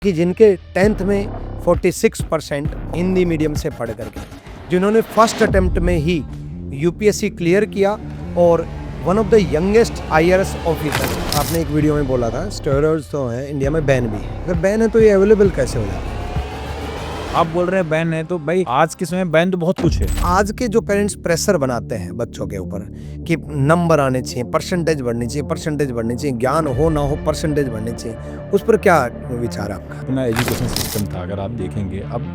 कि जिनके 10th में 46% हिंदी मीडियम से पढ़ करके, जिन्होंने फर्स्ट अटेम्प्ट में ही यूपीएससी क्लियर किया और one of the youngest IRS officer. आपने एक वीडियो में बोला था स्टेरॉइड्स तो हैं इंडिया में बैन भी है, अगर बैन है तो ये अवेलेबल कैसे हो जाता है? आप बोल रहे हैं बैन है, तो भाई आज के समय बैन तो बहुत कुछ है। आज के जो पेरेंट्स प्रेशर बनाते हैं बच्चों के ऊपर कि नंबर आने चाहिए, परसेंटेज बढ़नी चाहिए, परसेंटेज बढ़नी चाहिए, ज्ञान हो ना हो परसेंटेज बढ़नी चाहिए, उस पर क्या विचार आपका? अपना एजुकेशन सिस्टम था, अगर आप देखेंगे अब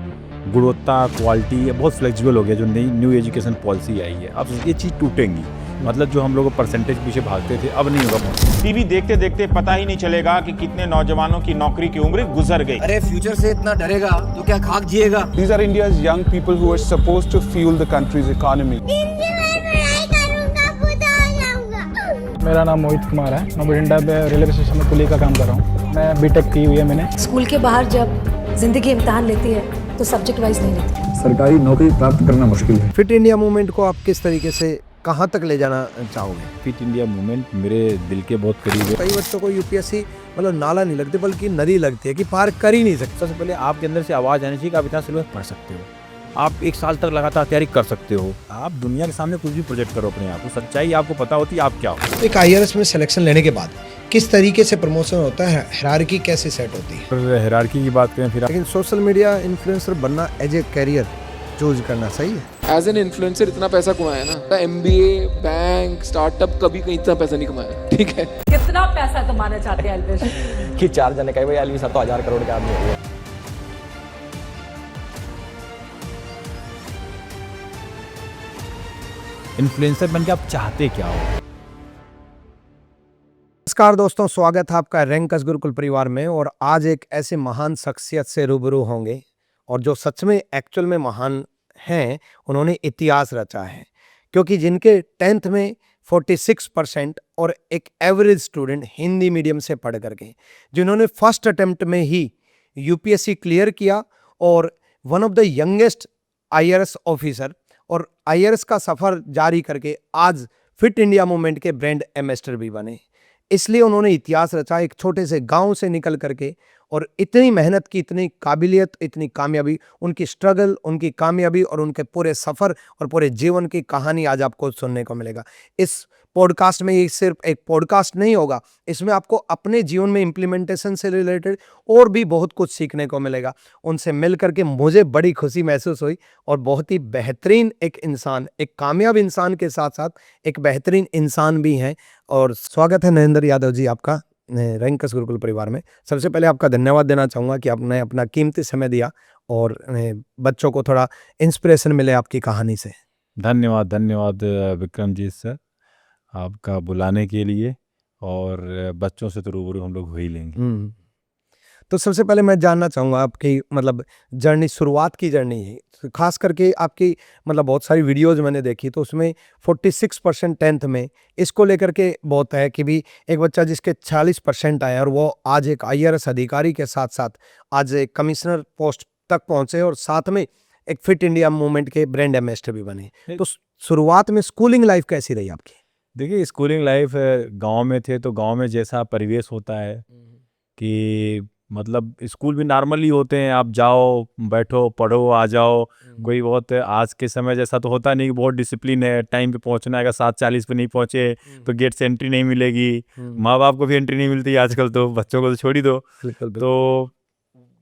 गुणवत्ता क्वालिटी बहुत फ्लेक्सिबल हो गया। जो नई न्यू एजुकेशन पॉलिसी आई है, अब ये चीज़ टूटेंगी। मतलब जो हम लोग परसेंटेज पीछे भागते थे, अब नहीं होगा। टीवी देखते देखते पता ही नहीं चलेगा कि कितने नौजवानों की नौकरी की उम्र गुजर गई। अरे फ्यूचर से इतना डरेगा तो क्या खाक जिएगा। These are India's young people who are supposed to fuel the country's economy. मेरा नाम मोहित कुमार है। मैं बठिंडा में रेलवे स्टेशन में कुली का काम कर रहा हूँ। मैं बीटेक की हुई है मैंने। स्कूल के बाहर जब जिंदगी इम्तिहान लेती है तो सब्जेक्ट वाइज नहीं लेती। सरकारी नौकरी प्राप्त करना मुश्किल है। फिट इंडिया मूवमेंट को आप किस तरीके से कहाँ तक ले जाना चाहोगे? फिट इंडिया मूवमेंट मेरे दिल के बहुत करीब है। कई बच्चों को यूपीएससी मतलब नाला नहीं लगती बल्कि नदी लगती है कि पार कर ही नहीं सकते। सबसे पहले आपके अंदर से आवाज़ आनी चाहिए कि आप इतना सिलेबस पढ़ सकते हो, आप एक साल तक लगातार तैयारी कर सकते हो, आप दुनिया के सामने कुछ भी प्रोजेक्ट करो अपने आप को। सच्चाई आपको पता होती है आप क्या हो। एक आईआरएस में सिलेक्शन लेने के बाद किस तरीके से प्रमोशन होता है, हायरार्की कैसे सेट होती है? फिर हायरार्की की बात करें, फिर लेकिन सोशल मीडिया इन्फ्लुएंसर बनना एज ए कैरियर चूज करना सही है? एज एन इन्फ्लुएंसर इतना पैसा कमाया ना, एमबीए, बैंक, स्टार्टअप कभी कहीं इतना पैसा नहीं कमाया। ठीक है, कितना पैसा कमाना चाहते हैं अल्पेश? कि 4 जने कहे भाई अलवी 7,000 करोड़ के आदमी है। इन्फ्लुएंसर बन के आप चाहते क्या हो? नमस्कार दोस्तों, स्वागत है आपका रैंकस गुरुकुल परिवार में। और आज एक ऐसे महान शख्सियत से रूबरू होंगे और जो सच में एक्चुअल में महान हैं, उन्होंने इतिहास रचा है। क्योंकि जिनके 10th में 46% और एक एवरेज स्टूडेंट हिंदी मीडियम से पढ़ करके, जिन्होंने फर्स्ट अटेम्प्ट में ही यूपीएससी क्लियर किया और one of the youngest IRS officer और आईआरएस का सफ़र जारी करके आज फिट इंडिया मूवमेंट के ब्रांड एम्बेसडर भी बने। इसलिए उन्होंने इतिहास रचा, एक छोटे से गांव से निकल करके, और इतनी मेहनत की, इतनी काबिलियत, इतनी कामयाबी, उनकी स्ट्रगल, उनकी कामयाबी और उनके पूरे सफ़र और पूरे जीवन की कहानी आज आपको सुनने को मिलेगा। इस पॉडकास्ट में ये सिर्फ एक पॉडकास्ट नहीं होगा, इसमें आपको अपने जीवन में इम्प्लीमेंटेशन से रिलेटेड और भी बहुत कुछ सीखने को मिलेगा। उनसे मिल करके मुझे बड़ी खुशी महसूस हुई और बहुत ही बेहतरीन एक इंसान, एक कामयाब इंसान के साथ साथ एक बेहतरीन इंसान भी हैं। और स्वागत है नरेंद्र यादव जी आपका रैंकस गुरुकुल परिवार में। सबसे पहले आपका धन्यवाद देना चाहूँगा कि आपने अपना कीमती समय दिया और बच्चों को थोड़ा इंस्पिरेशन मिले आपकी कहानी से। धन्यवाद धन्यवाद विक्रम जी सर, आपका बुलाने के लिए। और बच्चों से तो रूबरू हम लोग हो ही लेंगे। तो सबसे पहले मैं जानना चाहूँगा आपकी मतलब जर्नी, शुरुआत की जर्नी है, खास करके आपकी मतलब बहुत सारी वीडियोज़ मैंने देखी तो उसमें 46% 10th में इसको लेकर के बहुत है कि भी एक बच्चा जिसके 40% आया और वो आज एक आईआरएस अधिकारी के साथ साथ आज एक कमिश्नर पोस्ट तक पहुँचे और साथ में एक फिट इंडिया मूवमेंट के ब्रांड एम्बेसडर भी बने। तो शुरुआत में स्कूलिंग लाइफ कैसी रही आपकी? देखिए, स्कूलिंग लाइफ गांव में थे तो गांव में जैसा परिवेश होता है कि मतलब स्कूल भी नॉर्मली होते हैं, आप जाओ, बैठो, पढ़ो, आ जाओ। कोई बहुत आज के समय जैसा तो होता नहीं कि बहुत डिसिप्लिन है, टाइम पे पहुंचना है, अगर 7:40 पे नहीं पहुंचे तो गेट से एंट्री नहीं मिलेगी। माँ बाप को भी एंट्री नहीं मिलती आजकल, तो बच्चों को तो छोड़ ही दो। तो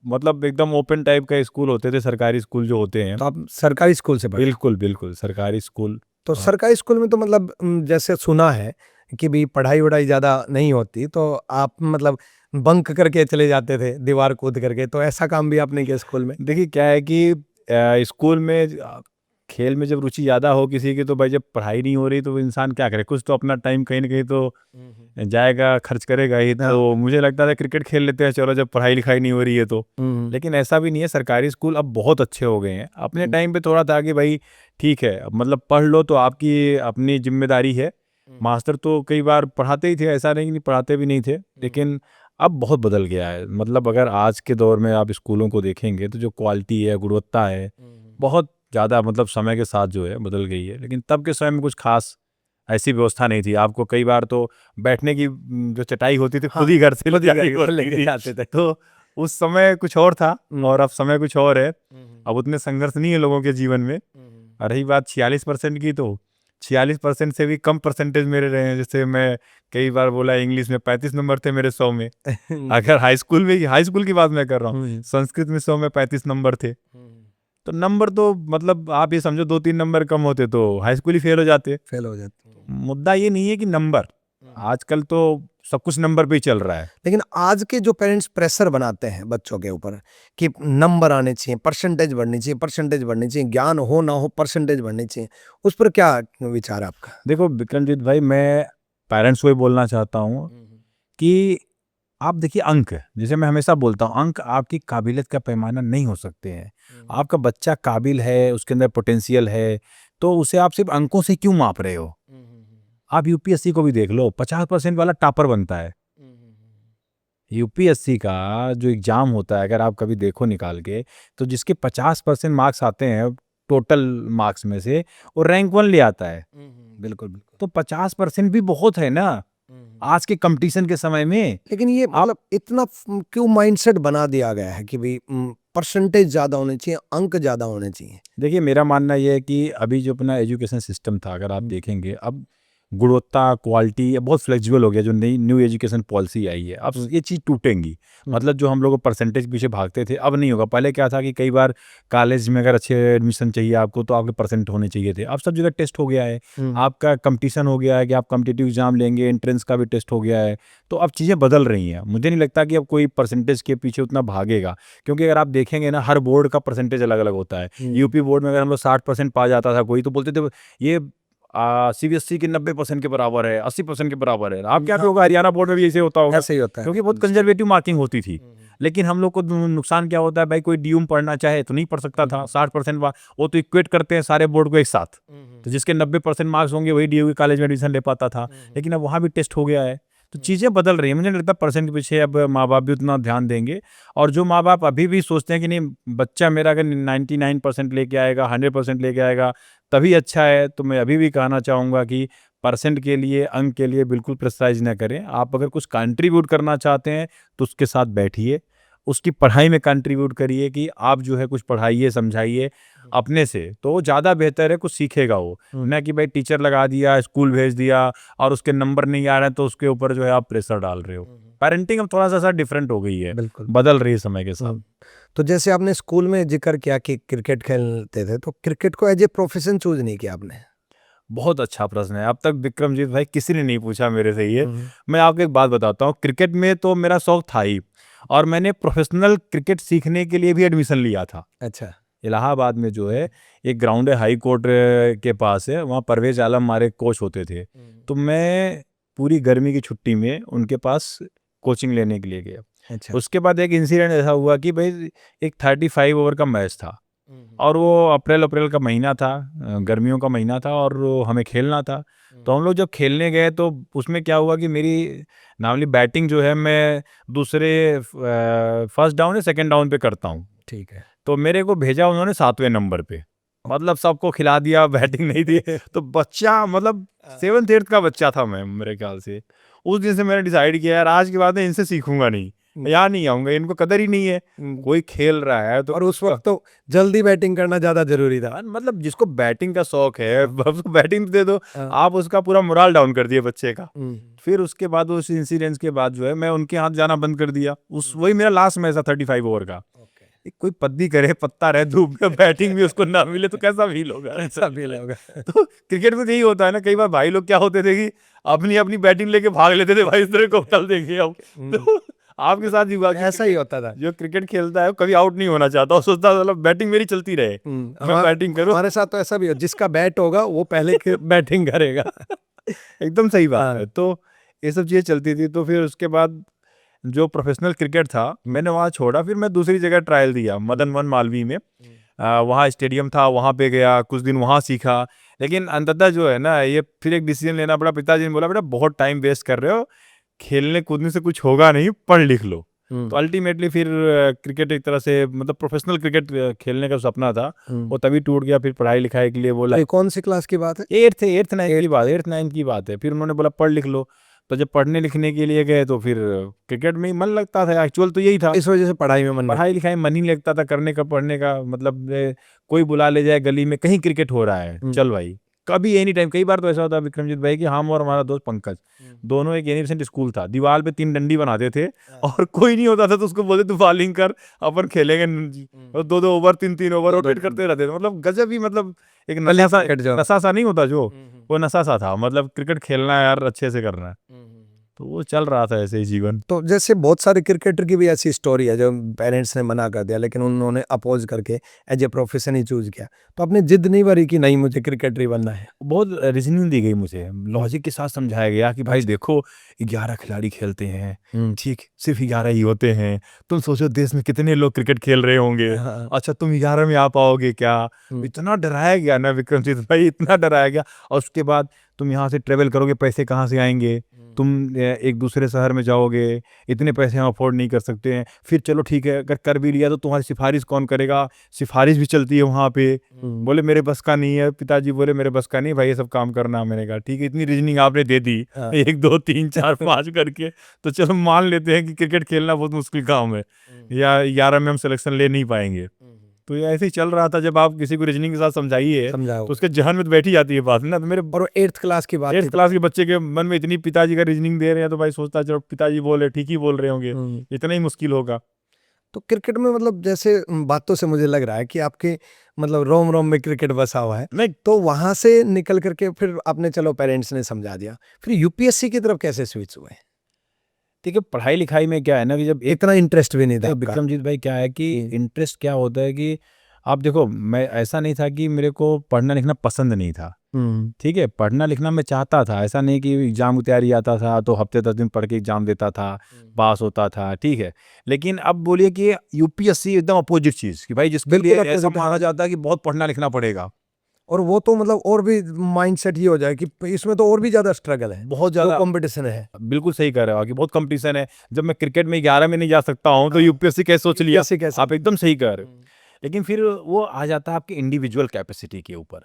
मतलब एकदम ओपन टाइप का स्कूल होते थे, सरकारी स्कूल जो होते हैं। तो आप सरकारी स्कूल से पढ़े? बिल्कुल बिल्कुल, सरकारी स्कूल। तो सरकारी स्कूल में तो मतलब जैसे सुना है कि भी पढ़ाई वढ़ाई ज़्यादा नहीं होती, तो आप मतलब बंक करके चले जाते थे, दीवार कूद करके, तो ऐसा काम भी आपने किया स्कूल में? देखिए क्या है कि स्कूल में खेल में जब रुचि ज़्यादा हो किसी की, तो भाई जब पढ़ाई नहीं हो रही तो इंसान क्या करे, कुछ तो अपना टाइम कहीं ना कहीं तो जाएगा, खर्च करेगा ही। तो मुझे लगता था क्रिकेट खेल लेते हैं चलो, जब पढ़ाई लिखाई नहीं हो रही है तो। लेकिन ऐसा भी नहीं है, सरकारी स्कूल अब बहुत अच्छे हो गए हैं। अपने टाइम पे थोड़ा था कि भाई ठीक है, मतलब पढ़ लो तो आपकी अपनी जिम्मेदारी है। मास्टर तो कई बार पढ़ाते ही थे, ऐसा नहीं कि पढ़ाते भी नहीं थे, लेकिन अब बहुत बदल गया है। मतलब अगर आज के दौर में आप स्कूलों को देखेंगे तो जो क्वालिटी है, गुणवत्ता है, बहुत ज़्यादा मतलब समय के साथ जो है बदल गई है। लेकिन तब के समय में कुछ खास ऐसी व्यवस्था नहीं थी। आपको कई बार तो बैठने की जो चटाई होती थी खुद ही घर से लेके जाते थे। तो उस समय कुछ और था और अब समय कुछ और है। अब उतने संघर्ष नहीं है लोगों के जीवन में। और रही बात 46% की, तो 46% से भी कम परसेंटेज मेरे रहे हैं। जैसे मैं कई बार बोला, इंग्लिश में 35 नंबर थे मेरे 100 में। अगर हाई स्कूल की बात मैं कर रहा हूँ, संस्कृत में 100 में 35 नंबर थे। तो नंबर तो मतलब आप ये समझो 2-3 नंबर कम होते तो हाई स्कूल ही फेल हो जाते। मुद्दा ये नहीं है कि नंबर, आजकल तो सब कुछ नंबर पे ही चल रहा है। लेकिन आज के जो पेरेंट्स प्रेशर बनाते हैं बच्चों के ऊपर कि नंबर आने चाहिए, परसेंटेज बढ़नी चाहिए, ज्ञान हो ना हो परसेंटेज बढ़नी चाहिए, उस पर क्या विचार है आपका? देखो विक्रमजीत भाई, मैं पेरेंट्स को ही बोलना चाहता हूँ कि आप देखिए, अंक, जैसे मैं हमेशा बोलता हूँ, अंक आपकी काबिलियत का पैमाना नहीं हो सकते हैं। आपका बच्चा काबिल है, उसके अंदर पोटेंशियल है, तो उसे आप सिर्फ अंकों से क्यों माप रहे हो? आप यूपीएससी को भी देख लो, 50% वाला टॉपर बनता है। यूपीएससी का जो एग्जाम होता है, अगर आप कभी देखो निकाल के, तो जिसके 50% मार्क्स आते हैं टोटल मार्क्स में से, वो रैंक 1 ले आता है। बिल्कुल। तो 50% भी बहुत है ना आज के कंपटीशन के समय में। लेकिन ये मतलब इतना क्यों माइंडसेट बना दिया गया है कि भाई परसेंटेज ज्यादा होने चाहिए, अंक ज्यादा होने चाहिए? देखिए, मेरा मानना यह है कि अभी जो अपना एजुकेशन सिस्टम था, अगर आप देखेंगे, अब गुणवत्ता, क्वालिटी बहुत फ्लेक्सिबल हो गया। जो नई न्यू एजुकेशन पॉलिसी आई है, अब ये चीज़ टूटेंगी। मतलब जो हम लोग परसेंटेज पीछे भागते थे, अब नहीं होगा। पहले क्या था कि कई बार कॉलेज में अगर अच्छे एडमिशन चाहिए आपको, तो आपके परसेंट होने चाहिए थे। अब सब जगह टेस्ट हो गया है, आपका कंपटीशन हो गया है कि आप कॉम्पिटिटिव एग्जाम लेंगे, एंट्रेंस का भी टेस्ट हो गया है। तो अब चीज़ें बदल रही हैं। मुझे नहीं लगता कि अब कोई परसेंटेज के पीछे उतना भागेगा, क्योंकि अगर आप देखेंगे ना, हर बोर्ड का परसेंटेज अलग अलग होता है। यूपी बोर्ड में अगर हम लोग 60% पा जाता था कोई, तो बोलते थे ये सीबीएसई के 90% के बराबर है, 80% के बराबर है। आप क्या होगा, हरियाणा बोर्ड में भी ऐसे होता होगा। ऐसे ही होता है, क्योंकि बहुत कंजर्वेटिव मार्किंग होती थी। लेकिन हम लोग को नुकसान क्या होता है भाई, कोई डीयूम पढ़ना चाहे तो नहीं पढ़ सकता था। 60% वो तो इक्वेट करते हैं सारे बोर्ड को एक साथ, तो जिसके 90% मार्क्स होंगे वही डीयू कॉलेज में एडमिशन ले पाता था। लेकिन अब वहाँ भी टेस्ट हो गया है, तो चीज़ें बदल रही हैं। मुझे नहीं लगता परसेंट के पीछे अब माँ बाप भी उतना ध्यान देंगे। और जो माँ बाप अभी भी सोचते हैं कि नहीं, बच्चा मेरा अगर 99% लेके आएगा, 100% लेके आएगा तभी अच्छा है, तो मैं अभी भी कहना चाहूँगा कि परसेंट के लिए, अंक के लिए बिल्कुल प्रेशराइज ना करें। आप अगर कुछ कंट्रीब्यूट करना चाहते हैं तो उसके साथ बैठिए, उसकी पढ़ाई में कंट्रीब्यूट करिए कि आप जो है कुछ पढ़ाइए, समझाइए अपने से, तो ज़्यादा बेहतर है। कुछ सीखेगा वो, ना कि भाई टीचर लगा दिया, स्कूल भेज दिया और उसके नंबर नहीं आ रहे हैं तो उसके ऊपर जो है आप प्रेशर डाल रहे हो। पेरेंटिंग अब थोड़ा सा डिफरेंट हो गई है, बिल्कुल बदल रही है समय के साथ। तो जैसे आपने स्कूल में जिक्र किया कि क्रिकेट खेलते थे, तो क्रिकेट को एज ए प्रोफेशन चूज नहीं किया आपने? बहुत अच्छा प्रश्न है। अब तक विक्रमजीत भाई किसी ने नहीं पूछा मेरे से ये। मैं आपको एक बात बताता हूँ, क्रिकेट में तो मेरा शौक था ही, और मैंने प्रोफेशनल क्रिकेट सीखने के लिए भी एडमिशन लिया था। अच्छा। इलाहाबाद में जो है एक ग्राउंड है, हाई कोर्ट के पास है, वहाँ परवेज आलम हमारे कोच होते थे। तो मैं पूरी गर्मी की छुट्टी में उनके पास कोचिंग लेने के लिए गया। अच्छा। उसके बाद एक इंसिडेंट ऐसा हुआ कि भाई एक 35 ओवर का मैच था, और वो अप्रैल का महीना था, गर्मियों का महीना था, और हमें खेलना था। तो हम लोग जब खेलने गए तो उसमें क्या हुआ कि मेरी नॉर्मली बैटिंग जो है मैं दूसरे फर्स्ट डाउन या सेकंड डाउन पे करता हूँ। ठीक है। तो मेरे को भेजा उन्होंने 7वें नंबर पे, मतलब सबको खिला दिया, बैटिंग नहीं दी। तो बच्चा, मतलब 7th 8th का बच्चा था मैं, मेरे ख्याल से। उस दिन से मैंने डिसाइड किया, यार आज के बाद में इनसे सीखूंगा नहीं, यहाँ नहीं आऊंगा, इनको कदर ही नहीं है। कोई खेल रहा है तो, और उस वक्त तो जल्दी बैटिंग करना ज्यादा जरूरी था। मतलब जिसको बैटिंग का शौक है उसको बैटिंग दे दो। आप उसका पूरा मोरल डाउन कर दिए बच्चे का। फिर उसके बाद उस इंसिडेंस के बाद जो है मैं उनके हाथ जाना बंद कर दिया। वही मेरा लास्ट मैच था 35 ओवर का। कोई पद्दी करे, पत्ता रहे धूप में, बैटिंग भी उसको ना मिले तो कैसा फील होगा? ऐसा फील होगा। तो क्रिकेट में यही होता है ना, कई बार भाई लोग क्या होते थे कि अपनी अपनी बैटिंग लेके भाग लेते थे, भाई इस तरह को कल देंगे हम। तो आपके साथ भी हुआ? ऐसा ही होता था। जो क्रिकेट खेलता है वो कभी आउट नहीं होना चाहता, वो सोचता है मतलब बैटिंग मेरी चलती रहे, मैं बैटिंग करूं। हमारे साथ तो ऐसा भी हो, जिसका बैट होगा वो पहले बैटिंग करेगा। एकदम सही बात है। तो ये सब चीजें चलती थी। तो फिर उसके बाद जो प्रोफेशनल क्रिकेट था मैंने वहाँ छोड़ा। फिर मैं दूसरी जगह ट्रायल दिया, मदन वन मालवी में। वहाँ स्टेडियम था, वहाँ पे गया, कुछ दिन वहाँ सीखा। लेकिन अंततः जो है ना, ये फिर एक डिसीजन लेना पड़ा। पिताजी ने बोला, बेटा बहुत टाइम वेस्ट कर रहे हो, खेलने कूदने से कुछ होगा नहीं, पढ़ लिख लो। तो अल्टीमेटली फिर क्रिकेट एक तरह से, मतलब प्रोफेशनल क्रिकेट खेलने का सपना था, वो तभी टूट गया। फिर पढ़ाई लिखाई के लिए बोला। कौन सी क्लास की बात है? 8th 9th की बात है। फिर उन्होंने बोला पढ़ लिख लो। तो जब पढ़ने लिखने के लिए गए तो फिर क्रिकेट में ही मन लगता था, एक्चुअल तो यही था। इस वजह से पढ़ाई में मन पढ़ाई लिखाई में मन ही नहीं लगता था करने का, पढ़ने का मतलब कोई बुला ले जाए गली में, कहीं क्रिकेट हो रहा है, चल भाई, कभी एनी टाइम। कई बार तो ऐसा होता है विक्रमजीत भाई कि हम और हमारा दोस्त पंकज दोनों, एक एनिफिसेंट स्कूल था, दीवार पे 3 डंडी बनाते थे और कोई नहीं होता था तो उसको बोलते तू बॉलिंग कर, अपन खेलेंगे, और 2-2 ओवर 3-3 ओवर रोटेट करते रहते थे। मतलब गजब ही, मतलब एक नशा सा नहीं होता जो, वो नशा सा था, मतलब क्रिकेट खेलना है यार, अच्छे से करना है, तो वो चल रहा था ऐसे ही जीवन। तो जैसे बहुत सारे क्रिकेटर की भी ऐसी स्टोरी है जो पेरेंट्स ने मना कर दिया लेकिन उन्होंने अपोज करके एज ए प्रोफेशन ही चूज किया, तो आपने जिद नहीं भरी कि नहीं मुझे क्रिकेटर ही बनना है? बहुत रीजनिंग दी गई मुझे, लॉजिक के साथ समझाया गया कि भाई देखो 11 खिलाड़ी खेलते हैं, ठीक, सिर्फ 11 ही होते हैं, तुम सोचो देश में कितने लोग क्रिकेट खेल रहे होंगे, अच्छा तुम 11 में आ पाओगे क्या? इतना डराया गया ना विक्रमजीत भाई, इतना डराया गया। और उसके बाद तुम यहाँ से ट्रेवल करोगे, पैसे कहाँ से आएंगे, तुम एक दूसरे शहर में जाओगे, इतने पैसे हम अफोर्ड नहीं कर सकते हैं, फिर चलो ठीक है अगर कर भी लिया तो तुम्हारी सिफारिश कौन करेगा, सिफारिश भी चलती है वहाँ पे, बोले मेरे बस का नहीं है, पिताजी बोले मेरे बस का नहीं भाई ये सब काम करना। मैंने कहा ठीक है, इतनी रीजनिंग आपने दे दी 1 2 3 4 5 करके, तो चलो मान लेते हैं कि क्रिकेट खेलना बहुत मुश्किल काम है, या 11 में हम सिलेक्शन ले नहीं पाएंगे। तो ये ऐसे ही चल रहा था। जब आप किसी को रीजनिंग के साथ समझाइए तो उसके जहन में तो बैठी जाती है बात ना। तो मेरे 8th क्लास की बात, 8th क्लास के बच्चे के मन में इतनी पिताजी का रीजनिंग दे रहे हैं तो भाई सोचता है चलो पिताजी बोल रहे ठीक ही बोल रहे होंगे, इतना ही मुश्किल होगा। तो क्रिकेट में मतलब जैसे बातों से मुझे लग रहा है कि आपके मतलब रोम रोम में क्रिकेट बसा हुआ है, नहीं तो वहां से निकल करके फिर आपने, चलो पेरेंट्स ने समझा दिया, फिर यूपीएससी की तरफ कैसे स्विच हुए? ठीक है, पढ़ाई लिखाई में क्या है ना कि जब इतना इंटरेस्ट भी नहीं था आपका। विक्रमजीत भाई क्या है कि इंटरेस्ट क्या होता है कि आप देखो, मैं ऐसा नहीं था कि मेरे को पढ़ना लिखना पसंद नहीं था, ठीक है, पढ़ना लिखना मैं चाहता था, ऐसा नहीं कि एग्जाम की तैयारी आता था तो हफ्ते 10 दिन पढ़ के एग्जाम देता था, पास होता था, ठीक है। लेकिन अब बोलिए कि यूपीएससी एकदम अपोजिट चीज, कि भाई जिसके लिए ऐसा माना जाता है कि बहुत पढ़ना लिखना पड़ेगा, और वो तो मतलब और भी माइंडसेट ही हो जाए कि इसमें तो और भी ज्यादा स्ट्रगल है, बहुत ज्यादा कंपटीशन है। बिल्कुल सही कह रहे हो कि बहुत कंपटीशन है। जब मैं क्रिकेट में 11 में नहीं जा सकता हूँ तो यूपीएससी कैसे सोच लिया, आप एकदम सही कह रहे हो। लेकिन फिर वो आ जाता है आपकी इंडिविजुअल कैपेसिटी के ऊपर।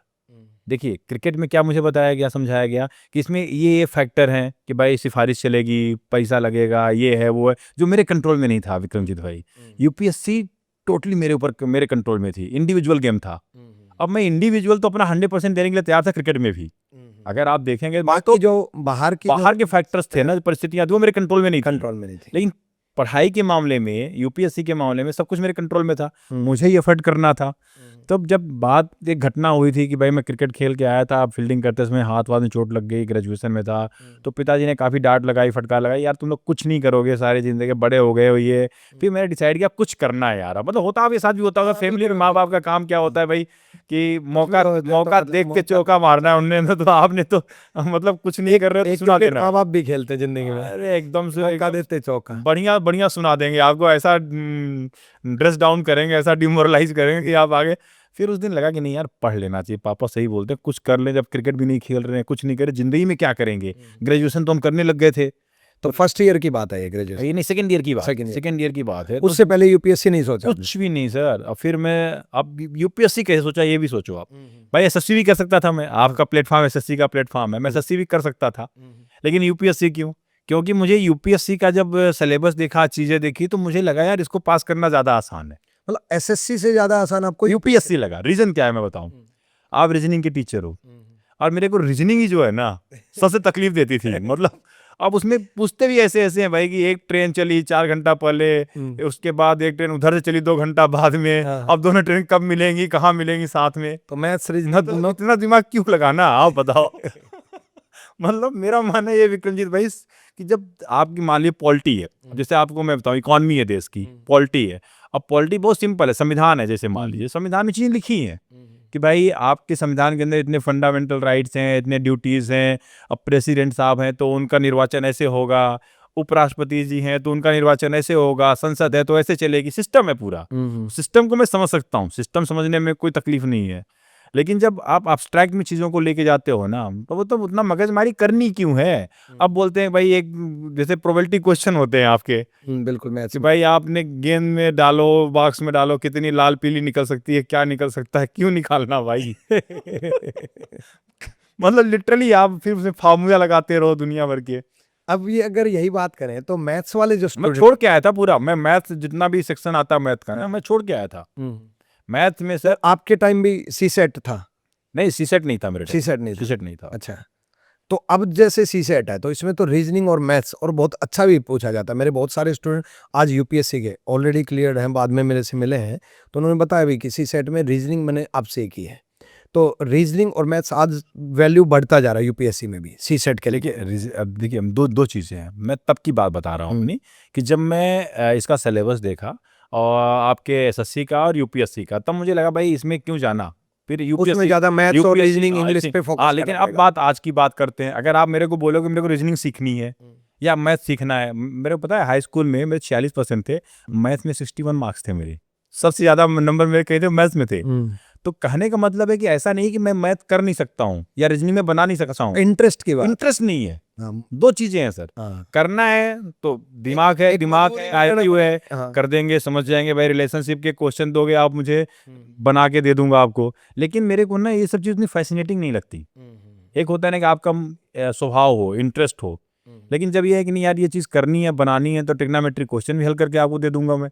देखिए क्रिकेट में क्या मुझे बताया गया, समझाया गया कि इसमें ये फैक्टर हैं कि भाई सिफारिश चलेगी, पैसा लगेगा, ये है वो है, जो मेरे कंट्रोल में नहीं था विक्रमजीत भाई। यूपीएससी टोटली मेरे कंट्रोल में थी, इंडिविजुअल गेम था। अब मैं इंडिविजुअल तो अपना 100% देने के लिए तैयार था क्रिकेट में भी। अगर आप देखेंगे बाकी जो बाहर के फैक्टर्स थे ना, परिस्थितियां थी, वो मेरे कंट्रोल में नहीं थी। लेकिन पढ़ाई के मामले में, यूपीएससी के मामले में सब कुछ मेरे कंट्रोल में था, मुझे ही एफर्ट करना था। तब जब बात एक घटना हुई थी कि भाई मैं क्रिकेट खेल के आया था, फील्डिंग करते समय हाथ में चोट लग गई, ग्रेजुएशन में था, तो पिताजी ने काफ़ी डांट लगाई, फटकार लगाई, यार तुम लोग कुछ नहीं करोगे सारी जिंदगी, बड़े हो गए हो ये। फिर मैंने डिसाइड किया कुछ करना है यार। मतलब होता आपके साथ भी होता होगा, फैमिली में माँ बाप का काम क्या होता है भाई कि मौका देख के चौका मारना है उन्होंने, तो आपने तो मतलब कुछ नहीं कर रहे हो, सुना देना। माँ बाप भी खेलते जिंदगी में, अरे एकदम से मौका देते चौका, बढ़िया सुना देंगे आपको, ऐसा ड्रेस डाउन करेंगे, ऐसा डिमोरलाइज करेंगे कि आप आगे। फिर उस दिन लगा कि नहीं यार पढ़ लेना चाहिए, पापा सही बोलते हैं, कुछ कर ले। जब क्रिकेट भी नहीं खेल रहे हैं, कुछ नहीं करे, जिंदगी में क्या करेंगे, ग्रेजुएशन तो हम करने लग गए थे। तो फर्स्ट ईयर की बात है ये, ग्रेजुएशन ये नहीं, सेकंड ईयर की बात, सेकंड ईयर की बात है। उससे पहले यूपीएससी नहीं सोचा? कुछ भी नहीं सर। अब फिर मैं, अब यूपीएससी कैसे सोचा ये भी सोचो आप। भाई एसएससी भी कर सकता था मैं, आपका प्लेटफॉर्म एसएससी का प्लेटफॉर्म है, मैं एसएससी भी कर सकता था, लेकिन यूपीएससी क्यों? क्योंकि मुझे यूपीएससी का जब सिलेबस देखा, चीजें देखी, तो मुझे लगा यार इसको पास करना ज्यादा आसान है। मतलब एसएससी से ज्यादा आसान आपको यूपीएससी लगा। रीजन क्या है मैं बताऊं, आप रीजनिंग के टीचर हो और मेरे को रीजनिंग ही जो है ना सबसे तकलीफ देती थी। मतलब अब उसमें पूछते भी ऐसे हैं भाई कि एक ट्रेन चली 4 घंटा पहले, उसके बाद एक ट्रेन उधर से चली 2 घंटा बाद में, अब दोनों ट्रेन कब मिलेंगी, कहाँ मिलेंगी साथ में। तो मैथ्स इतना दिमाग क्यों लगाना, आप बताओ। मतलब मेरा मानना ये विक्रमजीत भाई कि जब आपकी मान लीजिए पॉलिटी है, जैसे आपको मैं बताऊं इकॉनमी है देश की, पॉलिटी है। अब पॉलिटी बहुत सिंपल है, संविधान है, जैसे मान लीजिए संविधान में चीजें लिखी हैं कि भाई आपके संविधान के अंदर इतने फंडामेंटल राइट्स हैं, इतने ड्यूटीज हैं। अब प्रेसिडेंट साहब हैं तो उनका निर्वाचन ऐसे होगा, उपराष्ट्रपति जी हैं तो उनका निर्वाचन ऐसे होगा, संसद है तो ऐसे चलेगी, सिस्टम है पूरा। सिस्टम को मैं समझ सकता हूँ, सिस्टम समझने में कोई तकलीफ नहीं है। लेकिन जब आप एब्स्ट्रैक्ट में चीज़ों को लेके जाते हो ना, तो वो तो उतना मगजमारी करनी क्यों है। अब बोलते हैं भाई, एक जैसे प्रोबेबिलिटी क्वेश्चन होते हैं आपके, बिल्कुल मैथ्स, भाई आपने गेंद में डालो, बॉक्स में डालो, कितनी लाल पीली निकल सकती है, क्या निकल सकता है, क्यों निकालना भाई। मतलब लिटरली आप फिर उसे फार्मूला लगाते रहो दुनिया भर के। अब ये अगर यही बात करें तो मैथ्स वाले जो मैं स्टूडेंट छोड़ के आया था पूरा, मैं मैथ जितना भी सेक्शन आता है मैथ का ना, मैं छोड़ के आया था मैथ में सर। आपके टाइम भी सी सेट था? नहीं, सीसेट नहीं था मेरे टाइम, सीसेट नहीं था। सीसेट नहीं था। अच्छा, तो अब जैसे सी सेट है तो इसमें तो रीजनिंग और मैथ्स और बहुत अच्छा भी पूछा जाता है। मेरे बहुत सारे स्टूडेंट आज यूपीएससी के ऑलरेडी क्लियर हैं, बाद में मेरे से मिले हैं, तो उन्होंने बताया भी कि सी सेट में रीजनिंग मैंने आपसे की है। तो रीजनिंग और मैथ्स आज वैल्यू बढ़ता जा रहा है यूपीएससी में भी सी सेट के लिए। देखिए अब देखिए हम दो चीज़ें हैं। मैं तब की बात बता रहा हूँ अपनी, कि जब मैं इसका सिलेबस देखा और आपके एसएससी का और यूपीएससी का, तब मुझे लगा भाई इसमें क्यों जाना, फिर उसमें यूपीएससी ज्यादा मैथ्स और रीजनिंग इंग्लिश पे फोकस। हाँ, लेकिन अब बात आज की बात करते हैं। अगर आप मेरे को बोलोगे मेरे को रीजनिंग सीखनी है या मैथ सीखना है, मेरे को पता है हाई स्कूल में मेरे 46% थे, मैथ में 61 मार्क्स थे मेरे, सबसे ज्यादा नंबर मेरे कहीं थे मैथ्स में थे। तो कहने का मतलब है कि ऐसा नहीं कि मैं मैथ कर नहीं सकता हूँ या रीजनिंग में बना नहीं सकता हूँ, इंटरेस्ट की बात। इंटरेस्ट नहीं है। हाँ। दो चीजें हैं सर, करना है तो दिमाग है, दिमाग IQ है, कर देंगे, समझ जाएंगे। भाई रिलेशनशिप के क्वेश्चन दोगे आप मुझे, बना के दे दूंगा आपको। लेकिन मेरे को ना ये सब चीज इतनी फैसिनेटिंग नहीं लगती। एक होता है ना कि आपका स्वभाव हो, इंटरेस्ट हो, लेकिन जब ये है कि नहीं यार ये चीज करनी है, बनानी है, तो ट्रिग्नोमेट्री क्वेश्चन भी हल करके आपको दे दूंगा मैं।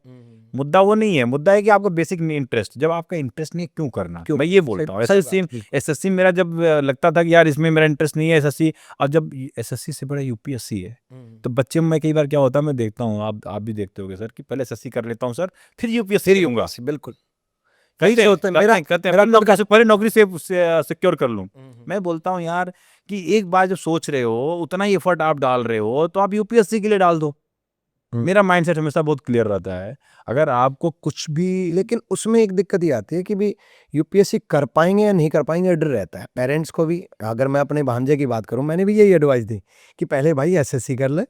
मुद्दा वो नहीं है, मुद्दा है कि आपका बेसिक इंटरेस्ट। जब आपका इंटरेस्ट नहीं है, क्यों करना, मैं ये बोलता हूँ। एसएससी मेरा जब लगता था कि यार इसमें मेरा इंटरेस्ट नहीं है एसएससी, और जब एसएससी से बड़ा यूपीएससी है, तो बच्चे में कई बार क्या होता है, मैं देखता हूँ, आप भी देखते होगे सर, कि पहले एसएससी कर लेता हूँ सर, फिर यूपीएससी दूंगा। बिल्कुल कहीं होते हैं पहले नौकरी से सिक्योर कर लूँ। मैं बोलता हूँ यार कि एक बार जब सोच रहे हो, उतना ही एफर्ट आप डाल रहे हो, तो आप यूपीएससी के लिए डाल दो। मेरा माइंडसेट हमेशा बहुत क्लियर रहता है। अगर आपको कुछ भी, लेकिन उसमें एक दिक्कत ये आती है कि भी यूपीएससी कर पाएंगे या नहीं कर पाएंगे, डर रहता है पेरेंट्स को भी। अगर मैं अपने भांजे की बात करूं, मैंने भी यही एडवाइस दी कि पहले भाई एसएससी कर ले,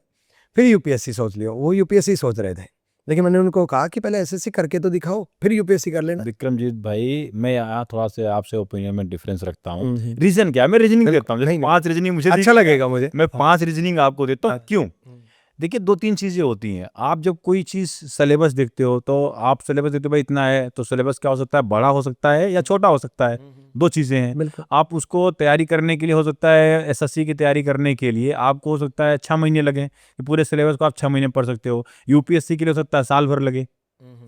फिर यूपीएससी सोच लियो। वो यूपीएससी सोच रहे थे, लेकिन मैंने उनको कहा कि पहले एसएससी करके तो दिखाओ, फिर यूपीएससी कर लेना। विक्रमजीत भाई, मैं यहाँ थोड़ा सा आपसे ओपिनियन में डिफरेंस रखता हूँ। रीजन क्या है, मैं रीजनिंग देता हूँ, 5 रीजनिंग मुझे अच्छा लगेगा मुझे, मैं 5 रीजनिंग आपको देता हूँ। क्यों? देखिए 2-3 चीजें होती हैं। आप जब कोई चीज सिलेबस देखते हो, तो आप सिलेबस देखते हो भाई इतना है, तो सिलेबस क्या हो सकता है, बड़ा हो सकता है या छोटा हो सकता है। 2 चीजें हैं। आप उसको तैयारी करने के लिए, हो सकता है एसएससी की तैयारी करने के लिए आपको हो सकता है 6 महीने लगे, कि पूरे सिलेबस को आप 6 महीने पढ़ सकते हो। यूपीएससी के लिए हो सकता है साल भर लगे,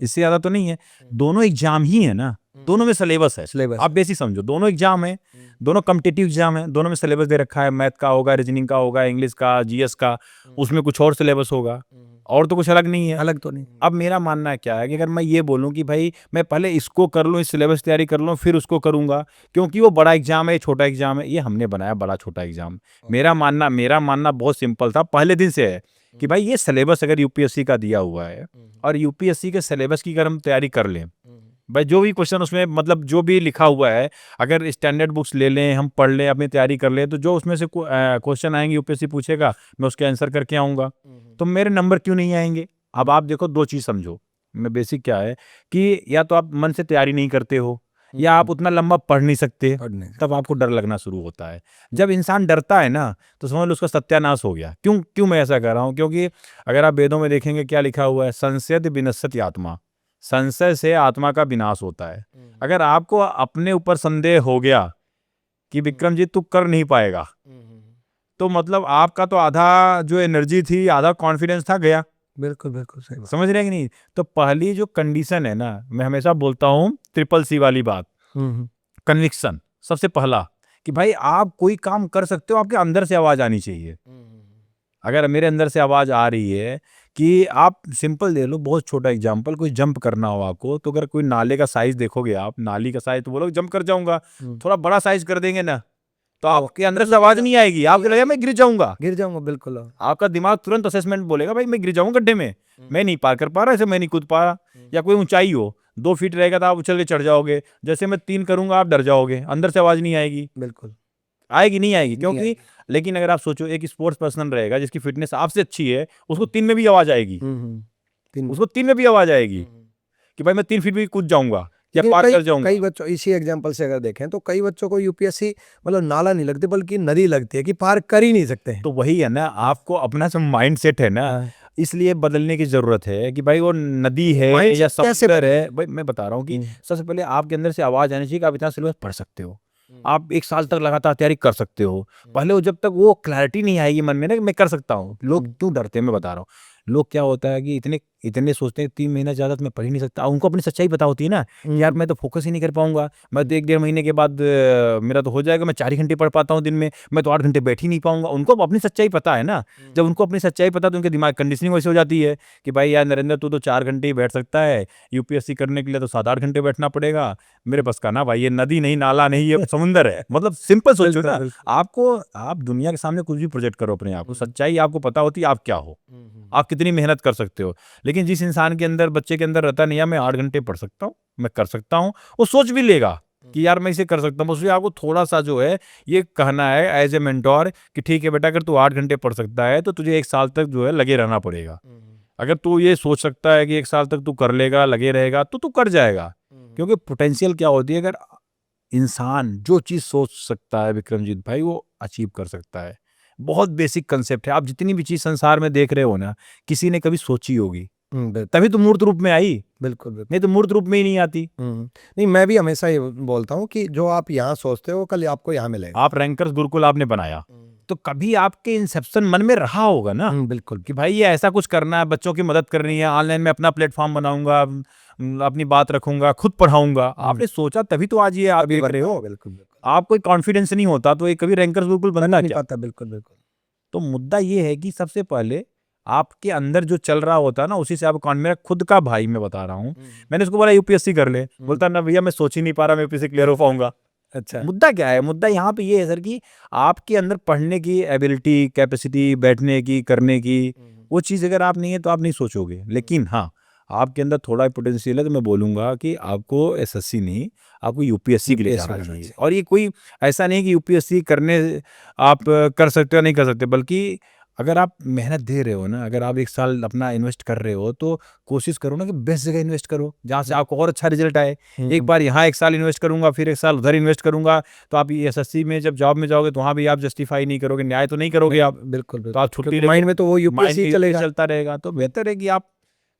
इससे ज्यादा तो नहीं है। दोनों एग्जाम ही है ना, दोनों में सिलेबस है। आप बेसिक समझो, दोनों एग्जाम है, दोनों कॉम्पिटिटिव एग्जाम है, दोनों में सिलेबस दे रखा है। मैथ का होगा, रीजनिंग का होगा, इंग्लिश का, जीएस का, उसमें कुछ और सिलेबस होगा, और तो कुछ अलग नहीं है। अलग तो नहीं। अब मेरा मानना क्या है कि अगर मैं ये बोलूं कि भाई मैं पहले इसको कर लूं, इस सिलेबस तैयारी कर लूं, फिर उसको करूंगा, क्योंकि वो बड़ा एग्जाम है, छोटा एग्जाम है, ये हमने बनाया बड़ा छोटा एग्जाम। मेरा मानना बहुत सिंपल था, पहले दिन से है कि भाई ये सिलेबस अगर यूपीएससी का दिया हुआ है, और यूपीएससी के सिलेबस की अगर हम तैयारी कर लें, भाई जो भी क्वेश्चन उसमें, मतलब जो भी लिखा हुआ है, अगर स्टैंडर्ड बुक्स ले लें, हम पढ़ लें, अपनी तैयारी कर लें, तो जो उसमें से क्वेश्चन आएंगे यूपीएससी पूछेगा, मैं उसके आंसर करके आऊँगा, तो मेरे नंबर क्यों नहीं आएंगे। अब आप देखो 2 चीज़ समझो, मैं बेसिक क्या है कि या तो आप मन से तैयारी नहीं करते हो, या आप उतना लंबा पढ़ नहीं सकते, तब आपको डर लगना शुरू होता है। जब इंसान डरता है ना, तो समझ लो उसका सत्यानाश हो गया। क्यों मैं ऐसा कह रहा हूँ? क्योंकि अगर आप वेदों में देखेंगे क्या लिखा हुआ है, संशयति विनश्यति आत्मा, संशय से आत्मा का विनाश होता है। अगर आपको अपने ऊपर संदेह हो गया कि विक्रमजीत तू कर नहीं पाएगा, तो मतलब आपका तो आधा जो एनर्जी थी, आधा कॉन्फिडेंस था, गया। बिल्कुल बिल्कुल सही, समझ रहे हैं कि नहीं? तो पहली जो कंडीशन है ना, मैं हमेशा बोलता हूँ CCC वाली बात, कन्विक्शन सबसे पहला, कि भाई आप कोई काम कर सकते हो, आपके अंदर से आवाज आनी चाहिए। अगर मेरे अंदर से आवाज आ रही है कि आप सिंपल दे लो, बहुत छोटा एग्जांपल, कोई जंप करना हो आपको, तो अगर कोई नाले का साइज देखोगे आप, नाली का साइज, तो बोलोगे जंप कर जाऊंगा। थोड़ा बड़ा साइज कर देंगे ना, तो आपके अंदर से आवाज नहीं आएगी, आपको लगेगा मैं गिर जाऊंगा। बिल्कुल। आपका दिमाग तुरंत असेसमेंट बोलेगा भाई मैं गिर जाऊंगा गड्ढे में, मैं नहीं पार कर पा रहा, ऐसे मैं नहीं कूद पा रहा। या कोई ऊंचाई हो, 2 फीट रहेगा तो आप उछल के चढ़ जाओगे, जैसे मैं 3 करूंगा आप डर जाओगे, अंदर से आवाज नहीं आएगी। बिल्कुल आएगी, नहीं आएगी, क्योंकि लेकिन अगर आप सोचो एक स्पोर्ट्स पर्सन रहेगा जिसकी फिटनेस आपसे अच्छी है, उसको 3 में भी आवाज आएगी, उसको 3 में भी आवाज आएगी कि भाई मैं 3 फीट भी कूद जाऊंगा या पार कर जाऊंगा। कई बच्चों, इसी एग्जांपल से अगर देखें तो कई बच्चों को यूपीएससी मतलब नाला नहीं लगती, बल्कि नदी लगती है, कि पार कर ही नहीं सकते। तो वही है ना, आपको अपना जो माइंड सेट है ना, इसलिए बदलने की जरूरत है कि भाई वो नदी है या समुद्र है। भाई मैं बता रहा हूँ कि सबसे पहले आपके अंदर से आवाज आनी चाहिए कि आप इतना सिलेबस पढ़ सकते हो। आप 1 साल तक लगातार तैयारी कर सकते हो। पहले वो जब तक वो क्लैरिटी नहीं आएगी मन में ना कि मैं कर सकता हूँ, लोग क्यों डरते हैं मैं बता रहा हूँ। लोग क्या होता है कि इतने सोचते हैं 3 महीना ज़्यादा तो मैं पढ़ ही नहीं सकता। उनको अपनी सच्चाई पता होती है ना, यार मैं तो फोकस ही नहीं कर पाऊंगा, मैं तो 1 डेढ़ महीने के बाद मेरा तो हो जाएगा, मैं 4 ही घंटे पढ़ पाता हूँ दिन में, मैं तो 8 घंटे बैठ ही नहीं पाऊंगा। उनको अपनी सच्चाई पता है ना। जब उनको अपनी सच्चाई पता तो उनके दिमाग कंडीशनिंग वैसे हो जाती है कि भाई यार नरेंद्र तू तो 4 घंटे ही बैठ सकता है, यूपीएससी करने के लिए तो 7-8 घंटे बैठना पड़ेगा। मेरे बस का ना भाई, ये नदी नहीं, नाला नहीं, ये समुंदर है। मतलब सिंपल सोचो ना, आप दुनिया के सामने कुछ भी प्रोजेक्ट करो अपने आप को, सच्चाई आपको पता होती है आप क्या हो, आप कितनी मेहनत कर सकते हो। लेकिन जिस इंसान के अंदर, बच्चे के अंदर रहता नहीं है मैं 8 घंटे पढ़ सकता हूँ, मैं कर सकता हूँ, वो सोच भी लेगा कि यार मैं इसे कर सकता हूँ। उसमें आपको थोड़ा सा जो है ये कहना है एज ए मेंटोर कि ठीक है बेटा, अगर तू 8 घंटे पढ़ सकता है तो तुझे 1 साल तक जो है लगे रहना पड़ेगा। अगर तू ये सोच सकता है कि 1 साल तक तू कर लेगा, लगे रहेगा, तो तू कर जाएगा। क्योंकि पोटेंशियल क्या होती है, अगर इंसान जो चीज़ सोच सकता है विक्रमजीत भाई, वो अचीव कर सकता है। बहुत बेसिक कंसेप्ट है। आप जितनी भी चीज़ संसार में देख रहे हो ना, किसी ने कभी सोची होगी, तभी तो मूर्त रूप में आई। बिल्कुल बिल्कुल। नहीं तो मूर्त रूप में ही नहीं आती। नहीं, मैं भी हमेशा ये बोलता हूँ कि जो आप यहाँ सोचते हो कल आपको यहाँ मिलेगा। आप रैंकर्स गुरुकुल आपने बनाया तो कभी आपके इंसेप्शन मन में रहा होगा ना बिल्कुल कि भाई ये ऐसा कुछ करना है, बच्चों की मदद करनी है, ऑनलाइन में अपना प्लेटफॉर्म बनाऊंगा, अपनी बात रखूंगा, खुद पढ़ाऊंगा। आपने सोचा तभी तो आज ये आप कर रहे हो। बिल्कुल बिल्कुल। आप कोई कॉन्फिडेंस नहीं होता तो ये कभी रैंकर्स गुरुकुल बनना नहीं क्या। पाता, बिल्कुल बिल्कुल। तो मुद्दा ये है कि सबसे पहले आपके अंदर जो चल रहा होता है ना, उसी से आप मेरा खुद का भाई मैं बता रहा हूँ, मैंने उसको बोला यूपीएससी कर ले, बोलता ना भैया मैं सोच ही नहीं पा रहा मैं यूपीएससी क्लियर हो पाऊंगा। अच्छा, मुद्दा क्या है, मुद्दा यहाँ पे ये है सर कि आपके अंदर पढ़ने की एबिलिटी, कैपेसिटी, बैठने की, करने की, वो चीज़ अगर आप नहीं है तो आप नहीं सोचोगे। लेकिन हाँ, आपके अंदर थोड़ा पोटेंशियल है तो मैं बोलूँगा कि आपको एसएससी नहीं, आपको यूपीएससी के लिए जाना चाहिए। और ये कोई ऐसा नहीं कि यूपीएससी करने आप कर सकते हो नहीं कर सकते, बल्कि अगर आप मेहनत दे रहे हो ना, अगर आप 1 साल अपना इन्वेस्ट कर रहे हो तो कोशिश करो ना कि बेस्ट जगह इन्वेस्ट करो जहाँ से आपको और अच्छा रिजल्ट आए। एक बार यहाँ 1 साल इन्वेस्ट करूंगा, फिर 1 साल उधर इन्वेस्ट करूंगा, तो आप एसएससी में जब जॉब में जाओगे तो वहाँ भी आप जस्टिफाई नहीं करोगे, न्याय तो नहीं करोगे आप। बिल्कुल तो आप छुट्टी माइंड में तो वो यूपीएससी चलेगा, चलता रहेगा। तो बेहतर है कि आप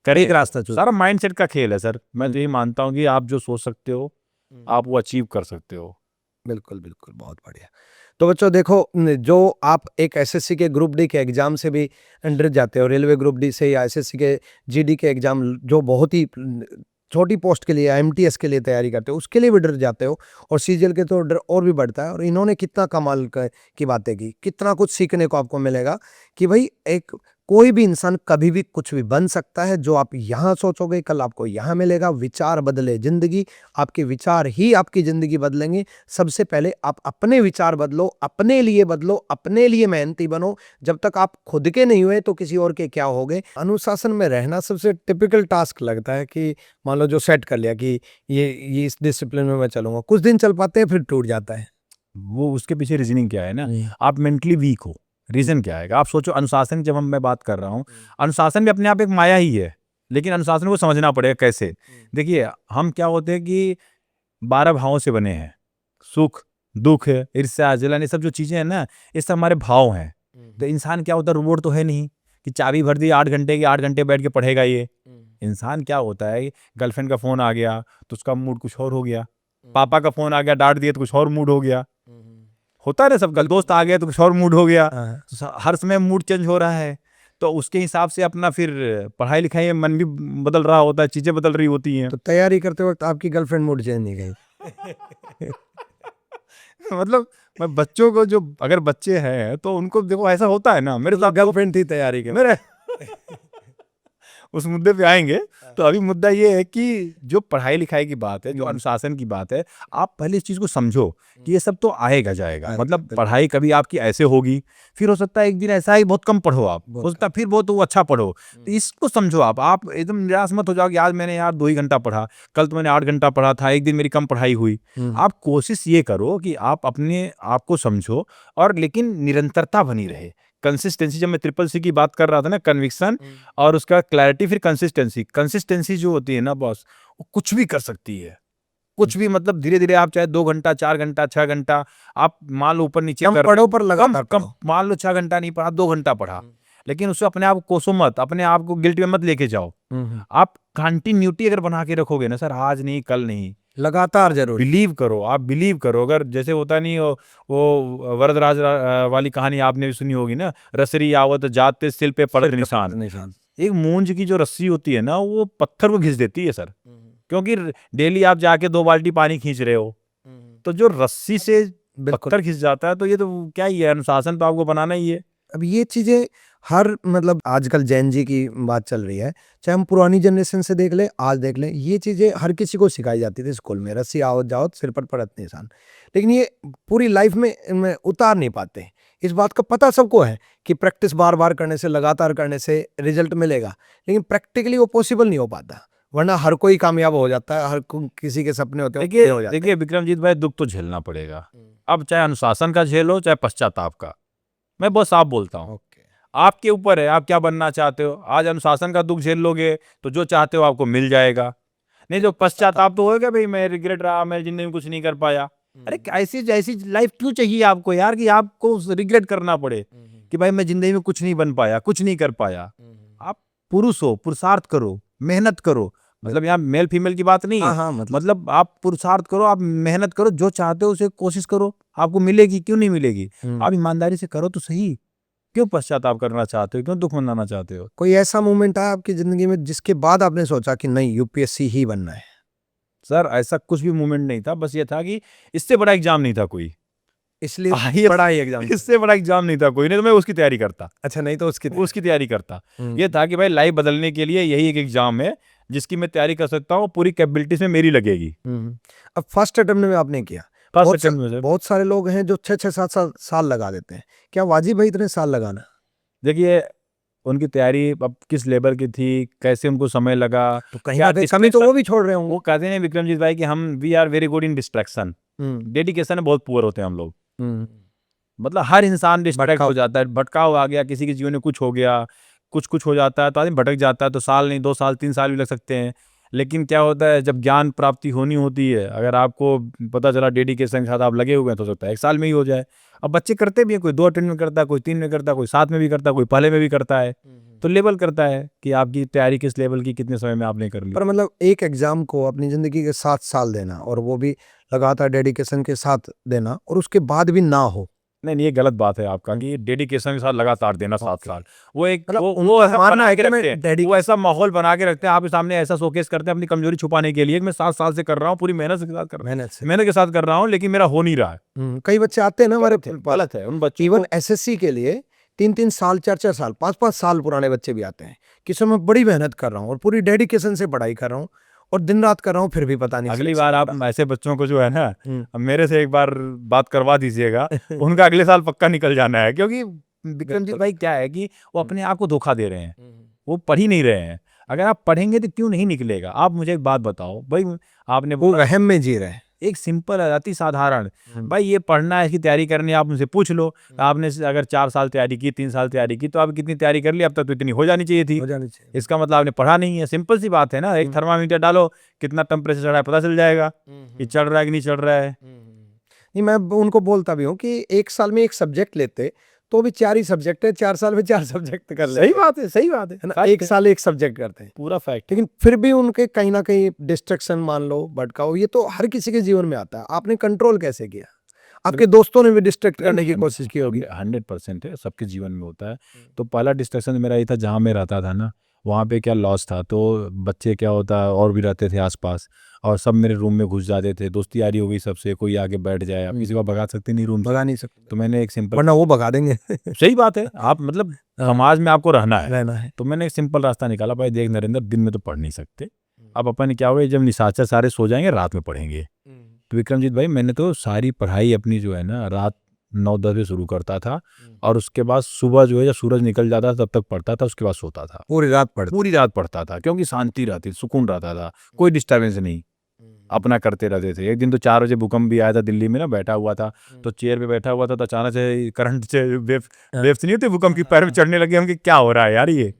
करें। एक रास्ता चुनो। सारा माइंडसेट का खेल है सर। मैं तो यही मानता हूँ कि आप जो सोच सकते हो आप वो अचीव कर सकते हो। बिल्कुल बिल्कुल, बहुत बढ़िया। तो बच्चों देखो, जो आप एक एसएससी के ग्रुप डी के एग्जाम से भी डर जाते हो, रेलवे ग्रुप डी से या एसएससी के जीडी के एग्जाम जो बहुत ही छोटी पोस्ट के लिए, एमटीएस के लिए तैयारी करते हो, उसके लिए भी डर जाते हो, और सीजीएल के तो डर और भी बढ़ता है। और इन्होंने कितना कमाल की बातें की, कितना कुछ सीखने को आपको मिलेगा कि भाई एक कोई भी इंसान कभी भी कुछ भी बन सकता है। जो आप यहाँ सोचोगे कल आपको यहाँ मिलेगा। विचार बदले जिंदगी, आपके विचार ही आपकी जिंदगी बदलेंगे। सबसे पहले आप अपने विचार बदलो, अपने लिए बदलो, अपने लिए मेहनती बनो। जब तक आप खुद के नहीं हुए तो किसी और के क्या होगे। अनुशासन में रहना सबसे टिपिकल टास्क लगता है कि मान लो जो सेट कर लिया कि ये इस डिसिप्लिन में मैं चलूंगा, कुछ दिन चल पाते हैं फिर टूट जाता है। वो उसके पीछे रीजनिंग क्या है ना, आप मेंटली वीक हो, रीजन क्या है। आप सोचो अनुशासन, जब मैं बात कर रहा हूँ, अनुशासन भी अपने आप एक माया ही है, लेकिन अनुशासन को समझना पड़ेगा कैसे। देखिए हम क्या होते हैं कि 12 भावों से बने हैं, सुख, दुख, ईर्ष्या, जलन, ये सब जो चीजें हैं ना, ये सब हमारे भाव हैं। तो इंसान क्या होता है, रोबोट तो है नहीं कि चाबी भर दी 8 घंटे की 8 घंटे बैठ के पढ़ेगा ये। इंसान क्या होता है, गर्लफ्रेंड का फोन आ गया तो उसका मूड कुछ और हो गया, पापा का फोन आ गया डांट दिया तो कुछ और मूड हो गया, होता है ना सब। दोस्त आ गया तो कुछ और मूड हो गया, तो हर समय मूड चेंज हो रहा है। तो उसके हिसाब से अपना फिर पढ़ाई लिखाई में मन भी बदल रहा होता है, चीजें बदल रही होती हैं। तो तैयारी करते वक्त आपकी गर्लफ्रेंड मूड चेंज नहीं गई? मतलब मैं बच्चों को, जो अगर बच्चे हैं तो उनको देखो ऐसा होता है ना, मेरे साथ गर्लफ्रेंड थी तैयारी के मेरे उस मुद्दे पे आएंगे। तो अभी मुद्दा ये है कि जो पढ़ाई लिखाई की बात है, जो अनुशासन की बात है, आप पहले इस चीज को समझो कि ये सब तो आएगा जाएगा। मतलब पढ़ाई कभी आपकी ऐसे होगी, फिर हो सकता है एक दिन ऐसा ही बहुत कम पढ़ो आप, हो सकता है फिर बहुत अच्छा पढ़ो। तो इसको समझो आप एकदम निराश मत हो जाओ कि आज मैंने यार 2 ही घंटा पढ़ा, कल तो मैंने 8 घंटा पढ़ा था, एक दिन मेरी कम पढ़ाई हुई। आप कोशिश ये करो कि आप अपने आप को समझो, और लेकिन निरंतरता बनी रहे, कंसिस्टेंसी। जब मैं ट्रिपल सी की बात कर रहा था ना, कन्विक्शन और उसका क्लैरिटी, फिर कंसिस्टेंसी जो होती है ना बॉस, वो कुछ भी कर सकती है, कुछ भी। मतलब धीरे धीरे आप चाहे 2 घंटा, 4 घंटा, 6 घंटा, आप मान लो ऊपर नीचे कम पढ़ो पर लगातार कम मान लो 6 घंटा नहीं पढ़ा, 2 घंटा पढ़ा, लेकिन उससे अपने आप को कोसो मत, अपने आप को गिल्ट में मत लेके जाओ। आप कंटिन्यूटी अगर बना के रखोगे ना सर, आज नहीं कल नहीं, लगातार जरूर बिलीव करो, आप बिलीव करो। अगर जैसे होता नहीं वो वरदराज वाली कहानी आपने भी सुनी होगी ना, रसरी आवत जाते सिल पे पड़ निशान। एक मूंज की जो रस्सी होती है ना, वो पत्थर को घिस देती है सर, क्योंकि डेली आप जाके 2 बाल्टी पानी खींच रहे हो, तो जो रस्सी से पत्थर खिंच जाता है, तो ये तो क्या ही है, अनुशासन तो आपको बनाना ही है। अब ये चीजें हर मतलब आजकल जैन जी की बात चल रही है, चाहे हम पुरानी जनरेशन से देख ले, आज देख ले, ये चीजें हर किसी को सिखाई जाती थी स्कूल में, रस्सी आवत जावत सिर पर पड़त निशान। लेकिन ये पूरी लाइफ में उतार नहीं पाते। इस बात का पता सबको है कि प्रैक्टिस बार बार करने से, लगातार करने से रिजल्ट मिलेगा, लेकिन प्रैक्टिकली वो पॉसिबल नहीं हो पाता। वरना हर कोई कामयाब हो जाता है, हर किसी के सपने होते हैं। देखिए विक्रमजीत भाई, दुख तो झेलना पड़ेगा। अब चाहे अनुशासन का झेलो, चाहे पश्चाताप का, मैं बहुत साफ बोलता हूँ, आपके ऊपर है आप क्या बनना चाहते हो। आज अनुशासन का दुख झेल लोगे तो जो चाहते हो आपको मिल जाएगा, नहीं जो पश्चाताप तो होगा, भाई मैं रिग्रेट रहा, मैं जिंदगी में कुछ नहीं कर पाया। अरे ऐसी लाइफ क्यों चाहिए आपको यार, कि आपको रिग्रेट करना पड़े कि भाई मैं जिंदगी में कुछ नहीं बन पाया, कुछ नहीं कर पाया। आप पुरुष हो, पुरुषार्थ करो, मेहनत करो। मतलब यहाँ मेल फीमेल की बात नहीं है, मतलब आप पुरुषार्थ करो, आप मेहनत करो, जो चाहते हो उसे कोशिश करो, आपको मिलेगी, क्यों नहीं मिलेगी। आप ईमानदारी से करो तो सही, क्यों पश्चाताप करना चाहते हो, क्यों दुख मनाना चाहते हो। कोई ऐसा मोमेंट आया आपकी जिंदगी में जिसके बाद आपने सोचा कि नहीं यूपीएससी ही बनना है? सर ऐसा कुछ भी मोमेंट नहीं था, बस ये था कि इससे बड़ा एग्जाम नहीं था कोई, इसलिए बड़ा ही एग्जाम, इससे बड़ा एग्जाम नहीं था कोई, नहीं तो मैं उसकी तैयारी करता। अच्छा, नहीं तो उसकी तैयारी करता। ये था कि भाई लाइफ बदलने के लिए यही एक एग्जाम है जिसकी मैं तैयारी कर सकता हूँ, पूरी कैपेबिलिटीज में मेरी लगेगी। अब फर्स्ट अटेम्प्ट में आपने किया, बहुत सारे लोग हैं जो 6-7 साल लगा देते हैं, क्या वाजिब है इतने साल लगाना? देखिए उनकी तैयारी अब किस लेवल की थी, कैसे उनको समय लगा, तो कहीं कमी तो वो भी छोड़ रहे होंगे। वो कहते हैं विक्रमजीत भाई कि हम we are very good in distraction, dedication में बहुत पुअर होते हैं हम लोग। मतलब हर इंसान डिस्ट्रैक्ट हो जाता है, भटकाव आ गया, किसी के जीवन में कुछ हो गया, कुछ हो जाता है तो आदमी भटक जाता है, तो साल नहीं 2 साल 3 साल भी लग सकते हैं। लेकिन क्या होता है, जब ज्ञान प्राप्ति होनी होती है, अगर आपको पता चला डेडिकेशन के साथ आप लगे हुए हैं, तो सकता है 1 साल में ही हो जाए। अब बच्चे करते भी हैं, कोई 2 अटेम्प्ट में करता है, कोई 3 में करता है, कोई 7 में भी करता है, कोई पहले में भी करता है, तो लेवल करता है कि आपकी तैयारी किस लेवल की, कितने समय में आपने कर ली। पर मतलब एक एग्जाम को अपनी जिंदगी के 7 साल देना, और वो भी लगातार डेडिकेशन के साथ देना, और उसके बाद भी ना हो, नहीं ये गलत बात है आपका, कि डेडिकेशन के साथ लगातार देना 7 साल, वो एक मतलब वो ऐसा मानना बना है के कि मैं रखते हैं, वो ऐसा माहौल बना के रखते हैं, आपके सामने ऐसा शोकेस करते हैं अपनी कमजोरी छुपाने के लिए कि मैं 7 साल से कर रहा हूँ, पूरी मेहनत के साथ कर रहा हूँ, मेहनत के साथ कर रहा हूँ, लेकिन मेरा हो नहीं रहा है। कई बच्चे आते हैं ना हमारे, गलत है उन बच्चों। इवन एसएससी के लिए 3-3 साल 4-4 साल 5-5 साल पुराने बच्चे भी आते हैं कि सर मैं बड़ी मेहनत कर रहा हूँ और पूरी डेडिकेशन से पढ़ाई कर रहा हूँ और दिन रात कर रहा हूँ, फिर भी पता नहीं। अगली बार आप ऐसे बच्चों को जो है ना, अब मेरे से एक बार बात करवा दीजिएगा, उनका अगले साल पक्का निकल जाना है, क्योंकि विक्रमजीत भाई क्या है कि वो अपने आप को धोखा दे रहे हैं, वो पढ़ ही नहीं रहे हैं। अगर आप पढ़ेंगे तो क्यों नहीं निकलेगा। आप मुझे एक बात बताओ भाई, आपने वो वहम में जी रहे हैं, एक सिंपल अति साधारण, भाई ये पढ़ना है, इसकी तैयारी करनी है, आप मुझसे पूछ लो, आपने अगर 4 साल तैयारी की, 3 साल तैयारी की, तो आप कितनी तैयारी कर ली, अब तक तो इतनी हो जानी चाहिए थी, इसका मतलब आपने पढ़ा नहीं है। सिंपल सी बात है ना, एक थर्मामीटर डालो, कितना टेम्परेचर चढ़ रहा है पता चल जाएगा कि चढ़ रहा है कि नहीं चढ़ रहा है। नहीं, मैं उनको बोलता भी हूँ कि 1 साल में 1 सब्जेक्ट लेते तो भी 4 ही सब्जेक्ट है, 4 साल में 4 सब्जेक्ट कर ले। सही बात है, सही बात है ना, 1 साल 1 सब्जेक्ट करते हैं, पूरा फैक्ट। लेकिन फिर भी उनके कहीं ना कहीं डिस्ट्रैक्शन मान लो, भटकाओ, ये तो हर किसी के जीवन में आता है। आपने कंट्रोल कैसे किया? आपके दोस्तों ने भी डिस्ट्रैक्ट करने की कोशिश की होगी। 100% है, सबके जीवन में होता है। तो पहला डिस्ट्रैक्शन मेरा ये था, जहाँ मैं रहता था ना, वहाँ पे क्या लॉस था, तो बच्चे क्या होता है और भी रहते थे आसपास, और सब मेरे रूम में घुस जाते थे, दोस्ती यारी हो गई सबसे, कोई आगे बैठ जाए, आप किसी को भगा सकते नहीं, रूम भगा नहीं सकते, तो मैंने एक सिंपल, वरना वो भगा देंगे। सही बात है, आप मतलब समाज में आपको रहना है, तो मैंने एक सिंपल रास्ता निकाला, भाई देख नरेंद्र, दिन में तो पढ़ नहीं सकते, अब अपन क्या होगा, जब निशाचर सारे सो जाएंगे रात में पढ़ेंगे। तो विक्रमजीत भाई मैंने तो सारी पढ़ाई अपनी जो है ना, रात 9-10 बजे शुरू करता था, और उसके बाद सुबह जो है जब सूरज निकल जाता था तब तक पढ़ता था, उसके बाद सोता था। पूरी रात पढ़ता था, क्योंकि शांति रहती, सुकून रहता था, कोई डिस्टर्बेंस नहीं, अपना करते रहते थे। एक दिन तो 4 बजे भूकंप भी आया था दिल्ली में ना, बैठा हुआ था तो चेयर पे बैठा हुआ था, तो अचानक से करंट से वेव्स नहीं होते भूकंप की, पैर में चढ़ने लगे, हम कि क्या हो रहा है यार ये।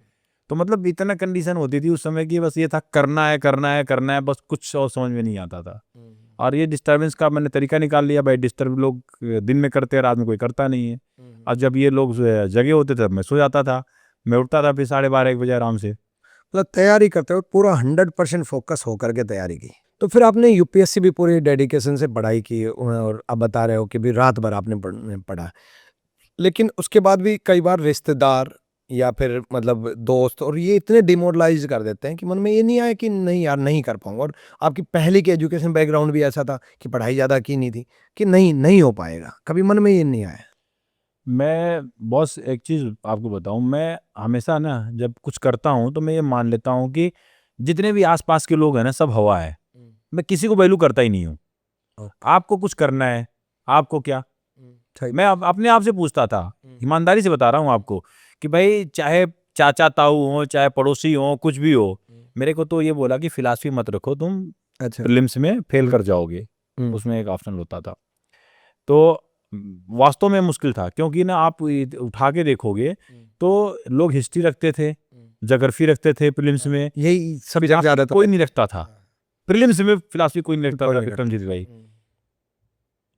तो मतलब इतना कंडीशन होती थी उस समय की, बस ये था करना है, बस कुछ और समझ में नहीं आता था। और ये डिस्टर्बेंस का मैंने तरीका निकाल लिया, भाई डिस्टर्ब लोग दिन में करते हैं, रात में कोई करता नहीं है। और जब ये लोग जगे होते थे मैं सो जाता था, मैं उठता था फिर 12:30 1 बजे आराम से। मतलब तैयारी करते हुए पूरा 100% फोकस होकर के तैयारी की। तो फिर आपने यूपीएससी भी पूरी डेडिकेशन से पढ़ाई की और अब बता रहे हो कि भी रात भर आपने पढ़ा, लेकिन उसके बाद भी कई बार रिश्तेदार या फिर मतलब दोस्त और ये इतने डिमोरलाइज कर देते हैं कि मन में ये नहीं आया कि नहीं यार नहीं कर पाऊंगा। और आपकी पहले की एजुकेशन बैकग्राउंड भी ऐसा था कि पढ़ाई ज़्यादा की नहीं थी कि नहीं हो पाएगा, कभी मन में ये नहीं आया? मैं बॉस एक चीज़ आपको बताऊं, मैं हमेशा ना जब कुछ करता हूं तो मैं ये मान लेता हूं कि जितने भी आसपास के लोग हैं ना सब हवा है। मैं किसी को वैल्यू करता ही नहीं हूँ। आपको कुछ करना है, आपको क्या, मैं अपने आप से पूछता था, ईमानदारी से बता रहा हूँ आपको कि भाई चाहे चाचा ताऊ हो, चाहे पड़ोसी हो, कुछ भी हो, मेरे को तो ये बोला कि फिलॉसफी मत रखो, तुम अच्छा। प्रीलिम्स में फेल कर जाओगे। उसमें एक ऑप्शन होता था। तो वास्तव में मुश्किल था, क्योंकि ना आप उठा के देखोगे तो लोग हिस्ट्री रखते थे, ज्योग्राफी रखते थे प्रीलिम्स में, यही सभी ज़्यादा कोई नहीं रखता था प्रीलिम्स में, फिलॉसफी कोई नहीं रखता था विक्रमजीत भाई।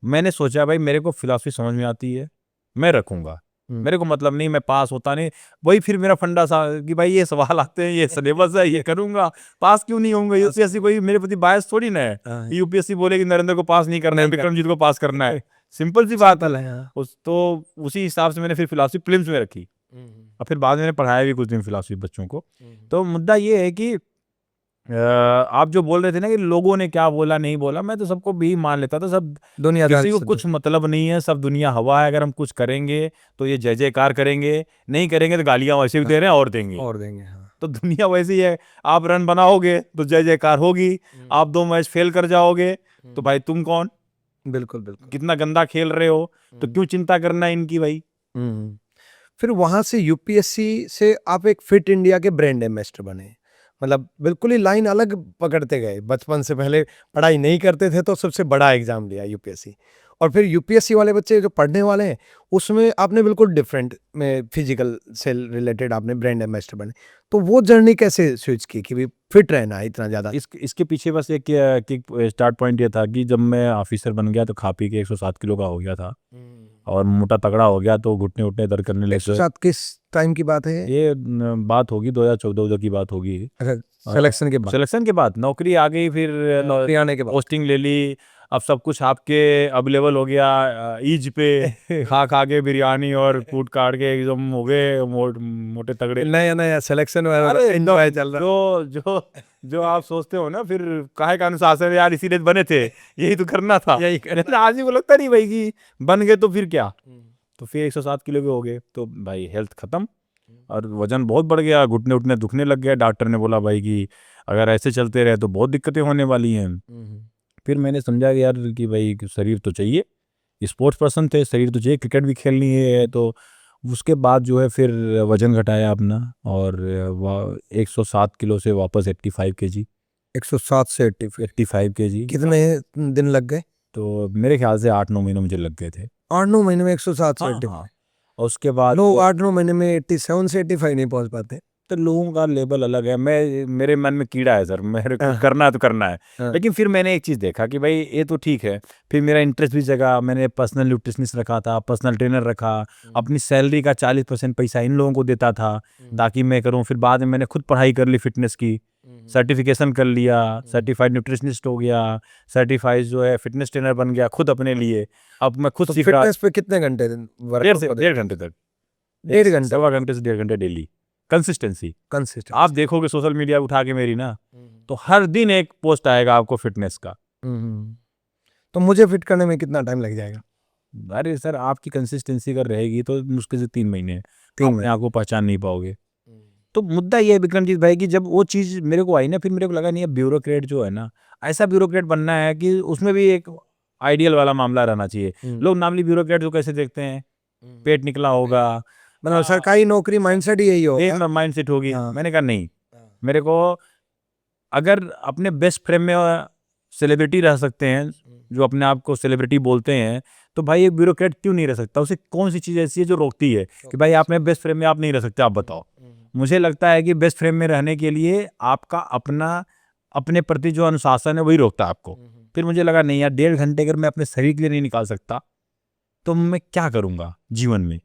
मैंने सोचा भाई मेरे को फिलॉसफी समझ में आती है, मैं रखूंगा, मेरे को मतलब नहीं मैं पास होता नहीं। वही फिर मेरा फंडा सा कि भाई ये सवाल आते हैं, ये सिलेबस है, ये करूंगा, पास क्यों नहीं होऊंगा? यूपीएससी कोई मेरे प्रति बायस थोड़ी ना है, यूपीएससी बोले कि नरेंद्र को पास नहीं करना है, विक्रमजीत को पास करना है, सिंपल सी बात है। तो उसी हिसाब से मैंने फिर फिलॉसफी प्रीलिम्स में रखी और फिर बाद में मैंने पढ़ाया भी कुछ दिन फिलॉसफी बच्चों को। तो मुद्दा ये है कि आप जो बोल रहे थे ना कि लोगों ने क्या बोला नहीं बोला, मैं तो सबको भी मान लेता था, सब दुनिया किसी को कुछ मतलब नहीं है, सब दुनिया हवा है। अगर हम कुछ करेंगे तो ये जय जयकार करेंगे, नहीं करेंगे तो गालियां वैसे भी दे रहे हैं और देंगे। तो दुनिया वैसी है, आप रन बनाओगे तो जय जयकार होगी, आप 2 मैच फेल कर जाओगे तो भाई तुम कौन, बिल्कुल कितना गंदा खेल रहे हो, तो क्यों चिंता करना है इनकी भाई। फिर वहां से यूपीएससी से आप एक फिट इंडिया के ब्रांड एम्बेसडर बने, मतलब बिल्कुल ही लाइन अलग पकड़ते गए। बचपन से पहले पढ़ाई नहीं करते थे तो सबसे बड़ा एग्जाम लिया यूपीएससी, और फिर यूपीएससी वाले बच्चे जो पढ़ने वाले हैं उसमें आपने बिल्कुल डिफरेंट में फिजिकल से रिलेटेड आपने ब्रांड एम्बेसडर बने। तो वो जर्नी कैसे स्विच की कि भी फिट रहना है इतना ज़्यादा? इसके पीछे बस एक स्टार्ट पॉइंट ये था कि जब मैं ऑफिसर बन गया तो खा पी के 107 किलो का हो गया था और मोटा तगड़ा हो गया, तो घुटने उठने दर्द करने लगे। 107 किस टाइम की बात है ये बात होगी 2014 की बात होगी। सिलेक्शन के बाद नौकरी आ गई, फिर आने के बाद पोस्टिंग ले ली, अब सब कुछ आपके अवेलेबल हो गया ईज पे, खा के बिरयानी और कूट काट के एकदम हो गए मोटे तगड़े, नया सिलेक्शन चल रहा। जो आप सोचते हो ना फिर काहे का अनुशासन है यार, इसीलिए बने थे, यही तो करना था, आज ही को लगता नहीं भाई कि बन गए तो फिर क्या। तो फिर 107 किलो के हो गए तो भाई हेल्थ खत्म और वजन बहुत बढ़ गया, घुटने उठने दुखने लग गया। डॉक्टर ने बोला भाई कि अगर ऐसे चलते रहे तो बहुत दिक्कतें होने वाली हैं। फिर मैंने समझा कि यार कि भाई शरीर तो चाहिए, स्पोर्ट्स पर्सन थे, शरीर तो चाहिए, क्रिकेट भी खेलनी है। तो उसके बाद जो है फिर वजन घटाया अपना और 107 किलो से वापस 85 kg। 107 से 85 kg। कितने दिन लग गए? तो मेरे ख्याल से 8-9 महीने मुझे लग गए थे। 8-9 महीने में 107 से 85? और उसके बाद लोग 8-9 महीने में 87 से 85 नहीं पहुंच पाते। तो लोगों का लेवल अलग है। मेरे मन में कीड़ा है सर, मेरे को करना है तो करना है। लेकिन फिर मैंने एक चीज़ देखा कि भाई ये तो ठीक है, फिर मेरा इंटरेस्ट भी जगा, मैंने पर्सनल न्यूट्रिशनिस्ट रखा था, पर्सनल ट्रेनर रखा, अपनी सैलरी का 40% पैसा इन लोगों को देता था ताकि मैं करूँ। फिर बाद में मैंने खुद पढ़ाई कर ली फिटनेस की, सर्टिफिकेशन कर लिया, सर्टिफाइड न्यूट्रिशनिस्ट हो गया, सर्टिफाइड जो है फिटनेस ट्रेनर बन गया खुद अपने लिए। अब मैं खुद सीख रहा। फिटनेस पे कितने घंटे? 1.5 घंटे तक, 1.5 घंटे, सवा घंटे से 1.5 घंटे डेली कंसिस्टेंसी। आप देखोगे सोशल मीडिया उठा के मेरी ना, तो हर दिन एक पोस्ट आएगा आपको फिटनेस का। तो मुझे फिट करने में कितना टाइम लग जाएगा? अरे सर आपकी कंसिस्टेंसी अगर रहेगी तो मुश्किल से 3 महीने अपने आप को पहचान नहीं पाओगे। तो मुद्दा ये है विक्रमजीत भाई कि जब वो चीज़ मेरे को आई ना, फिर मेरे को लगा नहीं, ब्यूरोक्रेट जो है ना, ऐसा ब्यूरोक्रेट बनना है कि उसमें भी एक आइडियल वाला मामला रहना चाहिए। लोग नॉर्मली ब्यूरोक्रेट को कैसे देखते हैं, पेट निकला होगा, मतलब सरकारी नौकरी माइंडसेट ही यही होगा, माइंडसेट होगी। मैंने कहा नहीं, मेरे को अगर अपने बेस्ट फ्रेम में सेलिब्रिटी रह सकते हैं, जो अपने आप को सेलिब्रिटी बोलते हैं, तो भाई एक ब्यूरोक्रेट क्यों नहीं रह सकता? उसे कौन सी चीज़ ऐसी है जो रोकती है कि भाई आप में बेस्ट फ्रेम में आप नहीं रह सकते? आप बताओ। मुझे लगता है कि बेस्ट फ्रेम में रहने के लिए आपका अपने प्रति जो अनुशासन है वही रोकता है आपको। फिर मुझे लगा नहीं यार, 1.5 घंटे अगर मैं अपने शरीर के लिए नहीं निकाल सकता तो मैं क्या करूँगा जीवन में।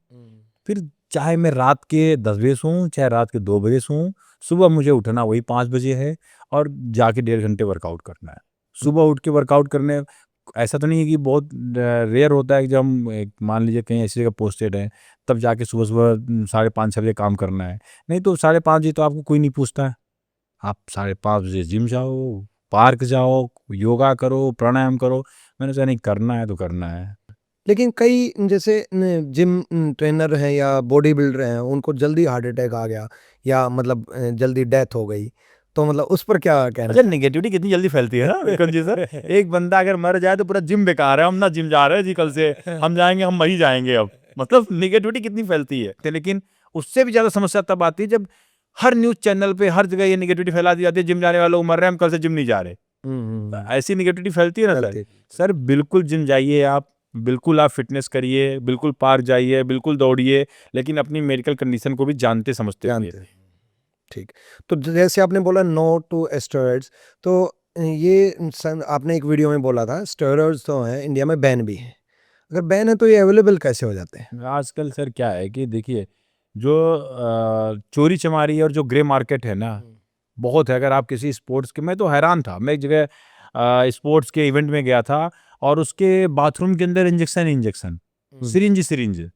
फिर चाहे मैं रात के 10 बजे सोऊं, चाहे रात के 2 बजे सोऊं, सुबह मुझे उठना वही 5 बजे है और जाके 1.5 घंटे वर्कआउट करना है। सुबह उठ के वर्कआउट करने, ऐसा तो नहीं है कि बहुत रेयर होता है कि जब हम मान लीजिए कहीं ऐसी जगह पोस्टेड हैं तब जाके सुबह 5:30-6 बजे काम करना है। नहीं तो 5:30 बजे तो आपको कोई नहीं पूछता है। आप 5:30 बजे जिम जाओ, पार्क जाओ, योगा करो, प्राणायाम करो। मैंने कहा नहीं, करना है तो करना है। लेकिन कई जैसे जिम ट्रेनर हैं या बॉडी बिल्डर हैं, उनको जल्दी हार्ट अटैक आ गया या मतलब जल्दी डेथ हो गई, तो मतलब उस पर क्या कहना अच्छा, नेगेटिविटी कितनी जल्दी फैलती है ना विक्रम जी सर। एक बंदा अगर मर जाए तो पूरा जिम बेकार है, हम ना जिम जा रहे हैं जी, कल से हम जाएंगे, हम वहीं जाएंगे अब। मतलब नेगेटिविटी कितनी फैलती है। लेकिन उससे भी ज्यादा समस्या तब आती है जब हर न्यूज चैनल पे हर जगह ये नेगेटिविटी फैला दी जाती है, जिम जाने वाले लोग मर रहे हैं, हम कल से जिम नहीं जा रहे। ऐसी नेगेटिविटी फैलती है ना सर। सर बिल्कुल जिम जाइए आप, बिल्कुल आप फिटनेस करिए, बिल्कुल पार्क जाइए, बिल्कुल दौड़िए, लेकिन अपनी मेडिकल कंडीशन को भी जानते समझते हुए। ठीक। तो जैसे आपने बोला नो टू स्टेरॉइड्स, तो ये आपने एक वीडियो में बोला था स्टेरॉइड्स तो हैं इंडिया में बैन भी है। अगर बैन है तो ये अवेलेबल कैसे हो जाते हैं? आजकल सर क्या है कि देखिए, जो चोरी चमारी और जो ग्रे मार्केट है ना, बहुत है। अगर आप किसी स्पोर्ट्स के, मैं तो हैरान था, मैं एक जगह स्पोर्ट्स के इवेंट में गया था और उसके बाथरूम के अंदर इंजेक्शन, सिरिंज।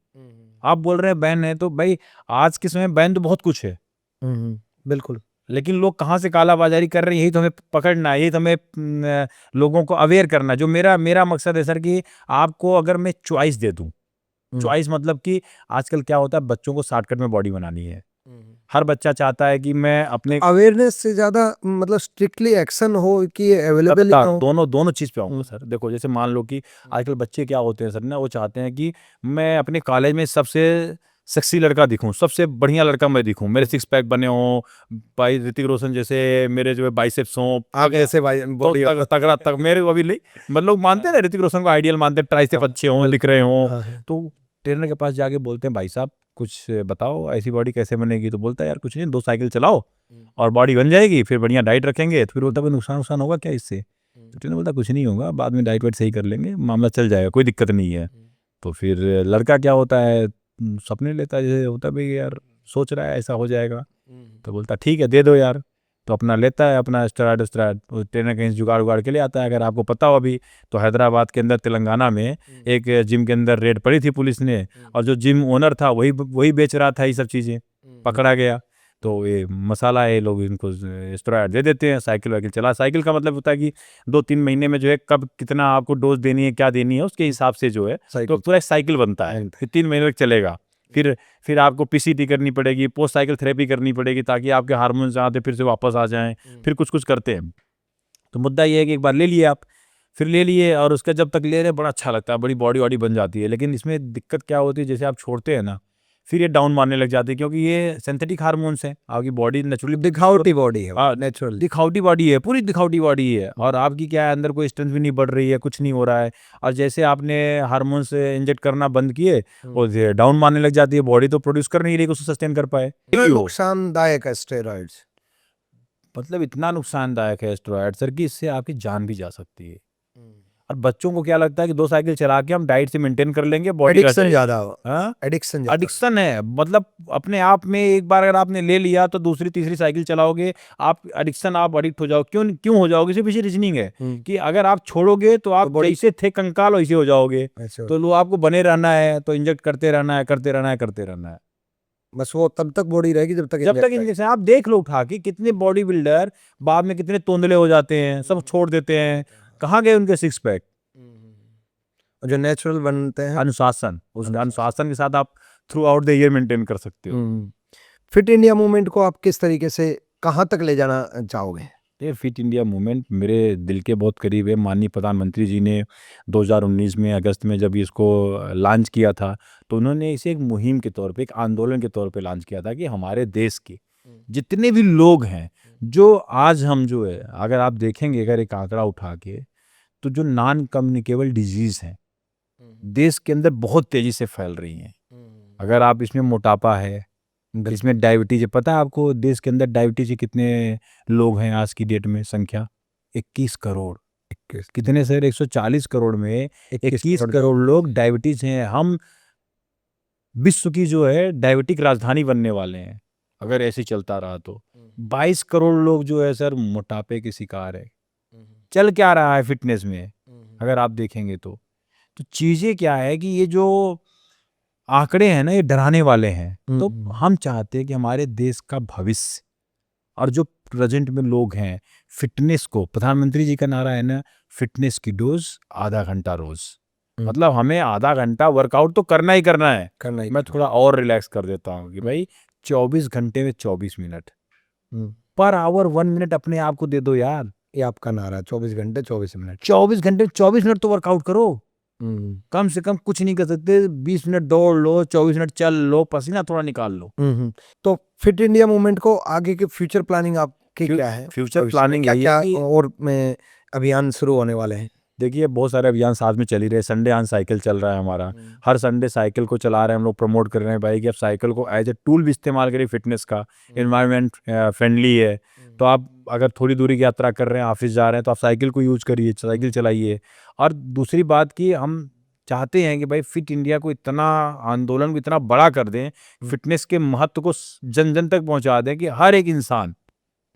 आप बोल रहे हैं बैन है, तो भाई आज के समय बैन तो बहुत कुछ है, बिल्कुल। लेकिन लोग कहाँ से कालाबाजारी कर रहे हैं, यही तो हमें पकड़ना है, यही तो हमें लोगों को अवेयर करना है। जो मेरा मकसद है सर कि आपको अगर मैं चॉइस दे दूं, चॉइस मतलब कि आजकल क्या होता है, बच्चों को शॉर्टकट में बॉडी बनानी है। हर बच्चा चाहता है कि मैं अपने अवेयरनेस से ज्यादा मतलब स्ट्रिक्टली एक्शन हो कि ये अवेलेबल हो। दोनों चीज पे आऊंगा सर। देखो, जैसे मान लो कि आजकल बच्चे क्या होते हैं सर ना, वो चाहते हैं कि मैं अपने कॉलेज में सबसे सेक्सी लड़का दिखूं, सबसे बढ़िया लड़का मैं दिखूं, मेरे 6 पैक बने हों, भाई ऋतिक रोशन जैसे मेरे जो है बाइसेप्स हों, आगे ऐसे बॉडी तगड़ा तक मेरे अभी मतलब मानते हैं ना, ऋतिक रोशन को आइडियल मानते हैं, ट्राइसेप अच्छे हों, दिख रहे हों। तो ट्रेनर के पास जाके बोलते हैं भाई साहब कुछ बताओ ऐसी बॉडी कैसे बनेगी, तो बोलता है यार कुछ नहीं, 2 साइकिल चलाओ और बॉडी बन जाएगी, फिर बढ़िया डाइट रखेंगे। तो फिर बोलता है नुकसान होगा क्या इससे? तो ट्रेनर बोलता कुछ नहीं होगा, बाद में डाइट वाइट सही कर लेंगे, मामला चल जाएगा, कोई दिक्कत नहीं है। तो फिर लड़का क्या होता है, सपने लेता है, जैसे होता है भाई यार सोच रहा है ऐसा हो जाएगा, तो बोलता ठीक है दे दो यार। तो अपना लेता है अपना स्टेरॉइड, ट्रेनर कहीं जुगाड़ के लिए आता है। अगर आपको पता हो अभी तो हैदराबाद के अंदर तेलंगाना में एक जिम के अंदर रेड पड़ी थी पुलिस ने, और जो जिम ओनर था वही बेच रहा था ये सब चीज़ें, पकड़ा गया। तो ये मसाला है, लोग इनको स्टेरॉइड दे देते हैं, साइकिल वाइकिल चला। साइकिल का मतलब होता है कि 2-3 महीने में जो है कब कितना आपको डोज देनी है, क्या देनी है, उसके हिसाब से जो है तो पूरा एक साइकिल बनता है, फिर 3 महीने तक चलेगा। फिर आपको पीसीटी करनी पड़ेगी, पोस्ट साइकिल थेरेपी करनी पड़ेगी, ताकि आपके हार्मोन्स जहाँ थे फिर से वापस आ जाएं, फिर कुछ करते हैं। तो मुद्दा ये है कि एक बार ले लिए आप, फिर ले लिए और उसका जब तक ले रहे बड़ा अच्छा लगता है, बड़ी बॉडी वॉडी बन जाती है। लेकिन इसमें दिक्कत क्या होती है, जैसे आप छोड़ते हैं ना, फिर ये डाउन मारने लग जाती है, क्योंकि ये सिंथेटिक हार्मोन्स हैं। आपकी बॉडी नेचुरली दिखावटी बॉडी है, नेचुरल दिखावटी बॉडी है, पूरी दिखावटी बॉडी है, और आपकी क्या है, अंदर कोई स्ट्रेंथ भी नहीं बढ़ रही है, कुछ नहीं हो रहा है। और जैसे आपने हार्मोन्स इंजेक्ट करना बंद किए और डाउन मारने लग जाती है, बॉडी तो प्रोड्यूस कर नहीं रही, उसको सस्टेन कर पाए। नुकसानदायक है स्टेरॉइड्स, मतलब इतना नुकसानदायक है स्टेरॉइड सर कि इससे आपकी जान भी जा सकती है। और बच्चों को क्या लगता है कि 2 साइकिल चला के हम डाइट से मेंटेन कर लेंगे, बॉडी एडिक्शन ज्यादा एडिक्शन है। मतलब अपने आप में एक बार अगर आपने ले लिया तो दूसरी तीसरी साइकिल चलाओगे, आप एडिक्ट हो जाओगे। क्यों हो जाओगे? इसके पीछे रीजनिंग है कि अगर आप छोड़ोगे तो आप जैसे थे कंकाल वैसे हो जाओगे। तो लो आपको बने रहना है, तो इंजेक्ट करते रहना है। बस वो तब तक बॉडी रहेगी जब तक इंजेक्शन। आप देख लो उठा के कितने बॉडी बिल्डर बाद में कितने तोंदले हो जाते हैं, सब छोड़ देते हैं। कहाँ गए उनके 6 पैक? जो नेचुरल बनते हैं, अनुशासन, उस अनुशासन के साथ आप through out the year maintain कर सकते हो। फिट इंडिया मूवमेंट को आप किस तरीके से कहाँ तक ले जाना चाहोगे? ये फिट इंडिया मूवमेंट मेरे दिल के बहुत करीब है। माननीय प्रधानमंत्री जी ने 2019 में अगस्त में जब इसको लॉन्च किया था, तो उन्होंने इसे एक मुहिम के तौर पे, एक आंदोलन के तौर पे लॉन्च किया था कि हमारे देश के जितने भी लोग हैं, जो आज हम जो है, अगर आप देखेंगे अगर एक आंकड़ा उठा के, तो जो नॉन कम्युनिकेबल डिजीज हैं देश के अंदर बहुत तेजी से फैल रही हैं। अगर आप इसमें मोटापा है, इसमें डायबिटीज है, पता है आपको देश के अंदर डायबिटीज के कितने लोग हैं आज की डेट में? संख्या 21 करोड़। कितने सर? 140 करोड़ में 21 करोड़ लोग डायबिटीज हैं। हम विश्व की जो है डायबिटिक राजधानी बनने वाले हैं अगर ऐसे चलता रहा तो। 22 करोड़ लोग जो है सर मोटापे के शिकार है। चल क्या रहा है फिटनेस में अगर आप देखेंगे तो चीजें क्या है कि ये जो आंकड़े हैं ना ये डराने वाले हैं। तो हम चाहते हैं कि हमारे देश का भविष्य और जो प्रेजेंट में लोग हैं फिटनेस को, प्रधानमंत्री जी का नारा है ना फिटनेस की डोज आधा घंटा रोज, मतलब हमें आधा घंटा वर्कआउट तो करना ही करना है। मैं थोड़ा और रिलैक्स कर देता हूँ कि भाई 24 घंटे में 24 मिनट पर आवर 1 मिनट अपने आप को दे दो यार। ये आपका नारा 24 घंटे 24 मिनट। 24 घंटे 24 मिनट तो वर्कआउट करो, कम से कम कुछ नहीं कर सकते 20 मिनट दौड़ लो, 24 मिनट चल लो, पसीना थोड़ा निकाल लो। तो फिट इंडिया मूवमेंट को आगे के फ्यूचर प्लानिंग आपकी क्या है? फ्यूचर प्लानिंग क्या और में अभियान शुरू होने वाले हैं? देखिए बहुत सारे अभियान साथ में चल ही रहे। संडे ऑन साइकिल चल रहा है हमारा, हर संडे साइकिल को चला रहे हैं हम लोग, प्रमोट कर रहे हैं भाई कि आप साइकिल को एज ए टूल भी इस्तेमाल करिए फिटनेस का। एनवायरनमेंट फ्रेंडली है, तो आप अगर थोड़ी दूरी की यात्रा कर रहे हैं, ऑफिस जा रहे हैं, तो आप साइकिल को यूज करिए, साइकिल चलाइए। और दूसरी बात कि हम चाहते हैं कि भाई फिट इंडिया को इतना आंदोलन को इतना बड़ा कर दें, फिटनेस के महत्व को जन जन तक पहुंचा दें कि हर एक इंसान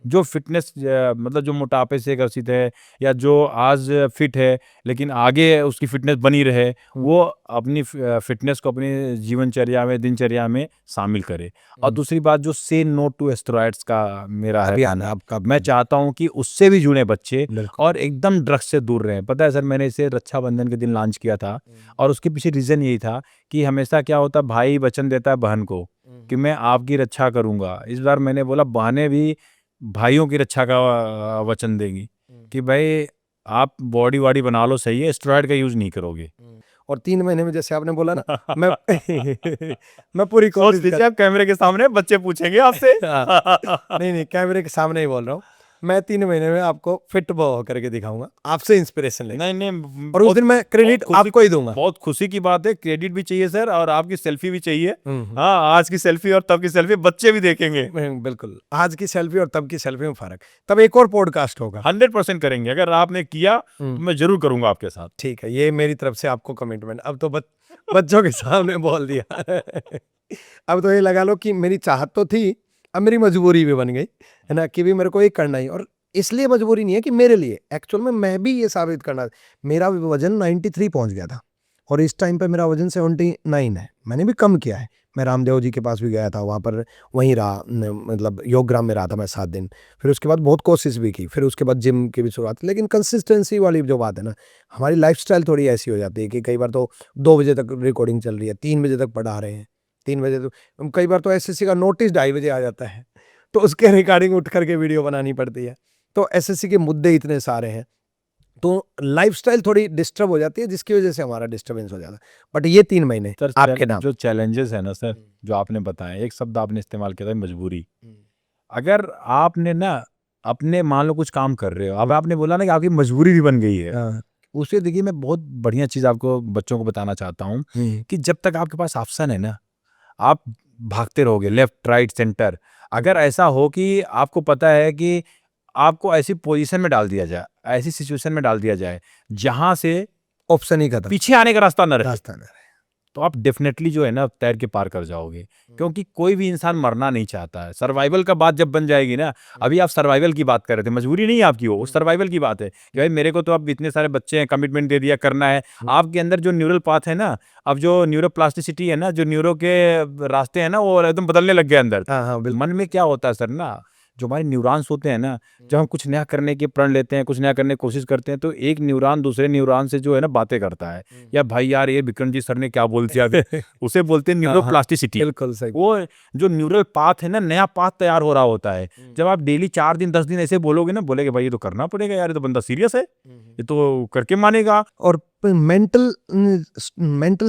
जो फिटनेस मतलब जो मोटापे से ग्रसित है या जो आज फिट है लेकिन आगे उसकी फिटनेस बनी रहे, वो अपनी फिटनेस को अपनी जीवनचर्या में, दिनचर्या में शामिल करे। और दूसरी बात जो से नो टू एस्टेरॉइड्स का मेरा है अभियान है आपका, मैं चाहता हूं कि उससे भी जुड़े बच्चे और एकदम ड्रग्स से दूर रहें। पता है सर, मैंने इसे रक्षाबंधन के दिन लॉन्च किया था और उसके पीछे रीजन यही था कि हमेशा क्या होता है, भाई वचन देता है बहन को कि मैं आपकी रक्षा करूंगा। इस बार मैंने बोला बहनें भी भाइयों की रक्षा का वचन देंगी कि भाई आप बॉडी वाडी बना लो, सही है, स्टेरॉइड का यूज नहीं करोगे। और 3 महीने में जैसे आपने बोला ना मैं पूरी कोशिश कीजिए, आप कैमरे के सामने बच्चे पूछेंगे आपसे। नहीं कैमरे के सामने ही बोल रहा हूँ। मैं 3 महीने में आपको फिट करके दिखाऊंगा, आपसे इंस्पिरेशन लेंगे। नहीं और उस दिन मैं क्रेडिट आपको ही दूंगा। बहुत खुशी की बात है, क्रेडिट भी चाहिए सर और आपकी सेल्फी भी चाहिए। हाँ, आज की सेल्फी और तब की सेल्फी बच्चे भी देखेंगे। बिल्कुल, आज की सेल्फी और तब की सेल्फी में फर्क। तब एक और पॉडकास्ट होगा, 100% करेंगे। अगर आपने किया तो मैं जरूर करूंगा आपके साथ। ठीक है, ये मेरी तरफ से आपको कमिटमेंट। अब तो बच्चों के सामने बोल दिया। अब तो ये लगा लो कि मेरी चाहत तो थी, अब मेरी मजबूरी भी बन गई है ना, कि भी मेरे को ये करना ही। और इसलिए मजबूरी नहीं है कि मेरे लिए, एक्चुअल में मैं भी ये साबित करना। मेरा वजन 93 पहुंच गया था और इस टाइम पे मेरा वजन 79 है। मैंने भी कम किया है। मैं रामदेव जी के पास भी गया था, वहाँ पर वहीं रहा, मतलब योगग्राम में रहा था मैं 7 दिन। फिर उसके बाद बहुत कोशिश भी की, फिर उसके बाद जिम की भी शुरुआत। लेकिन कंसिस्टेंसी वाली जो बात है ना, हमारी लाइफस्टाइल थोड़ी ऐसी हो जाती है कि कई बार तो 2 बजे तक रिकॉर्डिंग चल रही है, 3 बजे तक पढ़ा रहे हैं, 3 बजे तो कई बार तो एसएससी का नोटिस 2:30 बजे आ जाता है, तो उसके रिकॉर्डिंग उठ करके वीडियो बनानी पड़ती है। तो एसएससी के मुद्दे इतने सारे हैं, तो लाइफस्टाइल थोड़ी डिस्टर्ब हो जाती है, जिसकी वजह से हमारा डिस्टर्बेंस हो जाता है। बट ये 3 महीने सर आपके नाम जो चैलेंजेस है ना सर, जो आपने बताया, एक शब्द आपने इस्तेमाल किया था मजबूरी। अगर आपने ना अपने मान लो कुछ काम कर रहे हो, अब आपने बोला ना कि आपकी मजबूरी भी बन गई है, उसे देखिए मैं बहुत बढ़िया चीज आपको बच्चों को बताना चाहता हूँ कि जब तक आपके पास ऑप्शन है ना, आप भागते रहोगे लेफ्ट राइट सेंटर। अगर ऐसा हो कि आपको पता है कि आपको ऐसी पोजीशन में डाल दिया जाए, ऐसी सिचुएशन में डाल दिया जाए जहां से ऑप्शन ही खत्म, पीछे आने का रास्ता न रहे, रास्ता न रहे, तो आप डेफिनेटली जो है ना तैर के पार कर जाओगे। क्योंकि कोई भी इंसान मरना नहीं चाहता है। सर्वाइवल का बात जब बन जाएगी ना, अभी आप सर्वाइवल की बात कर रहे थे, मजबूरी नहीं है आपकी, वो सर्वाइवल की बात है कि भाई मेरे को तो अब इतने सारे बच्चे हैं, कमिटमेंट दे दिया, करना है। आपके अंदर जो न्यूरल पाथ है ना, अब जो न्यूरोप्लास्टिसिटी है ना, जो न्यूरो के रास्ते हैं ना, वो एकदम बदलने लग गए अंदर। मन में क्या होता है सर ना, जो हमारे न्यूरॉन्स होते हैं ना, जब हम कुछ नया करने के प्रण लेते हैं, कुछ नया करने की कोशिश करते हैं, तो एक न्यूरॉन दूसरे न्यूरॉन से जो है ना बातें करता है, या भाई यार ये विक्रम जी सर ने क्या बोल दिया, उसे बोलते हैं न्यूरोप्लास्टिसिटी। बिल्कुल सही। वो जो न्यूरल पाथ है ना, नया पाथ तैयार हो रहा होता है। जब आप डेली 4 दिन 10 दिन ऐसे बोलोगे ना, बोलेगे भाई ये तो करना पड़ेगा यार, ये तो बंदा सीरियस है, ये तो करके मानेगा। और मेंटल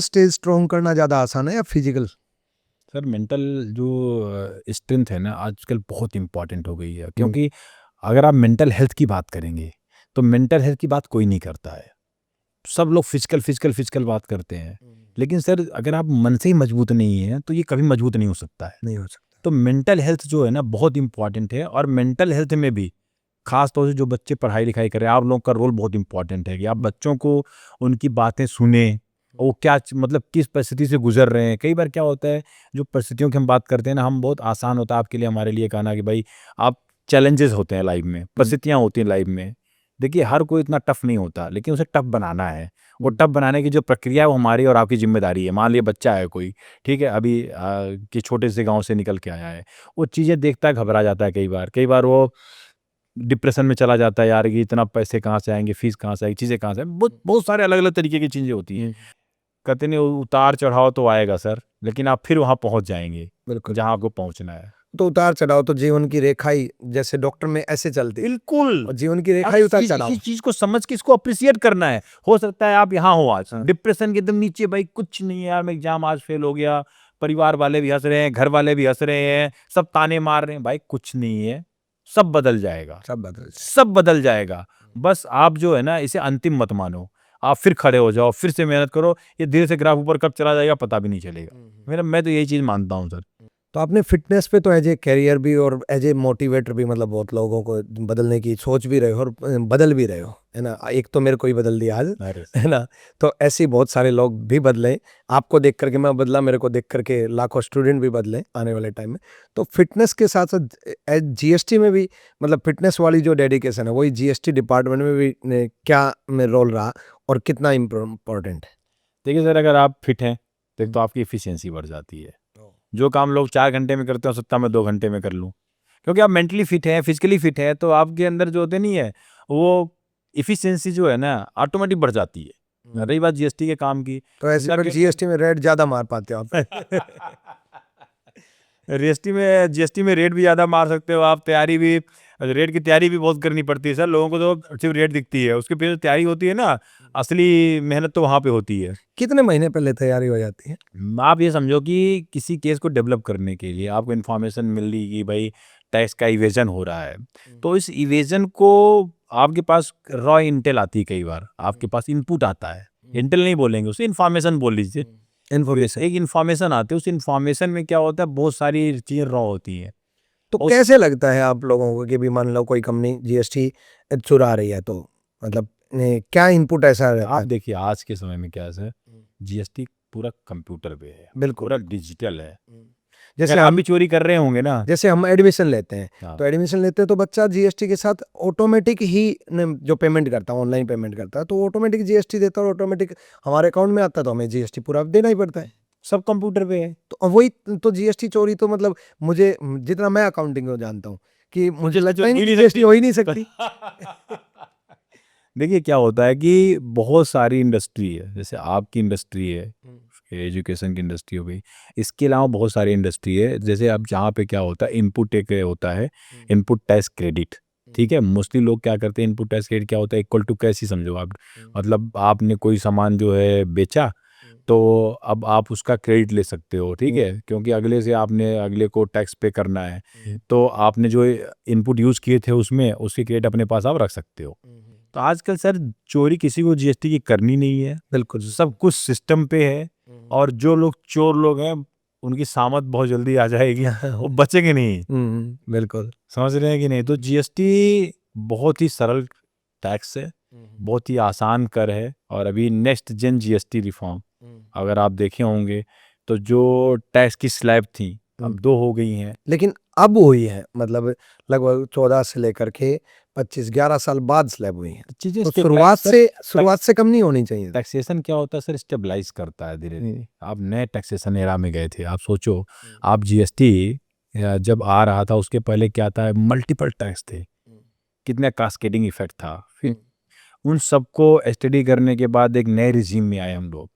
स्टेज स्ट्रॉन्ग करना ज्यादा आसान है या फिजिकल? सर मेंटल जो स्ट्रेंथ है ना आजकल बहुत इंपॉर्टेंट हो गई है। क्योंकि अगर आप मेंटल हेल्थ की बात करेंगे तो मेंटल हेल्थ की बात कोई नहीं करता है, सब लोग फिजिकल बात करते हैं। लेकिन सर अगर आप मन से ही मजबूत नहीं है तो ये कभी मजबूत नहीं हो सकता है, नहीं हो सकता। तो मेंटल हेल्थ जो है ना बहुत इंपॉर्टेंट है। और मेंटल हेल्थ में भी खास तौर से जो बच्चे पढ़ाई लिखाई कर रहे हैं, आप लोगों का रोल बहुत इंपॉर्टेंट है कि आप बच्चों को उनकी बातें सुने, वो क्या मतलब किस परिस्थिति से गुजर रहे हैं। कई बार क्या होता है, जो परिस्थितियों की हम बात करते हैं ना, हम बहुत आसान होता है आपके लिए, हमारे लिए कहना कि भाई आप चैलेंजेस होते हैं लाइफ में, परिस्थितियाँ होती हैं लाइफ में। देखिए हर कोई इतना टफ नहीं होता, लेकिन उसे टफ बनाना है। वो टफ बनाने की जो प्रक्रिया है वो हमारी और आपकी जिम्मेदारी है। मान लिया बच्चा है कोई, ठीक है, अभी कि छोटे से गांव से निकल के आया है, वो चीज़ें देखता है, घबरा जाता है। कई बार वो डिप्रेशन में चला जाता है, यार कि इतना पैसे कहाँ से आएंगे, फीस कहाँ से आएगी, चीज़ें कहाँ से आएंगी, बहुत सारे अलग अलग तरीके की चीज़ें होती हैं। कहते नहीं उतार चढ़ाव तो आएगा सर, लेकिन आप फिर वहाँ पहुँच जाएंगे बिल्कुल। जहाँ आपको पहुँचना है। तो उतार चढ़ाव तो जीवन की रेखाई, जैसे डॉक्टर में ऐसे चलती है, बिल्कुल, और जीवन की रेखाई उतार चढ़ाव। इस चीज को समझ के इसको अप्रिशिएट करना है। हो सकता है आप यहाँ हो आज डिप्रेशन के एकदम नीचे, भाई कुछ नहीं है यार, मैं एग्जाम आज फेल हो गया, परिवार वाले भी हंस रहे हैं, घर वाले भी हंस रहे हैं, सब ताने मार रहे हैं, भाई कुछ नहीं है, सब बदल जाएगा, सब बदल जाएगा। बस आप जो है ना, इसे अंतिम मत मानो, आप फिर खड़े हो जाओ, फिर से मेहनत करो। ये धीरे से ग्राफ ऊपर कब चला जाएगा पता भी नहीं चलेगा। मैं तो यही चीज मानता हूँ सर। तो आपने फिटनेस पे तो एज ए कैरियर भी और एज ए मोटिवेटर भी, मतलब बहुत लोगों को बदलने की सोच भी रहे हो और बदल भी रहे हो, है ना। एक तो मेरे को ही बदल दिया आज, है ना। तो ऐसे ही बहुत सारे लोग भी बदले, आपको देख करके मैं बदला, मेरे को देख करके लाखों स्टूडेंट भी बदले आने वाले टाइम में। तो फिटनेस के साथ साथ जीएसटी में भी, मतलब फिटनेस वाली जो डेडिकेशन है वही जीएसटी डिपार्टमेंट में भी क्या रोल रहा और कितना इम्पोर्टेंट है? देखिए सर, अगर आप फिट हैं तो आपकी इफिशियंसी बढ़ जाती है। जो काम लोग 4 घंटे में करते हैं, सकता मैं 2 घंटे में कर लूँ, क्योंकि आप मेंटली फिट हैं, फिजिकली फिट है, तो आपके अंदर जो होते नहीं है, वो इफिशियंसी जो है ना ऑटोमेटिक बढ़ जाती है। रही बात जीएसटी के काम की, तो ऐसे में जीएसटी में रेट ज्यादा मार पाते हो आप। जीएसटी में रेट भी ज्यादा मार सकते हो आप। तैयारी भी, रेट की तैयारी भी बहुत करनी पड़ती है सर। लोगों को तो सिर्फ रेट दिखती है, उसके पीछे तैयारी होती है ना, असली मेहनत तो वहां पे होती है। कितने महीने पहले तैयारी हो जाती है? आप ये समझो कि किसी केस को डेवलप करने के लिए आपको इन्फॉर्मेशन मिल रही कि भाई टैक्स का इवेजन हो रहा है, तो इस इवेजन को आपके पास रॉ इंटेल आती है, कई बार आपके पास इनपुट आता है, इंटेल नहीं बोलेंगे उसे, इन्फॉर्मेशन बोल लीजिए, इन्फॉर्मेशन, एक इन्फॉर्मेशन आती है। उस इन्फॉर्मेशन में क्या होता है, बहुत सारी चीजें रॉ होती है। तो कैसे लगता है आप लोगों को कि भी मान लो कोई कंपनी जीएसटी चुरा रही है, तो मतलब क्या इनपुट ऐसा रहता आप है? देखिए आज के समय में क्या है सर, जीएसटी पूरा कंप्यूटर पे है, बिल्कुल। पूरा डिजिटल है। जैसे अगर आप हम भी चोरी कर रहे होंगे ना, जैसे हम एडमिशन लेते हैं, हाँ। तो एडमिशन लेते हैं तो बच्चा जीएसटी के साथ ऑटोमेटिक ही जो पेमेंट करता है, ऑनलाइन पेमेंट करता है, तो ऑटोमेटिक जीएसटी देता है और ऑटोमेटिक हमारे अकाउंट में आता है, तो हमें जीएसटी पूरा देना ही पड़ता है। सब कंप्यूटर पे है। तो वही तो जीएसटी चोरी, तो मतलब मुझे जितना मैं अकाउंटिंग को जानता हूँ कि मुझे लगता ही नहीं जीएसटी हो ही नहीं सकती। देखिए क्या होता है कि बहुत सारी इंडस्ट्री है, जैसे आपकी इंडस्ट्री है, एजुकेशन की इंडस्ट्री हो गई, इसके अलावा बहुत सारी इंडस्ट्री है। जैसे अब जहाँ पे क्या होता है, इनपुट एक होता है, इनपुट टैक्स क्रेडिट, ठीक है। मोस्टली लोग क्या करते हैं, इनपुट टैक्स क्रेडिट क्या होता है, इक्वल टू कैश ही समझो आप। मतलब आपने कोई सामान जो है बेचा, तो अब आप उसका क्रेडिट ले सकते हो, ठीक है, क्योंकि अगले को टैक्स पे करना है, तो आपने जो इनपुट यूज किए थे उसमें, उसकी क्रेडिट अपने पास आप रख सकते हो। तो आजकल सर चोरी किसी को जीएसटी की करनी नहीं है, बिल्कुल सब कुछ सिस्टम पे है, और जो लोग चोर लोग हैं उनकी सामत बहुत जल्दी आ जाएगी, वो बचेंगे नहीं। बिल्कुल, समझ रहे हैं कि नहीं। तो जीएसटी बहुत ही सरल टैक्स है, बहुत ही आसान कर है, और अभी नेक्स्ट जेन जीएसटी रिफॉर्म अगर आप देखे होंगे, तो जो टैक्स की स्लैब थी अब 2 हो गई हैं, लेकिन अब हुई है, मतलब लगभग 14 से लेकर के 25-11 साल बाद स्लैब हुई है। चीजें तो शुरुआत से कम नहीं होनी चाहिए। टैक्सेशन क्या होता है सर, स्टेबलाइज करता है धीरे धीरे। आप नए टैक्सेशन एरा में गए थे, आप सोचो, आप जीएसटी जब आ रहा था उसके पहले क्या था, मल्टीपल टैक्स थे, कितने कास्केडिंग इफेक्ट था। फिर उन सबको स्टडी करने के बाद एक नए रिजीम में आए हम लोग।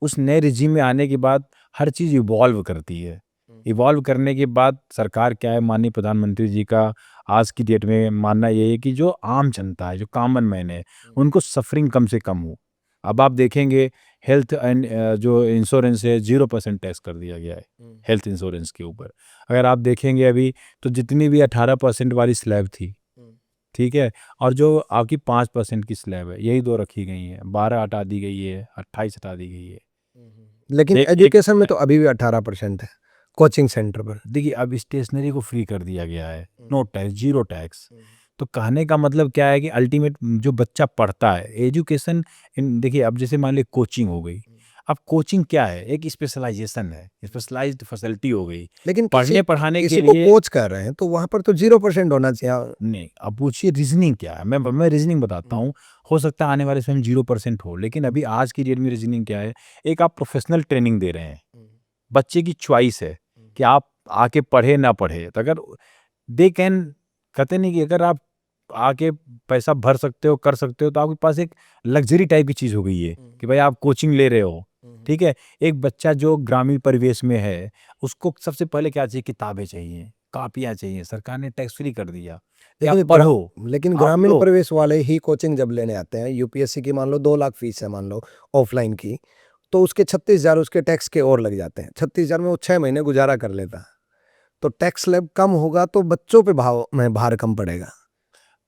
उस नए रिजीम में आने के बाद हर चीज इवॉल्व करती है। इवॉल्व करने के बाद सरकार क्या है, माननीय प्रधानमंत्री जी का आज की डेट में मानना ये है कि जो आम जनता है, जो कॉमन मैन है, उनको सफरिंग कम से कम हो। अब आप देखेंगे हेल्थ एंड जो इंश्योरेंस है 0% टैक्स कर दिया गया है हेल्थ इंश्योरेंस के ऊपर। अगर आप देखेंगे अभी, तो जितनी भी 18% वाली स्लैब थी, ठीक है, और जो आपकी 5% की स्लैब है, यही 2 रखी गई हैं। 12 हटा दी गई है, 28 हटा दी गई है। लेकिन एजुकेशन में तो अभी भी 18% है कोचिंग सेंटर पर। देखिए अब स्टेशनरी को फ्री कर दिया गया है, नो टैक्स, 0 टैक्स। तो कहने का मतलब क्या है कि अल्टीमेट जो बच्चा पढ़ता है एजुकेशन, देखिए अब जैसे मान लीजिए कोचिंग हो गई, अब कोचिंग क्या है, एक स्पेशलाइजेशन है, स्पेशलाइज्ड फैसिलिटी हो गई। लेकिन पढ़ने पढ़ाने के किसी को लिए कोच कर रहे हैं तो वहां पर तो 0% होना चाहिए। नहीं, अब पूछिए रीजनिंग क्या है। मैं रीजनिंग बताता हूँ, हो सकता है आने वाले समय 0% हो, लेकिन अभी आज की डेट में रीजनिंग क्या है, एक आप प्रोफेशनल ट्रेनिंग दे रहे हैं, बच्चे की चॉइस है कि आप आके पढ़े ना पढ़े। तो अगर दे कैन, कहते नहीं कि अगर आप आके पैसा भर सकते हो, कर सकते हो, तो आपके पास एक लग्जरी टाइप की चीज़ हो गई है कि भाई आप कोचिंग ले रहे हो। ठीक है, एक बच्चा जो ग्रामीण परिवेश में है उसको सबसे पहले क्या चाहिए, किताबें चाहिए, कापियाँ चाहिए। सरकार ने टैक्स फ्री कर दिया कि आप पढ़ो। लेकिन आप ग्रामीण लो। परिवेश वाले ही कोचिंग जब लेने आते हैं, यूपीएससी की मान लो 2 लाख फीस है, मान लो ऑफलाइन की, तो उसके 36,000 उसके टैक्स के और लग जाते हैं। 36,000 में वो 6 महीने गुजारा कर लेता। तो टैक्स स्लैब कम होगा तो बच्चों पे भाव में भार कम पड़ेगा।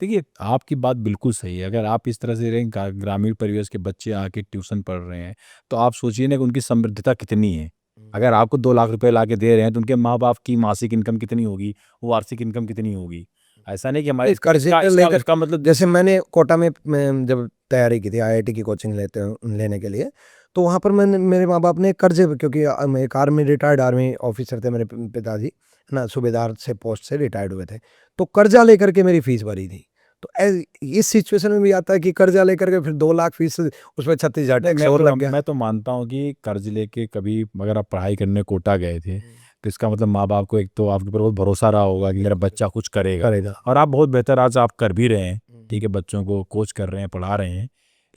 देखिए, आपकी बात बिल्कुल सही है। अगर आप इस तरह से रहें, ग्रामीण परिवेश के बच्चे आके ट्यूशन पढ़ रहे हैं, तो आप सोचिए ना कि उनकी समृद्धता कितनी है। अगर आपको 2 लाख रुपए ला के दे रहे हैं तो उनके माँ बाप की मासिक इनकम कितनी होगी, वार्षिक इनकम कितनी होगी। ऐसा नहीं कि हमारे कर्जे इसका- पे इसका- लेकर, इसका मतलब जैसे मैंने कोटा में मैं जब तैयारी की थी आईआईटी की कोचिंग लेने के लिए, तो वहाँ पर मैंने, मेरे माँ बाप ने कर्जे पे, क्योंकि मैं एक रिटायर्ड आर्मी ऑफिसर थे मेरे पिताजी ना, सूबेदार से पोस्ट से रिटायर्ड हुए थे, तो कर्जा लेकर के मेरी फीस भरी थी। तो इस सिचुएशन में भी आता है कि कर्जा लेकर के फिर 2 लाख फीस, उसमें 36,000 टैक्स और लग गया। मैं तो मानता हूँ कि कर्ज लेके कभी अगर आप पढ़ाई करने कोटा गए थे, तो इसका मतलब माँ बाप को एक तो आपके ऊपर बहुत भरोसा रहा होगा कि मेरा बच्चा कुछ करेगा। और आप बहुत बेहतर आज आप कर भी रहे हैं। ठीक है, बच्चों को कोच कर रहे हैं, पढ़ा रहे हैं।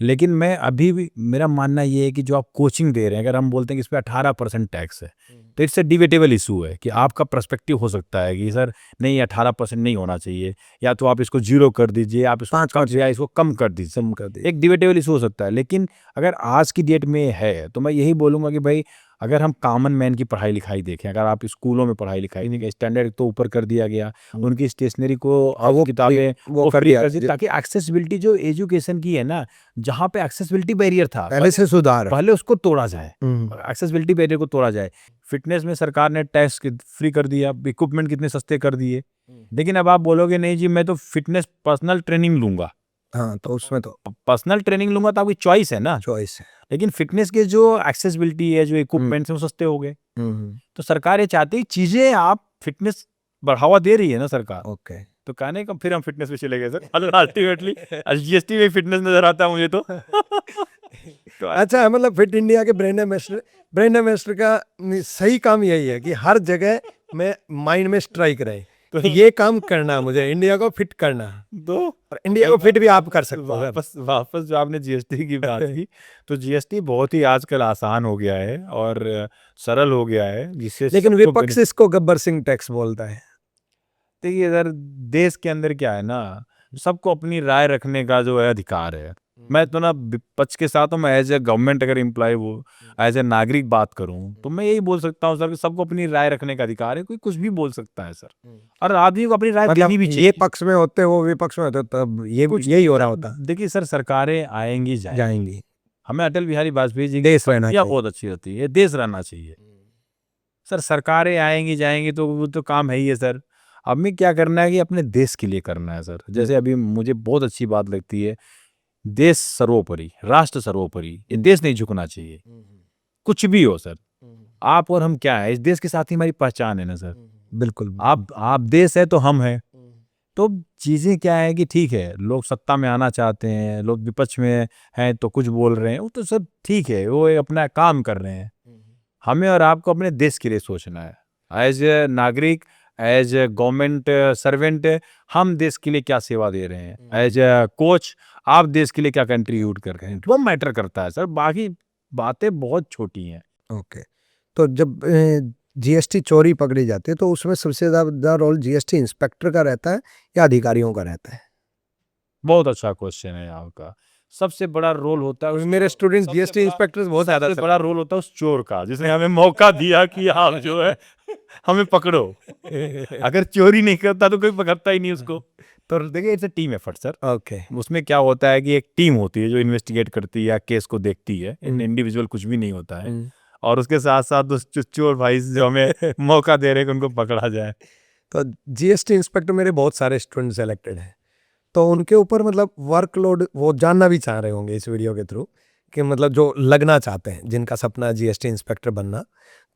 लेकिन मैं अभी भी, मेरा मानना ये है कि जो आप कोचिंग दे रहे हैं, अगर हम बोलते हैं कि इस पर 18% टैक्स है, तो इट्स ए डिबेटेबल इशू है कि आपका पर्सपेक्टिव हो सकता है कि सर नहीं, 18% नहीं होना चाहिए, या तो आप इसको 0 कर दीजिए, आप इसको 5 या इसको कम कर दीजिए। एक डिबेटेबल इशू हो सकता है। लेकिन अगर आज की डेट में है तो मैं यही बोलूँगा कि भाई अगर हम कॉमन मैन की पढ़ाई लिखाई देखें, अगर आप स्कूलों में पढ़ाई लिखाई स्टैंडर्ड तो ऊपर कर दिया गया, उनकी स्टेशनरी को वो किताबें वो कर दिया, ताकि एक्सेसिबिलिटी जो एजुकेशन की है ना, जहाँ पे एक्सेसिबिलिटी बैरियर था पहले से सुधार, पहले उसको तोड़ा जाए, एक्सेसिबिलिटी बैरियर को तोड़ा जाए। फिटनेस में सरकार ने टैक्स फ्री कर दिया, इक्विपमेंट कितने सस्ते कर दिए। लेकिन अब आप बोलोगे नहीं जी मैं तो फिटनेस पर्सनल ट्रेनिंग लूंगा, हाँ, तो उसमें तो पर्सनल ट्रेनिंग लूंगा तो आपकी चॉइस है ना, चॉइस है। लेकिन फिटनेस के जो एक्सेसिबिलिटी है, जो इक्विपमेंट्स हैं, वो सस्ते हो गए। तो सरकार ये चाहती है चीजें, आप फिटनेस बढ़ावा दे रही है ना सरकार। ओके, तो कहने का फिर हम फिटनेस पे चले गए सर। अल्टीमेटली जीएसटी में फिटनेस नजर आता है मुझे तो। तो अच्छा, मतलब फिट इंडिया के ब्रांड एम्बेसडर का सही काम यही है कि हर जगह में माइंड में स्ट्राइक रहे, तो ये काम करना है मुझे, इंडिया को फिट करना। तो और इंडिया को फिट भी आप कर सकते हो। वापस जो आपने जीएसटी की बात की, तो जीएसटी बहुत ही आजकल आसान हो गया है और सरल हो गया है, जिससे लेकिन सबको विपक्ष इसको गब्बर सिंह टैक्स बोलता है। देखिए सर, देश के अंदर क्या है ना, सबको अपनी राय रखने का जो है अधिकार है। मैं तो ना विपक्ष के साथ हूँ, मैं एज ए गवर्नमेंट अगर एम्प्लॉय वो एज ए नागरिक बात करूँ तो मैं यही बोल सकता हूँ सर कि सबको अपनी राय रखने का अधिकार है। कोई कुछ भी बोल सकता है सर, और आदमी को अपनी राय देनी भी चाहिए। ये पक्ष में होते हो, विपक्ष में होते हो, तब ये यही हो रहा होता। देखिए सर, सरकारें आएंगी जाएंगी, हमें अटल बिहारी वाजपेयी जी देश रहना या बहुत अच्छी होती है, देश रहना चाहिए। सर सरकारें आएंगी जाएंगी तो वो तो काम है ही है सर। अब में क्या करना है कि अपने देश के लिए करना है सर। जैसे अभी मुझे बहुत अच्छी बात लगती है, देश सर्वोपरि, राष्ट्र सर्वोपरि, ये देश नहीं झुकना चाहिए। कुछ भी हो सर, आप और हम क्या है, इस देश के साथ ही हमारी पहचान है ना सर। बिल्कुल। आप देश है तो हम हैं। तो चीजें क्या है कि ठीक है, लोग सत्ता में आना चाहते हैं, लोग विपक्ष में हैं तो कुछ बोल रहे हैं, वो तो सब ठीक है, वो अपना काम कर रहे हैं। हमें और आपको अपने देश के लिए सोचना है। एज ए नागरिक, एज ए गवर्नमेंट सर्वेंट, हम देश के लिए क्या सेवा दे रहे हैं। एज ए कोच, आप देश के लिए क्या कंट्रीब्यूट कर रहे हैं, वो मैटर करता है सर। बाकी बातें बहुत छोटी हैं। ओके, तो जब जीएसटी चोरी पकड़ी जाती है तो उसमें सबसे ज्यादा रोल जीएसटी इंस्पेक्टर का रहता है या अधिकारियों का रहता है? बहुत अच्छा क्वेश्चन है आपका। सबसे बड़ा रोल होता है मेरे स्टूडेंट्स जीएसटी इंस्पेक्टर्स बहुत ज्यादा, सबसे बड़ा रोल होता है उस चोर का, जिसने हमें मौका दिया कि आप जो है हमें पकड़ो। अगर चोरी नहीं करता तो कोई पकड़ता ही नहीं उसको। तो देखिए, it's a team effort sir. Okay, उसमें क्या होता है कि एक टीम होती है जो इन्वेस्टिगेट करती है या केस को देखती है। इंडिविजुअल कुछ भी नहीं होता है। और उसके साथ साथ उस चोर भाई जो हमें मौका दे रहे हैं कि उनको पकड़ा जाए। तो जीएसटी इंस्पेक्टर मेरे बहुत सारे स्टूडेंट सेलेक्टेड हैं, तो उनके ऊपर मतलब वर्कलोड वो जानना भी चाह रहे होंगे इस वीडियो के थ्रू कि मतलब जो लगना चाहते हैं, जिनका सपना है जीएसटी इंस्पेक्टर बनना,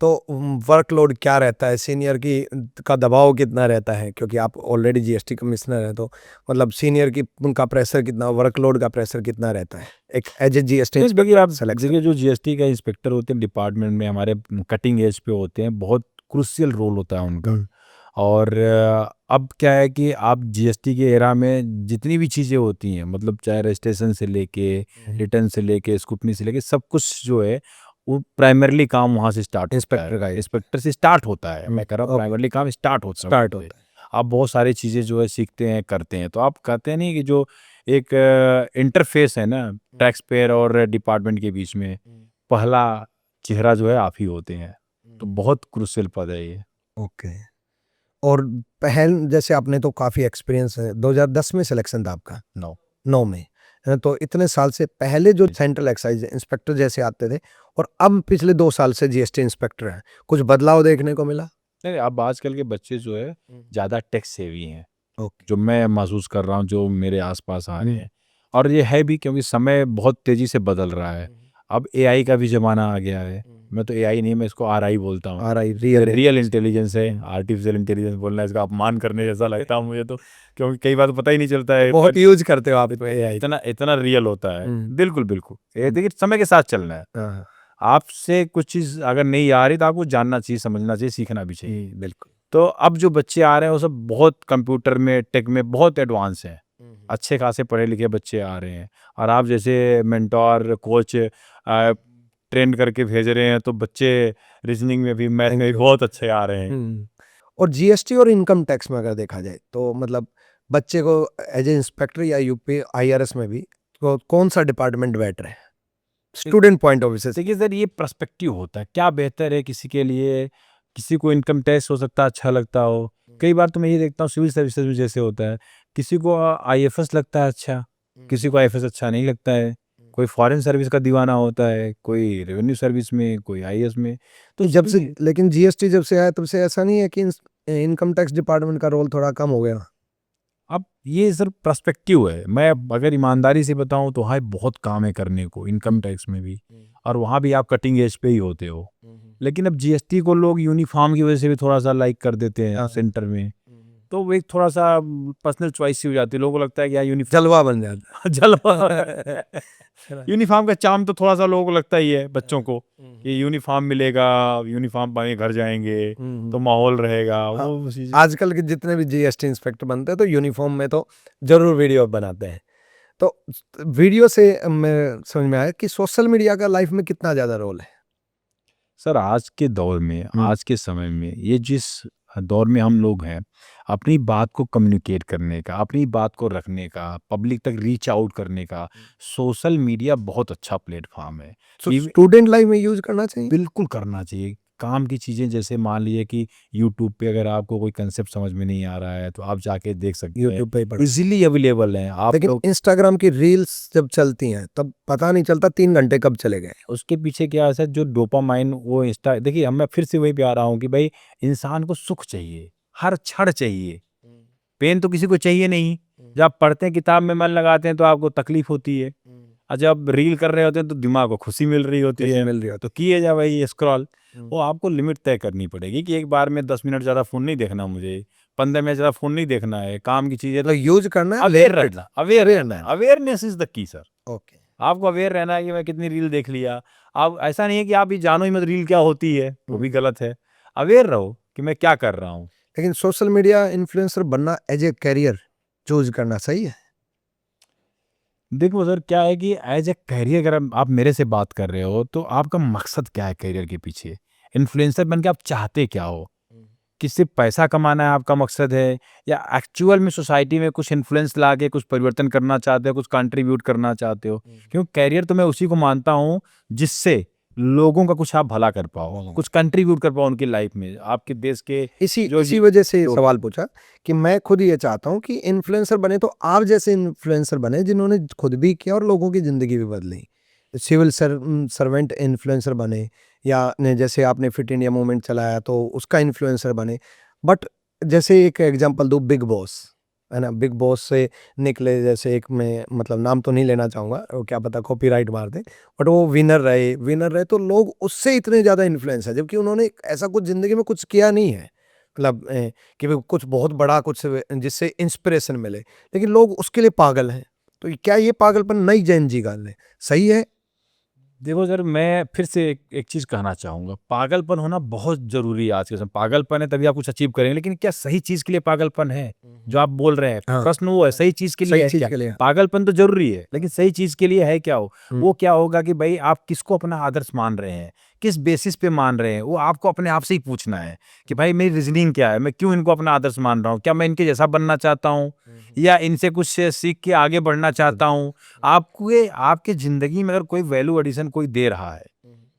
तो वर्कलोड क्या रहता है, सीनियर की का दबाव कितना रहता है, क्योंकि आप ऑलरेडी जीएसटी कमिश्नर हैं, तो मतलब सीनियर की उनका प्रेशर कितना, वर्कलोड का प्रेशर कितना रहता है एक एज ए जीएसटी देखिए आप सिलेक्शन? देखिए जो जीएसटी का इंस्पेक्टर होते हैं डिपार्टमेंट में हमारे कटिंग एज पे होते हैं, बहुत क्रूशियल रोल होता है उनका। और अब क्या है कि आप जीएसटी के एरा में जितनी भी चीज़ें होती हैं, मतलब चाहे रजिस्ट्रेशन से लेके रिटर्न से लेके स्कूटनी से लेके सब कुछ जो है वो प्राइमरली काम वहाँ से स्टार्ट इंस्पेक्टर का इंस्पेक्टर से स्टार्ट होता है। मैं कह रहा हूँ प्राइमरली काम स्टार्ट होता है। आप बहुत सारी चीज़ें जो है सीखते हैं, करते हैं। तो आप कहते हैं नहीं कि जो एक इंटरफेस है ना टैक्स पेयर और डिपार्टमेंट के बीच में, पहला चेहरा जो है आप ही होते हैं। तो बहुत क्रूशियल पद है ये। ओके। और पहल जैसे आपने तो काफ़ी एक्सपीरियंस है, 2010 में सिलेक्शन था आपका? 9 में। तो इतने साल से पहले जो सेंट्रल एक्साइज इंस्पेक्टर जैसे आते थे और अब पिछले 2 साल से जीएसटी इंस्पेक्टर हैं, कुछ बदलाव देखने को मिला? नहीं, अब आजकल के बच्चे जो है ज़्यादा टेक सेवी हैं, ओके। जो मैं महसूस कर रहा हूँ, जो मेरे आसपास आ रहे हैं। और ये है भी क्योंकि समय बहुत तेज़ी से बदल रहा है। अब एआई का भी ज़माना आ गया है। मैं तो एआई नहीं, मैं इसको आरआई बोलता हूँ। आरआई रियल इंटेलिजेंस है, आर्टिफिशियल इंटेलिजेंस बोलना इसका अपमान करने जैसा लगता है मुझे तो, क्योंकि कई बार तो पता ही नहीं चलता है। बहुत यूज करते हो आप एआई? इतना रियल होता है। बिल्कुल बिल्कुल। ये देखिए समय के साथ चलना है। आपसे कुछ चीज़ अगर नहीं आ रही तो आपको जानना चाहिए, समझना चाहिए, सीखना भी चाहिए। बिल्कुल। तो अब जो बच्चे आ रहे हैं वो सब बहुत कंप्यूटर में, टेक में बहुत एडवांस हैं। अच्छे खासे पढ़े लिखे बच्चे आ रहे हैं और आप जैसे मेंटोर कोच ट्रेन करके भेज रहे हैं, तो बच्चे रीजनिंग में भी, मैथ में भी बहुत अच्छे आ रहे हैं। और जीएसटी और इनकम टैक्स में अगर देखा जाए तो मतलब बच्चे को एज ए इंस्पेक्टर या यूपी आईआरएस में भी तो कौन सा डिपार्टमेंट बेटर है स्टूडेंट पॉइंट ऑफ व्यू से? देखिए सर, ये पर्सपेक्टिव होता है, क्या बेहतर है किसी के लिए। किसी को इनकम टैक्स हो सकता है अच्छा लगता हो। कई बार तो मैं ये देखता हूँ सिविल सर्विसेज में जैसे होता है, किसी को आईएफएस लगता है अच्छा, किसी को आईएफएस अच्छा नहीं लगता है। कोई फॉरेन सर्विस का दीवाना होता है, कोई रेवेन्यू सर्विस में, कोई आईएएस में। तो जब से लेकिन जीएसटी जब से आया तब से ऐसा नहीं है कि इनकम टैक्स डिपार्टमेंट का रोल थोड़ा कम हो गया? अब ये सर पर्सपेक्टिव है। मैं अगर ईमानदारी से बताऊं तो हाँ बहुत काम है करने को इनकम टैक्स में भी, और वहाँ भी आप कटिंग एज पे ही होते हो। लेकिन अब जीएसटी को लोग यूनिफॉर्म की वजह से भी थोड़ा सा लाइक कर देते हैं सेंटर में, तो वो एक थोड़ा सा पर्सनल चॉइस सी हो जाती है। लोगों को लगता है कि यार यूनिफॉर्म जलवा बन जाता जलवा यूनिफॉर्म का चार्म तो थोड़ा सा लोगों को लगता ही है, बच्चों को, कि यूनिफॉर्म मिलेगा, यूनिफॉर्म पाएंगे, घर जाएंगे तो माहौल रहेगा। वो चीज़ आजकल के जितने भी जीएसटी इंस्पेक्टर बनते हैं तो यूनिफॉर्म में तो जरूर वीडियो बनाते हैं। तो वीडियो से मैं समझ में आया कि सोशल मीडिया का लाइफ में कितना ज़्यादा रोल है? सर आज के दौर में, आज के समय में, ये जिस दौर में हम लोग हैं, अपनी बात को कम्युनिकेट करने का, अपनी बात को रखने का, पब्लिक तक रीच आउट करने का, सोशल मीडिया बहुत अच्छा प्लेटफॉर्म है। स्टूडेंट लाइफ में यूज करना चाहिए? बिल्कुल करना चाहिए। काम की चीज़ें जैसे मान लीजिए कि यूट्यूब पे अगर आपको कोई कंसेप्ट समझ में नहीं आ रहा है तो आप जाके देख सकते हैं, यूट्यूब पे ही पढ़। इजीली अवेलेबल हैं आप। लेकिन इंस्टाग्राम की रील्स जब चलती हैं तब पता नहीं चलता 3 घंटे कब चले गए। उसके पीछे क्या है सर, जो डोपामाइन वो इंस्टा, देखिए मैं फिर से वही पे आ रहा हूँ कि भाई इंसान को सुख चाहिए, हर क्षण चाहिए। पेन तो किसी को चाहिए नहीं। जब आप पढ़ते हैं, किताब में मन लगाते हैं तो आपको तकलीफ होती है, और जब रील कर रहे होते हैं तो दिमाग को खुशी मिल रही होती है। तो किए जा भाई स्क्रॉल। वो आपको लिमिट तय करनी पड़ेगी कि एक बार में 10 मिनट ज़्यादा फ़ोन नहीं देखना, मुझे 15 मिनट ज़्यादा फ़ोन नहीं देखना है, काम की चीज़ें तो यूज करना है, अवेयर रहना, अवेयर रहना है। Awareness is the key sir. Okay. आपको अवेयर रहना है कि मैं कितनी रील देख लिया। आप ऐसा नहीं है कि आप ये जानो ही मत रील क्या होती है, वो भी गलत है। अवेयर रहो कि मैं क्या कर रहा हूँ। लेकिन सोशल मीडिया इन्फ्लुएंसर बनना एज ए करियर चूज करना सही है? देखो सर, क्या है कि एज ए करियर अगर आप मेरे से बात कर रहे हो तो आपका मकसद क्या है करियर के पीछे? इन्फ्लुएंसर बन के आप चाहते क्या हो? कि सिर्फ पैसा कमाना है आपका मकसद है, या एक्चुअल में सोसाइटी में कुछ इन्फ्लुएंस ला के कुछ परिवर्तन करना चाहते हो, कुछ कंट्रीब्यूट करना चाहते हो? क्योंकि करियर तो मैं उसी को मानता हूँ जिससे लोगों का कुछ आप भला कर पाओ, कुछ कंट्रीब्यूट कर पाओ उनकी लाइफ में, आपके देश के। इसी वजह से सवाल पूछा कि मैं खुद ये चाहता हूँ कि इन्फ्लुएंसर बने तो आप जैसे इन्फ्लुएंसर बने जिन्होंने खुद भी किया और लोगों की जिंदगी भी बदली। सिविल सर्वेंट इन्फ्लुएंसर बने, या जैसे आपने फिट इंडिया मूवमेंट चलाया तो उसका इन्फ्लुएंसर बने। बट जैसे एक एग्जांपल दूं, बिग बॉस है ना, बिग बॉस से निकले, जैसे एक मैं मतलब नाम तो नहीं लेना चाहूँगा, वो क्या पता कॉपीराइट मार दें, बट वो विनर रहे तो लोग उससे इतने ज़्यादा इन्फ्लुएंस है, जबकि उन्होंने ऐसा कुछ ज़िंदगी में कुछ किया नहीं है, मतलब कि भाई कुछ बहुत बड़ा कुछ जिससे इंस्पिरेशन मिले, लेकिन लोग उसके लिए पागल हैं। तो क्या ये पागलपन नई जैन जी गल है, सही है? देखो सर, मैं फिर से एक चीज कहना चाहूंगा, पागलपन होना बहुत जरूरी है आज के समय। पागलपन है तभी आप कुछ अचीव करेंगे, लेकिन क्या सही चीज के लिए पागलपन है जो आप बोल रहे हैं? हाँ। प्रश्न वो है, सही चीज के लिए सही है चीज क्या? के लिए। पागलपन तो जरूरी है, लेकिन सही चीज के लिए है क्या? वो क्या होगा कि भाई आप किसको अपना आदर्श मान रहे हैं, किस बेसिस पे मान रहे हैं, वो आपको अपने आप से ही पूछना है कि भाई मेरी रीजनिंग क्या है, मैं क्यों इनको अपना आदर्श मान रहा हूँ? क्या मैं इनके जैसा बनना चाहता हूँ या इनसे कुछ सीख के आगे बढ़ना चाहता हूँ? आपके जिंदगी में अगर कोई वैल्यू एडिशन कोई दे रहा है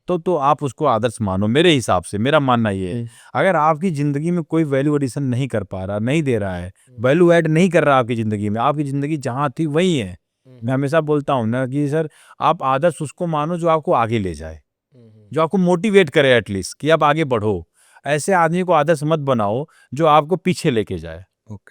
तो आप उसको आदर्श मानो। मेरे हिसाब से मेरा मानना ये है, अगर आपकी जिंदगी में कोई वैल्यू एडिशन नहीं कर पा रहा, नहीं दे रहा है, वैल्यू ऐड नहीं कर रहा आपकी जिंदगी में, आपकी जिंदगी जहां थी वही है। मैं हमेशा बोलता हूँ ना कि सर, आप आदर्श उसको मानो जो आपको आगे ले जाए, जो आपको मोटिवेट करे एटलीस्ट कि आप आगे बढ़ो। ऐसे आदमी को आदर्श मत बनाओ जो आपको पीछे लेके जाए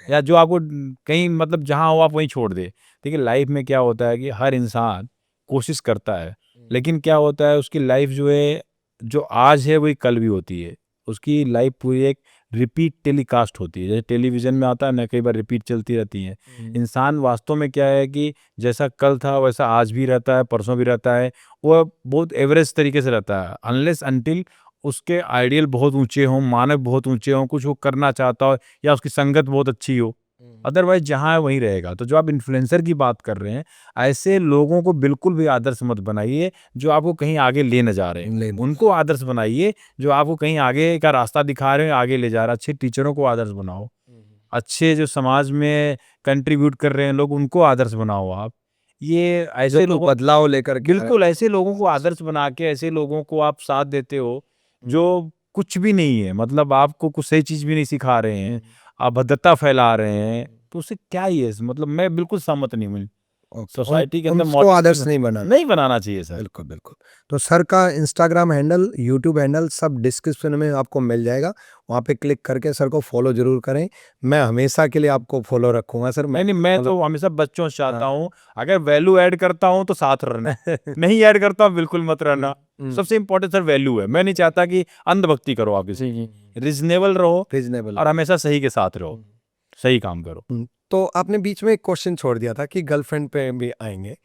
या जो आपको कहीं मतलब जहां हो आप वहीं छोड़ दे। देखिए लाइफ में क्या होता है कि हर इंसान कोशिश करता है, लेकिन क्या होता है उसकी लाइफ जो है, जो आज है वही कल भी होती है। उसकी लाइफ पूरी एक रिपीट टेलीकास्ट होती है, जैसे टेलीविजन में आता है ना, कई बार रिपीट चलती रहती है। इंसान वास्तव में क्या है कि जैसा कल था वैसा आज भी रहता है, परसों भी रहता है, वो बहुत एवरेज तरीके से रहता है, अनलेस अनटिल उसके आइडियल बहुत ऊंचे हों, मानक बहुत ऊंचे हों, कुछ वो करना चाहता हो या उसकी संगत बहुत अच्छी हो। अदरवाइज जहाँ है वहीं रहेगा। तो जो आप इन्फ्लुएंसर की बात कर रहे हैं, ऐसे लोगों को बिल्कुल भी आदर्श मत बनाइए जो आपको कहीं आगे ले न जा रहे हैं। उनको आदर्श बनाइए जो आपको कहीं आगे का रास्ता दिखा रहे हैं, आगे ले जा रहा है। अच्छे टीचरों को आदर्श बनाओ, अच्छे जो समाज में कंट्रीब्यूट कर रहे हैं लोग, उनको आदर्श बनाओ आप। ये ऐसे लोग बदलाव लेकर बिल्कुल ऐसे लोगों को आदर्श बना के ऐसे लोगों को आप साथ देते हो जो कुछ भी नहीं है, मतलब आपको कुछ सही चीज भी नहीं सिखा रहे हैं, अभद्रता फैला रहे हैं, तो उससे क्या ही है? मतलब मैं बिल्कुल सहमत नहीं हूँ। सोसाइटी के अंदर उसको आदर्श नहीं बनाना चाहिए सर। बिल्कुल बिल्कुल। तो सर का इंस्टाग्राम हैंडल, यूट्यूब हैंडल सब डिस्क्रिप्शन में आपको मिल जाएगा, वहाँ पे क्लिक करके सर को फॉलो जरूर करें। मैं हमेशा के लिए आपको फॉलो रखूंगा सर। नहीं, मैं तो हमेशा बच्चों से चाहता हूँ, अगर वैल्यू ऐड करता हूँ तो साथ रहना, नहीं ऐड करता हूँ बिल्कुल मत रहना। सबसे इंपॉर्टेंट सर वैल्यू है। मैं नहीं चाहता कि अंधभक्ति करो आप किसी की, रीजनेबल रहो और हमेशा सही के साथ रहो, सही काम करो। तो आपने बीच में एक क्वेश्चन छोड़ दिया था कि गर्लफ्रेंड पे भी आएंगे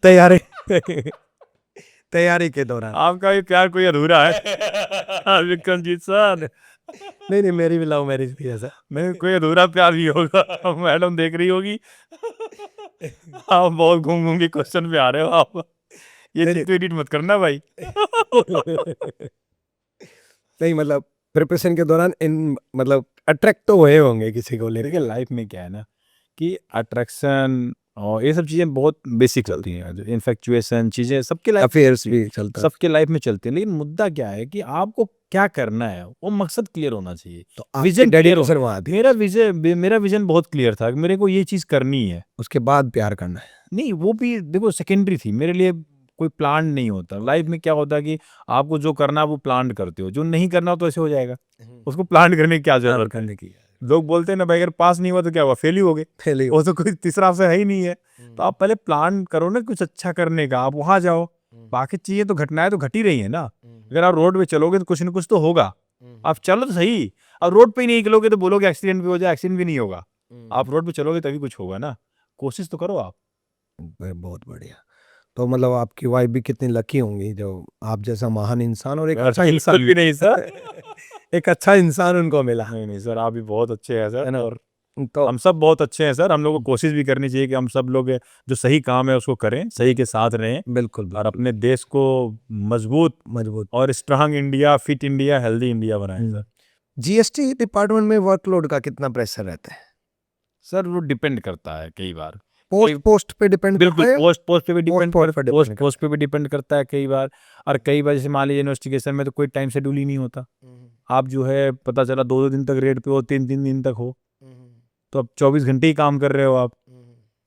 तैयारी तैयारी के दौरान। आपका भी प्यार कोई अधूरा है विक्रमजीत सर। नहीं, मेरी भी लव मैरिज भी है सर। नहीं, कोई अधूरा प्यार भी होगा, मैडम देख रही होगी। आप बहुत घूम घूम के क्वेश्चन पे आ रहे हो आप, ये चीज तो एडिट मत करना भाई। नहीं, मतलब प्रिपरेशन के दौरान इन मतलब अट्रैक्ट तो हुए होंगे किसी को लेकर। देखिए लाइफ में क्या है ना कि अट्रैक्शन और ये सब चीजें बहुत बेसिक चलती हैं, इन्फेक्चुएशन चीजें सबके लाइफ अफेयर्स भी चलता है। सबके लाइफ में चलती है, लेकिन मुद्दा क्या है कि आपको क्या करना है, वो मकसद क्लियर होना चाहिए। तो विजन डेडिकेशन वहाँ थी। मेरा विजन बहुत क्लियर था कि मेरे को ये चीज करनी है, उसके बाद प्यार करना है। नहीं वो भी देखो सेकेंडरी थी मेरे लिए। कोई प्लान नहीं होता लाइफ में। क्या होता है कि आपको जो करना है वो प्लान करते हो, जो नहीं करना हो तो ऐसे हो जाएगा, उसको प्लान करने की क्या जरूरत करने की। लोग बोलते हैं ना भाई अगर पास नहीं हुआ तो क्या हुआ, फेल ही हो गए, वो तो कोई तीसरा ऑप्शन है ही नहीं है। तो आप पहले प्लान करो ना कुछ अच्छा करने का, आप वहां जाओ। बाकी चीजें तो घटनाएं तो घट ही रही है ना। अगर आप रोड पे चलोगे तो कुछ ना कुछ तो होगा, आप चलो तो सही। अब रोड पे ही नहीं चलोगे तो बोलोगे एक्सीडेंट भी हो जाए, एक्सीडेंट भी नहीं होगा। आप रोड पे चलोगे तभी कुछ होगा ना, कोशिश तो करो आप। बहुत बढ़िया। तो मतलब आपकी वाइफ भी कितनी लकी होंगी जो आप जैसा महान इंसान और एक अच्छा इंसान भी नहीं सर। एक अच्छा इंसान उनको मिला। नहीं सर, आप भी बहुत अच्छे हैं सर, और तो हम सब बहुत अच्छे हैं सर। हम लोग को कोशिश भी करनी चाहिए कि हम सब लोग जो सही काम है उसको करें, सही के साथ रहें, बिल्कुल और अपने देश को मजबूत और strong India, fit India, healthy India बनाएं सर। जीएसटी डिपार्टमेंट में वर्कलोड का कितना प्रेशर रहता है? सर वो डिपेंड करता है कई बार, पोस्ट पे डिपेंड बिल्कुल पोस्ट पे भी डिपेंड करता है कई बार। और कई बार जैसे मान लीजिए इन्वेस्टिगेशन में तो कोई टाइम शेड्यूल ही नहीं होता। आप जो है पता चला 2-2 दिन तक रेड पे हो, 3-3 दिन तक हो, तो अब 24 घंटे ही काम कर रहे हो आप,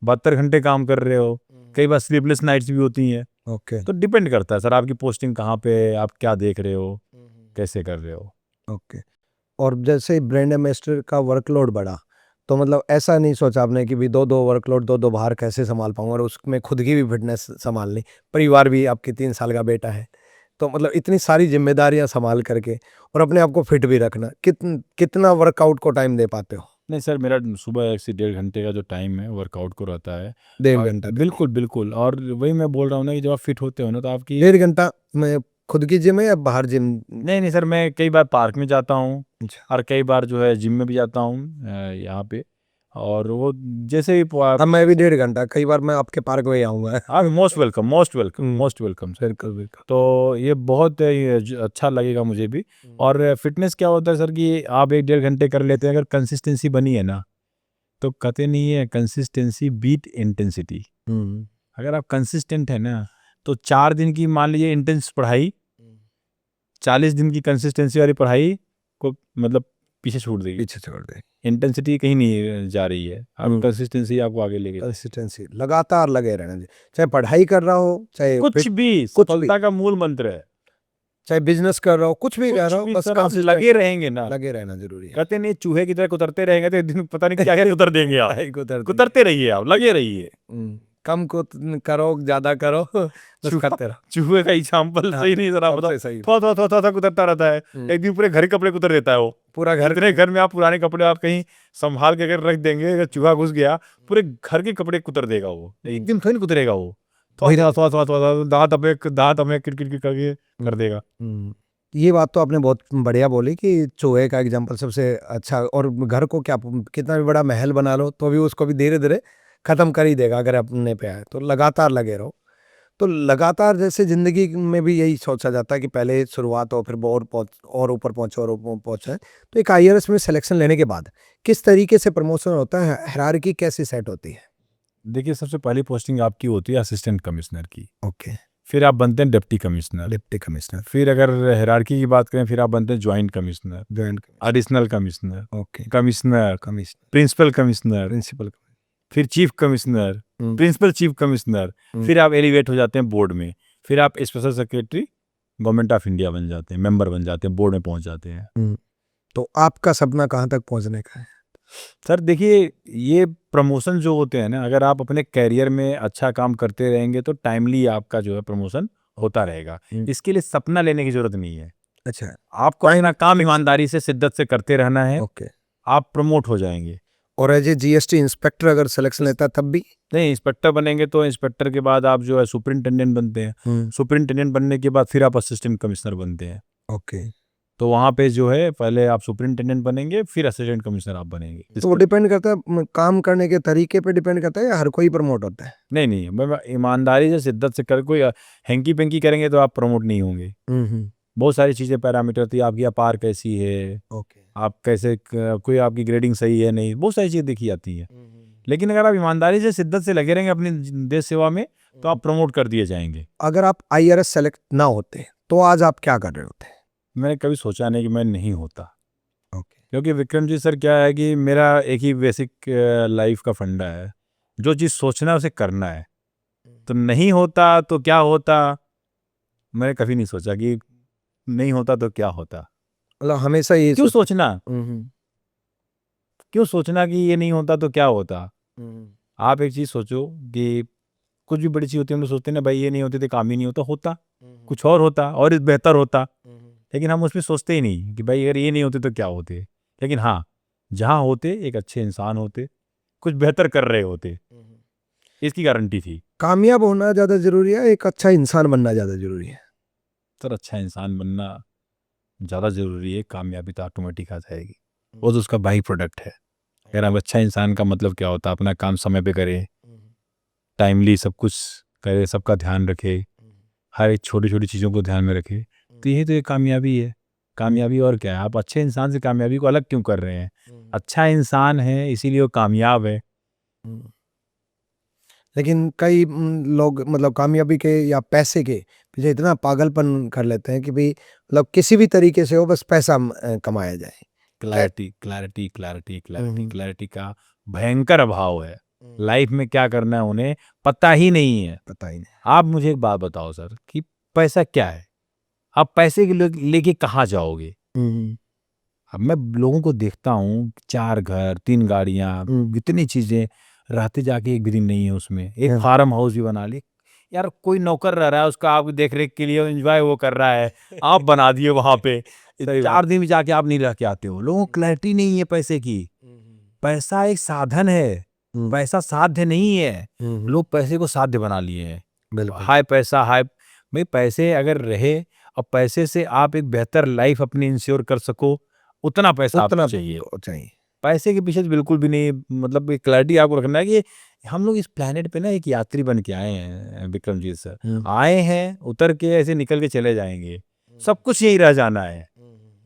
72 घंटे काम कर रहे हो, कई बार स्लीपलेस नाइट्स भी होती हैं। ओके। तो डिपेंड करता है सर आपकी पोस्टिंग कहाँ पे, आप क्या देख रहे हो, कैसे कर रहे हो। ओके। और जैसे ब्रांड एम्बेसडर का वर्कलोड बढ़ा तो मतलब ऐसा नहीं सोचा आपने कि भी 2-2 वर्कलोड 2-2 बाहर कैसे संभाल पाऊंगा, और उसमें खुद की भी फिटनेस संभालनी, परिवार भी, आपकी 3 साल का बेटा है, तो मतलब इतनी सारी जिम्मेदारियां संभाल करके और अपने आप को फिट भी रखना, कितना वर्कआउट को टाइम दे पाते हो? नहीं सर, मेरा सुबह 1 से 1.5 घंटे का जो टाइम है वर्कआउट को रहता है। 1.5 और घंटा? बिल्कुल बिल्कुल, और वही मैं बोल रहा हूँ ना कि जब आप फिट होते हो ना तो आपकी 1.5 घंटा में खुद की जिम है या बाहर जिम? नहीं सर, मैं कई बार पार्क में जाता हूँ अच्छा। और कई बार जो है जिम में भी जाता हूँ यहाँ पे। और वो जैसे भी अब मैं भी 1.5 घंटा, कई बार मैं आपके पार्क में ही आऊंगा। आप most welcome, most welcome, hmm. Most welcome sir. बिल्कुल बिल्कुल। तो ये बहुत अच्छा लगेगा मुझे भी। और फिटनेस क्या होता है सर कि आप 1-1.5 घंटे कर लेते हैं, अगर कंसिस्टेंसी बनी है ना, तो कहते नहीं है कंसिस्टेंसी बीट इंटेंसिटी। अगर आप कंसिस्टेंट है ना तो 4 दिन की मान लीजिए इंटेंस पढ़ाई 40 दिन की कंसिस्टेंसी वाली पढ़ाई को मतलब पीछे छोड़ देगी। पीछे छोड़ दे। इंटेंसिटी कहीं नहीं जा रही है, अब कंसिस्टेंसी आपको आगे लेके कंसिस्टेंसी, लगातार लगे रहना चाहिए, चाहे पढ़ाई कर रहा हो, चाहे कुछ भी कुछ भी, सफलता का मूल मंत्र है। चाहे बिजनेस कर रहा हो, कुछ भी कर रहा हो, कुछ भी बस सर, आप consistent लगे रहेंगे ना, लगे रहना जरूरी है। कहते नहीं चूहे की तरह कुतरते रहेंगे तो एक दिन पता नहीं क्या क्या उतर देंगे आप। कुतरते रहिए, आप लगे रहिए। कम को करो, ज्यादा करो, बस करते रहो। चूहे का एग्जाम्पल सही नहीं जरा सबसे बताओ, सही। थोड़ा कुतरता रहता है, एक दिन पूरे घर के कपड़े कुतर देता है वो। पूरा घर इतने घर में आप पुराने कपड़े आप कहीं संभाल के अगर रख देंगे, अगर चूहा घुस गया पूरे घर के कपड़े कुतर देगा वो, एक दिन थोड़ी कुतरेगा वो। दांत हमें किरकिर करके कर देगा। ये बात तो आपने बहुत बढ़िया बोली कि चूहे का एग्जाम्पल सबसे अच्छा, और घर को क्या, कितना भी बड़ा महल बना लो तो भी उसको भी धीरे धीरे खत्म कर ही देगा अगर अपने पे आए, तो लगातार लगे रहो। तो लगातार जैसे जिंदगी में भी यही सोचा जाता है कि पहले शुरुआत हो, फिर और ऊपर पहुंचे और ऊपर पहुंचे। तो एक IRS में सिलेक्शन लेने के बाद किस तरीके से प्रमोशन होता है, हायरार्की कैसी सेट होती है? देखिए, सबसे पहली पोस्टिंग आपकी होती है असिस्टेंट कमिश्नर की, ओके, फिर आप बनते हैं डिप्टी कमिश्नर, डिप्टी कमिश्नर, फिर अगर हायरार्की की बात करें फिर आप बनते हैं joint commissioner, joint, additional commissioner, okay, commissioner, commissioner, principal commissioner, principal, फिर chief commissioner, principal chief commissioner, फिर आप एलिवेट हो जाते हैं बोर्ड में, फिर आप special secretary government of India बन जाते हैं, मेंबर बन जाते हैं, बोर्ड में पहुंच जाते हैं। तो आपका सपना कहाँ तक पहुंचने का है? सर देखिए, ये प्रमोशन जो होते हैं ना, अगर आप अपने कैरियर में अच्छा काम करते रहेंगे तो टाइमली आपका जो है प्रमोशन होता रहेगा। इसके लिए सपना लेने की जरूरत नहीं है। अच्छा, आपको अपना काम ईमानदारी से शिद्दत से करते रहना है, ओके। आप प्रमोट हो जाएंगे। और एज ए GST इंस्पेक्टर अगर सिलेक्शन लेता है तब भी? नहीं, इंस्पेक्टर बनेंगे तो इंस्पेक्टर के बाद आप जो है सुपरिंटेंडेंट बनते हैं, सुपरिंटेंडेंट बनने के बाद फिर आप असिस्टेंट कमिश्नर बनते हैं। ओके, तो वहाँ पे जो है पहले आप सुपरिंटेंडेंट बनेंगे, फिर असिस्टेंट कमिश्नर आप बनेंगे। तो वो डिपेंड करता है काम करने के तरीके पे डिपेंड करता है या हर कोई प्रमोट होता है? नहीं, मैं ईमानदारी से शिद्दत से कर, कोई हैंकी पेंकी करेंगे तो आप प्रमोट नहीं होंगे। बहुत सारी चीज़ें पैरामीटर होती है, आपकी अपार कैसी है, ओके, आप कैसे कोई आपकी ग्रेडिंग सही है नहीं, बहुत सारी चीज़ें देखी जाती हैं। लेकिन अगर आप ईमानदारी से शिद्दत से लगे रहेंगे अपनी देश सेवा में तो आप प्रमोट कर दिए जाएंगे। अगर आप IRS सेलेक्ट ना होते तो आज आप क्या कर रहे होते? मैंने कभी सोचा नहीं कि मैं नहीं होता। ओके, क्योंकि विक्रम जी सर, क्या है कि मेरा एक ही बेसिक लाइफ का फंडा है, जो चीज़ सोचना है उसे करना है। तो नहीं होता तो क्या होता, मैंने कभी नहीं सोचा कि नहीं होता तो क्या होता। मतलब हमेशा ये क्यों सोचना, क्यों सोचना कि ये नहीं होता तो क्या होता। आप एक चीज़ सोचो कि कुछ भी बड़ी चीज़ होती है, हम लोग सोचते हैं ना भाई ये नहीं होती तो काम ही नहीं होता, कुछ और होता और इस बेहतर होता। लेकिन हम उसमें सोचते ही नहीं कि भाई अगर ये नहीं होते तो क्या होते। लेकिन हाँ, जहाँ होते एक अच्छे इंसान होते, कुछ बेहतर कर रहे होते, इसकी गारंटी थी। कामयाब होना ज्यादा जरूरी है, एक अच्छा इंसान बनना ज्यादा जरूरी है? सर, अच्छा इंसान बनना ज़्यादा ज़रूरी है, कामयाबी तो ऑटोमेटिक आ जाएगी, वो तो उसका बाई प्रोडक्ट है। अगर आप अच्छा इंसान का मतलब क्या होता है, अपना काम समय पे करे, टाइमली सब कुछ करे, सबका ध्यान रखे, हर एक छोटी छोटी चीज़ों को ध्यान में रखे, तो यही तो एक कामयाबी है। कामयाबी और क्या है, आप अच्छे इंसान से कामयाबी को अलग क्यों कर रहे हैं? अच्छा इंसान है इसीलिए वो कामयाब है। लेकिन कई लोग मतलब कामयाबी के या पैसे के पीछे इतना पागलपन कर लेते हैं कि भाई मतलब किसी भी तरीके से हो, बस पैसा कमाया जाए। क्लैरिटी का भयंकर अभाव है। लाइफ में क्या करना है उन्हें पता ही नहीं है। आप मुझे एक बात बताओ सर कि पैसा क्या है, आप पैसे के लेके कहाँ जाओगे? अब मैं लोगों को देखता हूँ 4 घर 3 गाड़ियाँ इतनी चीजें, रहते जाके एक भी दिन नहीं है उसमें। एक फार्म हाउस भी बना ली यार, कोई नौकर रह रहा है उसका आप देख रेख के लिए, एंजॉय वो कर रहा है, आप बना दिए वहां पे। 4 दिन में जाके आप नहीं रह के आते हो। लोगों को क्लैरिटी नहीं है पैसे की। पैसा एक साधन है, पैसा साध्य नहीं है। लोग पैसे को साध्य बना लिए हैं। हाय पैसा हाय, भाई पैसे अगर रहे और पैसे से आप एक बेहतर लाइफ अपनी इंश्योर कर सको, उतना पैसा आपको चाहिए। पैसे के पीछे बिल्कुल भी नहीं, मतलब क्लैरिटी आपको रखना है कि हम लोग इस प्लेनेट पे ना एक यात्री बन के आए हैं। विक्रमजीत सर आए हैं, उतर के ऐसे निकल के चले जाएंगे, सब कुछ यही रह जाना है।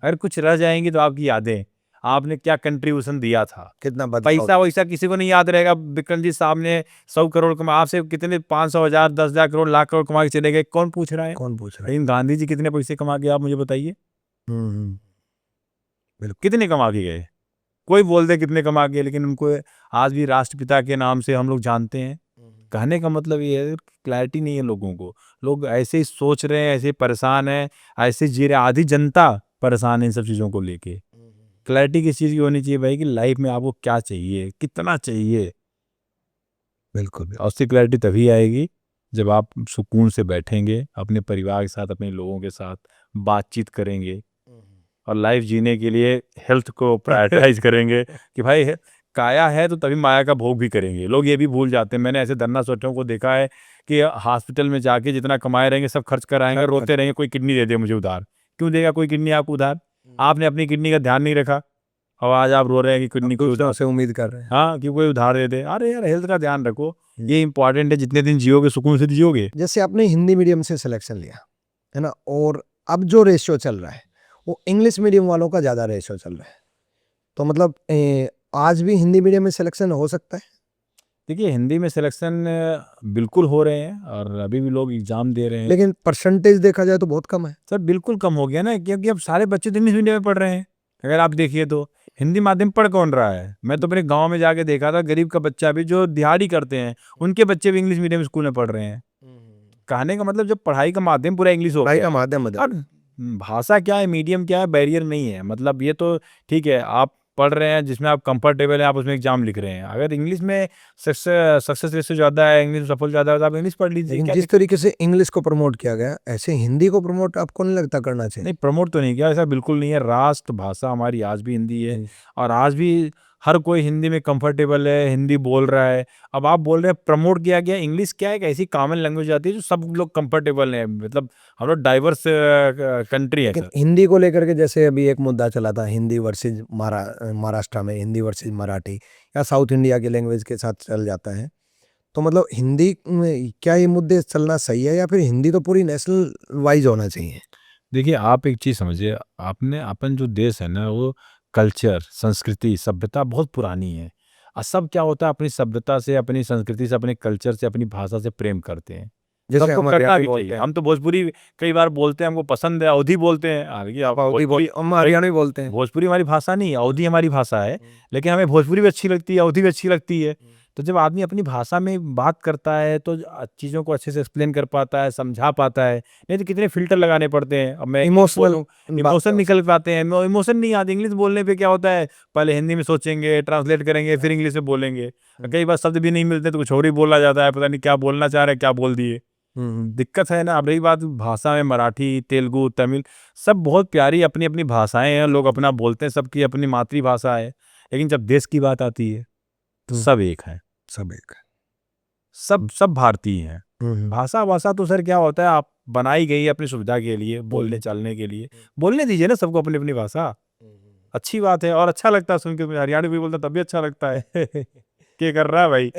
अगर कुछ रह जाएंगी तो आपकी यादें, आपने क्या कंट्रीब्यूशन दिया था, कितना पैसा वैसा किसी को नहीं याद रहेगा। विक्रमजीत साहब ने 100 करोड़ कमा, आपसे कितने 500 हजार 10,000 करोड़ लाख करोड़ कमा के चले गए, कौन पूछ रहा है? कौन पूछ रहा है? लेकिन गांधी जी कितने पैसे कमा के, आप मुझे बताइए, कितने कमा के गए? कोई बोल दे कितने कमा के, लेकिन उनको आज भी राष्ट्रपिता के नाम से हम लोग जानते हैं। कहने का मतलब ये है, क्लैरिटी नहीं है लोगों को। लोग ऐसे ही सोच रहे हैं, ऐसे परेशान हैं, ऐसे जी रहे। आधी जनता परेशान है इन सब चीजों को लेके। क्लैरिटी किस चीज की होनी चाहिए भाई, कि लाइफ में आपको क्या चाहिए, कितना चाहिए। बिल्कुल। और उसकी क्लैरिटी तभी आएगी जब आप सुकून से बैठेंगे, अपने परिवार के साथ, अपने लोगों के साथ बातचीत करेंगे, और लाइफ जीने के लिए हेल्थ को प्रायोरिटाइज करेंगे कि भाई काया है तो तभी माया का भोग भी करेंगे। लोग ये भी भूल जाते हैं। मैंने ऐसे धन्ना सोचों को देखा है कि हॉस्पिटल में जाके जितना कमाए रहेंगे सब खर्च कराएंगे, रोते रहेंगे, कोई किडनी दे दे मुझे उधार। क्यों देगा कोई किडनी आपको उधार? आपने अपनी किडनी का ध्यान नहीं रखा और आज आप रो रहे हैं कि किडनी को से उम्मीद कर रहे हैं। हाँ, कि कोई उधार दे दे। अरे यार, हेल्थ का ध्यान रखो, ये इंपॉर्टेंट है। जितने दिन जियोगे सुकून से जियोगे। जैसे आपने हिंदी मीडियम से सिलेक्शन लिया है ना, और अब जो रेशियो चल रहा है वो इंग्लिश मीडियम वालों का ज़्यादा रेशियो चल रहा है, तो मतलब आज भी हिंदी मीडियम में सिलेक्शन हो सकता है? देखिए, हिंदी में सिलेक्शन बिल्कुल हो रहे हैं और अभी भी लोग एग्जाम दे रहे हैं, लेकिन परसेंटेज देखा जाए तो बहुत कम है। सर बिल्कुल कम हो गया ना, क्योंकि अब सारे बच्चे तो इंग्लिश मीडियम में पढ़ रहे हैं। अगर आप देखिए तो हिंदी माध्यम पढ़ कौन रहा है? मैं तो अपने गांव में जाके देखा था, गरीब का बच्चा भी, जो दिहाड़ी करते हैं, उनके बच्चे भी इंग्लिश मीडियम स्कूल में पढ़ रहे हैं। कहने का मतलब, जब पढ़ाई का माध्यम पूरा इंग्लिश हो पढ़ाई गया, का माध्यम और भाषा क्या है, मीडियम क्या है, बैरियर नहीं है। मतलब ये तो ठीक है, आप पढ़ रहे हैं जिसमें आप कंफर्टेबल हैं, आप उसमें एग्जाम लिख रहे हैं। अगर इंग्लिश में सक्सेस रेशियो ज़्यादा है, इंग्लिश में सफल ज़्यादा है, तो आप इंग्लिश पढ़ लीजिए। लेकिन जिस तरीके से इंग्लिश को प्रमोट किया गया, ऐसे हिंदी को प्रमोट आपको नहीं लगता करना चाहिए? नहीं, प्रमोट तो नहीं किया, ऐसा बिल्कुल नहीं है। राष्ट्र भाषा हमारी आज भी हिंदी है, और आज भी हर कोई हिंदी में कंफर्टेबल है, हिंदी बोल रहा है। अब आप बोल रहे हैं प्रमोट किया गया, इंग्लिश क्या है, एक ऐसी कॉमन लैंग्वेज आती है जो सब लोग कंफर्टेबल हैं। मतलब हम लोग डाइवर्स कंट्री है। हिंदी को लेकर के जैसे अभी एक मुद्दा चला था, हिंदी वर्सेज महाराष्ट्र में हिंदी वर्सेज मराठी, या साउथ इंडिया के लैंग्वेज के साथ चल जाता है। तो मतलब हिंदी में क्या ये मुद्दे चलना सही है, या फिर हिंदी तो पूरी नेशनल वाइज होना चाहिए? देखिए, आप एक चीज़ समझिए, आपने अपन जो देश है ना, वो कल्चर, संस्कृति, सभ्यता बहुत पुरानी है। और सब क्या होता है, अपनी सभ्यता से, अपनी संस्कृति से, अपने कल्चर से, अपनी भाषा से प्रेम करते हैं। जैसे सबको हम करना हरियाणवी भी बोलते चाहिए। हैं। हम तो भोजपुरी कई बार बोलते हैं, हमको पसंद है। अवधी बोलते हैं, हालांकि आप हम हरियाणवी बोलते हैं। भोजपुरी हमारी भाषा नहीं है, अवधी हमारी भाषा है, लेकिन हमें भोजपुरी भी अच्छी लगती है, अवधी भी अच्छी लगती है। तो जब आदमी अपनी भाषा में बात करता है तो चीज़ों को अच्छे से एक्सप्लेन कर पाता है, समझा पाता है। नहीं तो कितने फिल्टर लगाने पड़ते हैं। अब मैं इमोशन निकल पाते हैं, इमोशन नहीं आते। इंग्लिश बोलने पे क्या होता है, पहले हिंदी में सोचेंगे, ट्रांसलेट करेंगे, फिर इंग्लिश में बोलेंगे। कई बार शब्द भी नहीं मिलते तो कुछ और ही बोला जाता है, पता नहीं क्या बोलना चाह रहे हैं, क्या बोल दिए। दिक्कत है ना। अब रही बात भाषा में, मराठी, तेलुगु, तमिल, सब बहुत प्यारी अपनी अपनी भाषाएं हैं, लोग अपना बोलते हैं, सबकी अपनी मातृभाषा है। लेकिन जब देश की बात आती है तो सब एक है, सब एक है, सब भारतीय हैं। भाषा तो सर क्या होता है, आप बनाई गई है अपनी सुविधा के लिए, बोलने चालने के लिए। बोलने दीजिए ना सबको अपनी अपनी भाषा, अच्छी बात है। और अच्छा लगता है सुन के, हरियाणवी भी बोलता तब भी अच्छा लगता है। क्या कर रहा है भाई?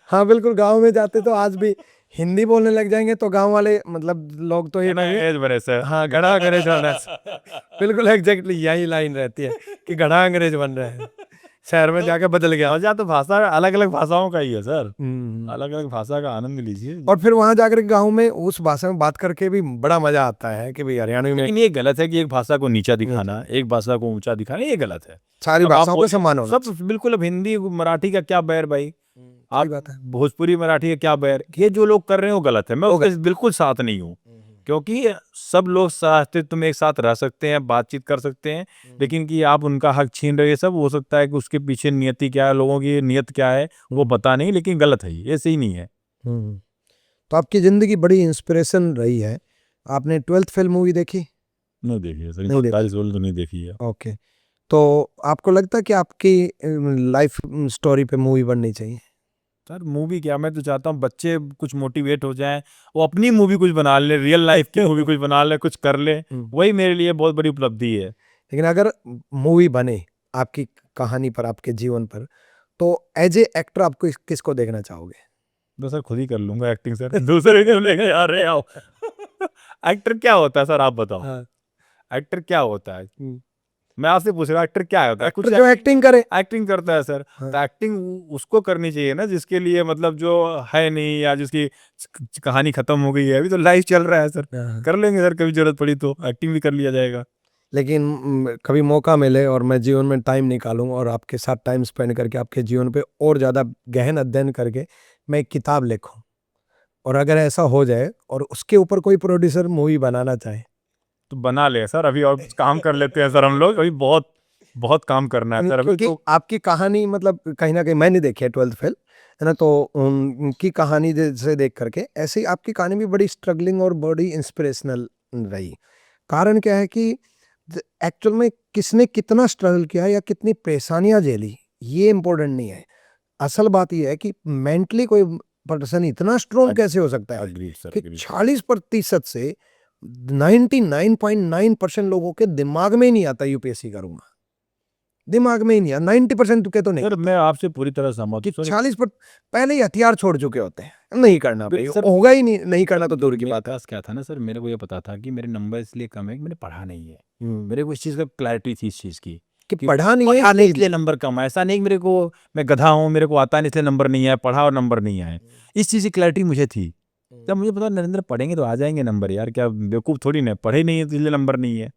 हाँ बिल्कुल। गांव में जाते तो आज भी हिंदी बोलने लग जाएंगे तो गांव वाले, मतलब लोग तो ये बने सर, हाँ घड़ा अंग्रेज बन रहा है। बिल्कुल एग्जैक्टली यही लाइन रहती है कि घड़ा अंग्रेज बन रहा है, शहर में जाके बदल गया। मजा तो भाषा अलग अलग भाषाओं का ही है सर, अलग अलग भाषा का आनंद लीजिए। और फिर वहां जाकर गांव में उस भाषा में बात करके भी बड़ा मजा आता है कि भाई हरियाणवी में। लेकिन ये गलत है कि एक भाषा को नीचा दिखाना, एक भाषा को ऊंचा दिखाना, ये गलत है। सारी भाषाओं का सम्मान होना सब बिल्कुल। अब हिंदी मराठी का क्या बैर भाई, सही बात है। भोजपुरी मराठी का क्या बैर, ये जो लोग कर रहे हैं वो गलत है। मैं उसके बिल्कुल साथ नहीं हूँ, क्योंकि सब लोग अस्तित्व में एक साथ रह सकते हैं, बातचीत कर सकते हैं, लेकिन कि आप उनका हक छीन रहे हैं, सब हो सकता है कि उसके पीछे नियति क्या है, लोगों की नियत क्या है वो पता नहीं, लेकिन गलत है, ये सही नहीं है। तो आपकी जिंदगी बड़ी इंस्पिरेशन रही है। आपने 12th फेल मूवी देखी? नहीं देखी है सर, नहीं देखी। 40 साल तो नहीं देखी है। ओके, तो आपको लगता है कि आपकी लाइफ स्टोरी पे मूवी बननी चाहिए? सर मूवी क्या, मैं तो चाहता हूँ बच्चे कुछ मोटिवेट हो जाएं, वो अपनी मूवी कुछ बना ले, रियल लाइफ की मूवी कुछ बना ले, कुछ कर ले, वही मेरे लिए बहुत बड़ी उपलब्धि है। लेकिन अगर मूवी बने आपकी कहानी पर, आपके जीवन पर, तो एज ए एक्टर आपको किसको देखना चाहोगे? तो सर खुद ही कर लूंगा एक्टिंग सर, दूसरे ने बोलेगा यार रे आओ। एक्टर क्या होता है सर, आप बताओ। एक्टर क्या होता है, मैं आपसे पूछ रहा हूँ एक्टर क्या होता है? कुछ जो एक्टिंग करे। एक्टिंग करता है सर, तो एक्टिंग उसको करनी चाहिए ना जिसके लिए मतलब जो है नहीं, या जिसकी कहानी खत्म हो गई है, अभी तो लाइफ चल रहा है सर, कर लेंगे सर, कभी जरूरत पड़ी तो एक्टिंग भी कर लिया जाएगा। लेकिन कभी मौका मिले और मैं जीवन में टाइम निकालूं और आपके साथ टाइम स्पेंड करके आपके जीवन पे और ज़्यादा गहन अध्ययन करके मैं एक किताब लिखूं, और अगर ऐसा हो जाए और उसके ऊपर कोई प्रोड्यूसर मूवी बनाना चाहे तो बना ले सर, अभी और कुछ काम कर लेते हैं सर हम लोग, अभी बहुत बहुत काम करना है सर अभी क्योंकि तो। आपकी कहानी मतलब कहीं ना कहीं मैंने देखी है 12th फेल, है ना, तो उनकी कहानी से देख करके ऐसे ही आपकी कहानी भी बड़ी स्ट्रगलिंग और बड़ी इंस्पिरेशनल रही। कारण क्या है कि एक्चुअल में किसने कितना स्ट्रगल किया या कितनी परेशानियां झेली, ये इम्पोर्टेंट नहीं है। असल बात यह है कि मेंटली कोई पर्सन इतना स्ट्रॉन्ग कैसे हो सकता है कि 40% से 99.9% लोगों के दिमाग में ही नहीं आता यूपीएससी करूंगा, दिमाग में ही नहीं आता। 90% के तो नहीं। सर मैं आपसे पूरी तरह सहमत कि हूं सर। 40% पहले ही हथियार छोड़ चुके होते हैं, नहीं करना भाई, सर, होगा ही नहीं, नहीं करना तो दूर की मेरे बात है। पास क्या था ना सर, मेरे को ये पता था कि मेरे नंबर इसलिए कम है कि मैंने पढ़ा नहीं है, मेरे को इस चीज़ का क्लैरिटी थी इस चीज़ की कि पढ़ा नहीं है पढ़ा इसलिए नंबर कम है, ऐसा नहीं कि मेरे को मैं गधा हूँ, मेरे को आता नहीं इसलिए नंबर नहीं है, पढ़ा और नंबर नहीं आए, इस चीज़ की क्लैरिटी मुझे थी। जब मुझे पता नरेंद्र पढ़ेंगे तो आ जाएंगे नंबर, यार क्या बेवकूफ़ थोड़ी ना, पढ़े नहीं है तो इसलिए नंबर नहीं है,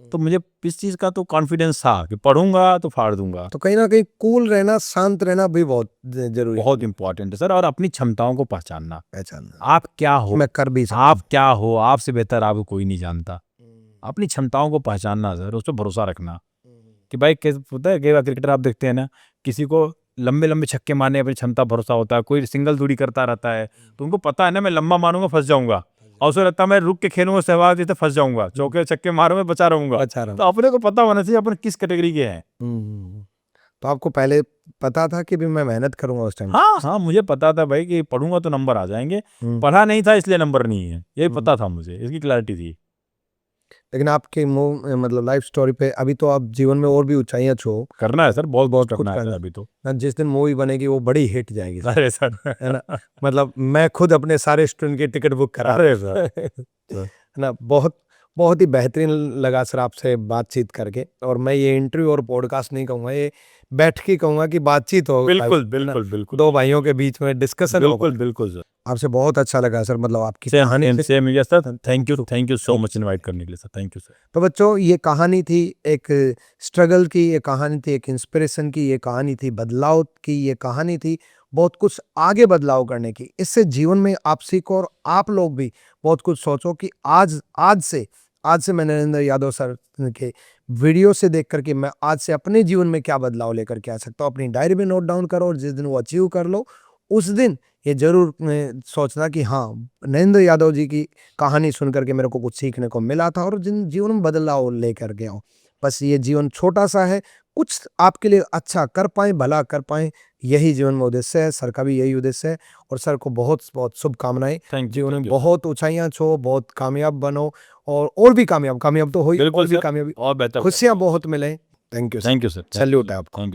तो मुझे इस चीज़ का तो कॉन्फिडेंस था कि पढ़ूंगा तो फाड़ दूंगा। तो कहीं ना कहीं कूल रहना, शांत रहना भी बहुत जरूरी है। बहुत इंपॉर्टेंट है सर, और अपनी क्षमताओं को पहचानना, पहचानना आप क्या हो, मैं कर भी सकता आप क्या हो, आपसे बेहतर आपको कोई नहीं जानता। अपनी क्षमताओं को पहचानना सर, उस पर भरोसा रखना कि भाई पता है, क्रिकेटर आप देखते हैं ना, किसी को लंबे लंबे छक्के मारने अपनी क्षमता भरोसा होता है, कोई सिंगल दूरी करता रहता है, तो उनको पता है ना मैं लंबा मारूंगा फंस जाऊंगा, और उसे लगता है मैं रुक के खेलूंगा सहवाग देते फंस जाऊंगा, चौके छक्के मारूंगा बचा रहूंगा। तो अपने को पता होना चाहिए अपन किस कैटेगरी के हैं। तो आपको पहले पता था कि भी मैं मेहनत करूंगा उस टाइम? हाँ हाँ, मुझे पता था भाई कि पढ़ूंगा तो नंबर आ जाएंगे, पढ़ा नहीं था इसलिए नंबर नहीं है, यही पता था मुझे, इसकी क्लैरिटी थी। लेकिन आपके मतलब लाइफ स्टोरी पे अभी तो आप जीवन में और भी ऊंचाइयां छू करना है सर, बहुत बहुत कुछ करना है करना सर है। अभी तो। ना, जिस दिन मूवी बनेगी वो बड़ी हिट जाएगी सर, अरे सर, है ना, मतलब मैं खुद अपने सारे स्टूडेंट की टिकट बुक करा अरे सर, है ना। बहुत बहुत ही बेहतरीन लगा सर आपसे बातचीत करके, और मैं ये इंटरव्यू और पॉडकास्ट नहीं कहूँगा, ये बैठ के कहूँगा कि बातचीत हो, बिल्कुल है ना, बिल्कुल बिल्कुल, दो भाइयों के बीच में डिस्कशन हो। बिल्कुल बिल्कुल सर, आपसे बहुत अच्छा लगा सर, मतलब आपकी कहानी से। Same yes sir, thank you so much invite करने के लिए सर, थैंक यू सर। तो बच्चों, ये कहानी थी एक स्ट्रगल की, ये कहानी थी एक इंस्पिरेशन की, ये कहानी थी बदलाव की, ये कहानी थी बहुत कुछ आगे बदलाव करने की। इससे जीवन में आप सीखो और आप लोग भी बहुत कुछ सोचो कि आज से मैं नरेंद्र यादव सर के वीडियो से देख करके मैं आज से अपने जीवन में क्या बदलाव लेकर के आ सकता हूँ। अपनी डायरी में नोट डाउन करो, और जिस दिन वो अचीव कर लो उस दिन ये जरूर सोचना कि हाँ, नरेंद्र यादव जी की कहानी सुन करके मेरे को कुछ सीखने को मिला था, और जिन जीवन में बदलाव लेकर के आओ। बस ये जीवन छोटा सा है, कुछ आपके लिए अच्छा कर पाएं, भला कर पाएं, यही जीवन में उद्देश्य है। सर का भी यही उद्देश्य है, और सर को बहुत बहुत शुभकामनाएं। जीवन में बहुत ऊंचाइयां छो, बहुत कामयाब बनो, और भी कामयाब तो हो ही, और भी कामयाबी, और बेहतर खुशियां बहुत मिले। थैंक यू सर, सैल्यूट है आपको। Thank you.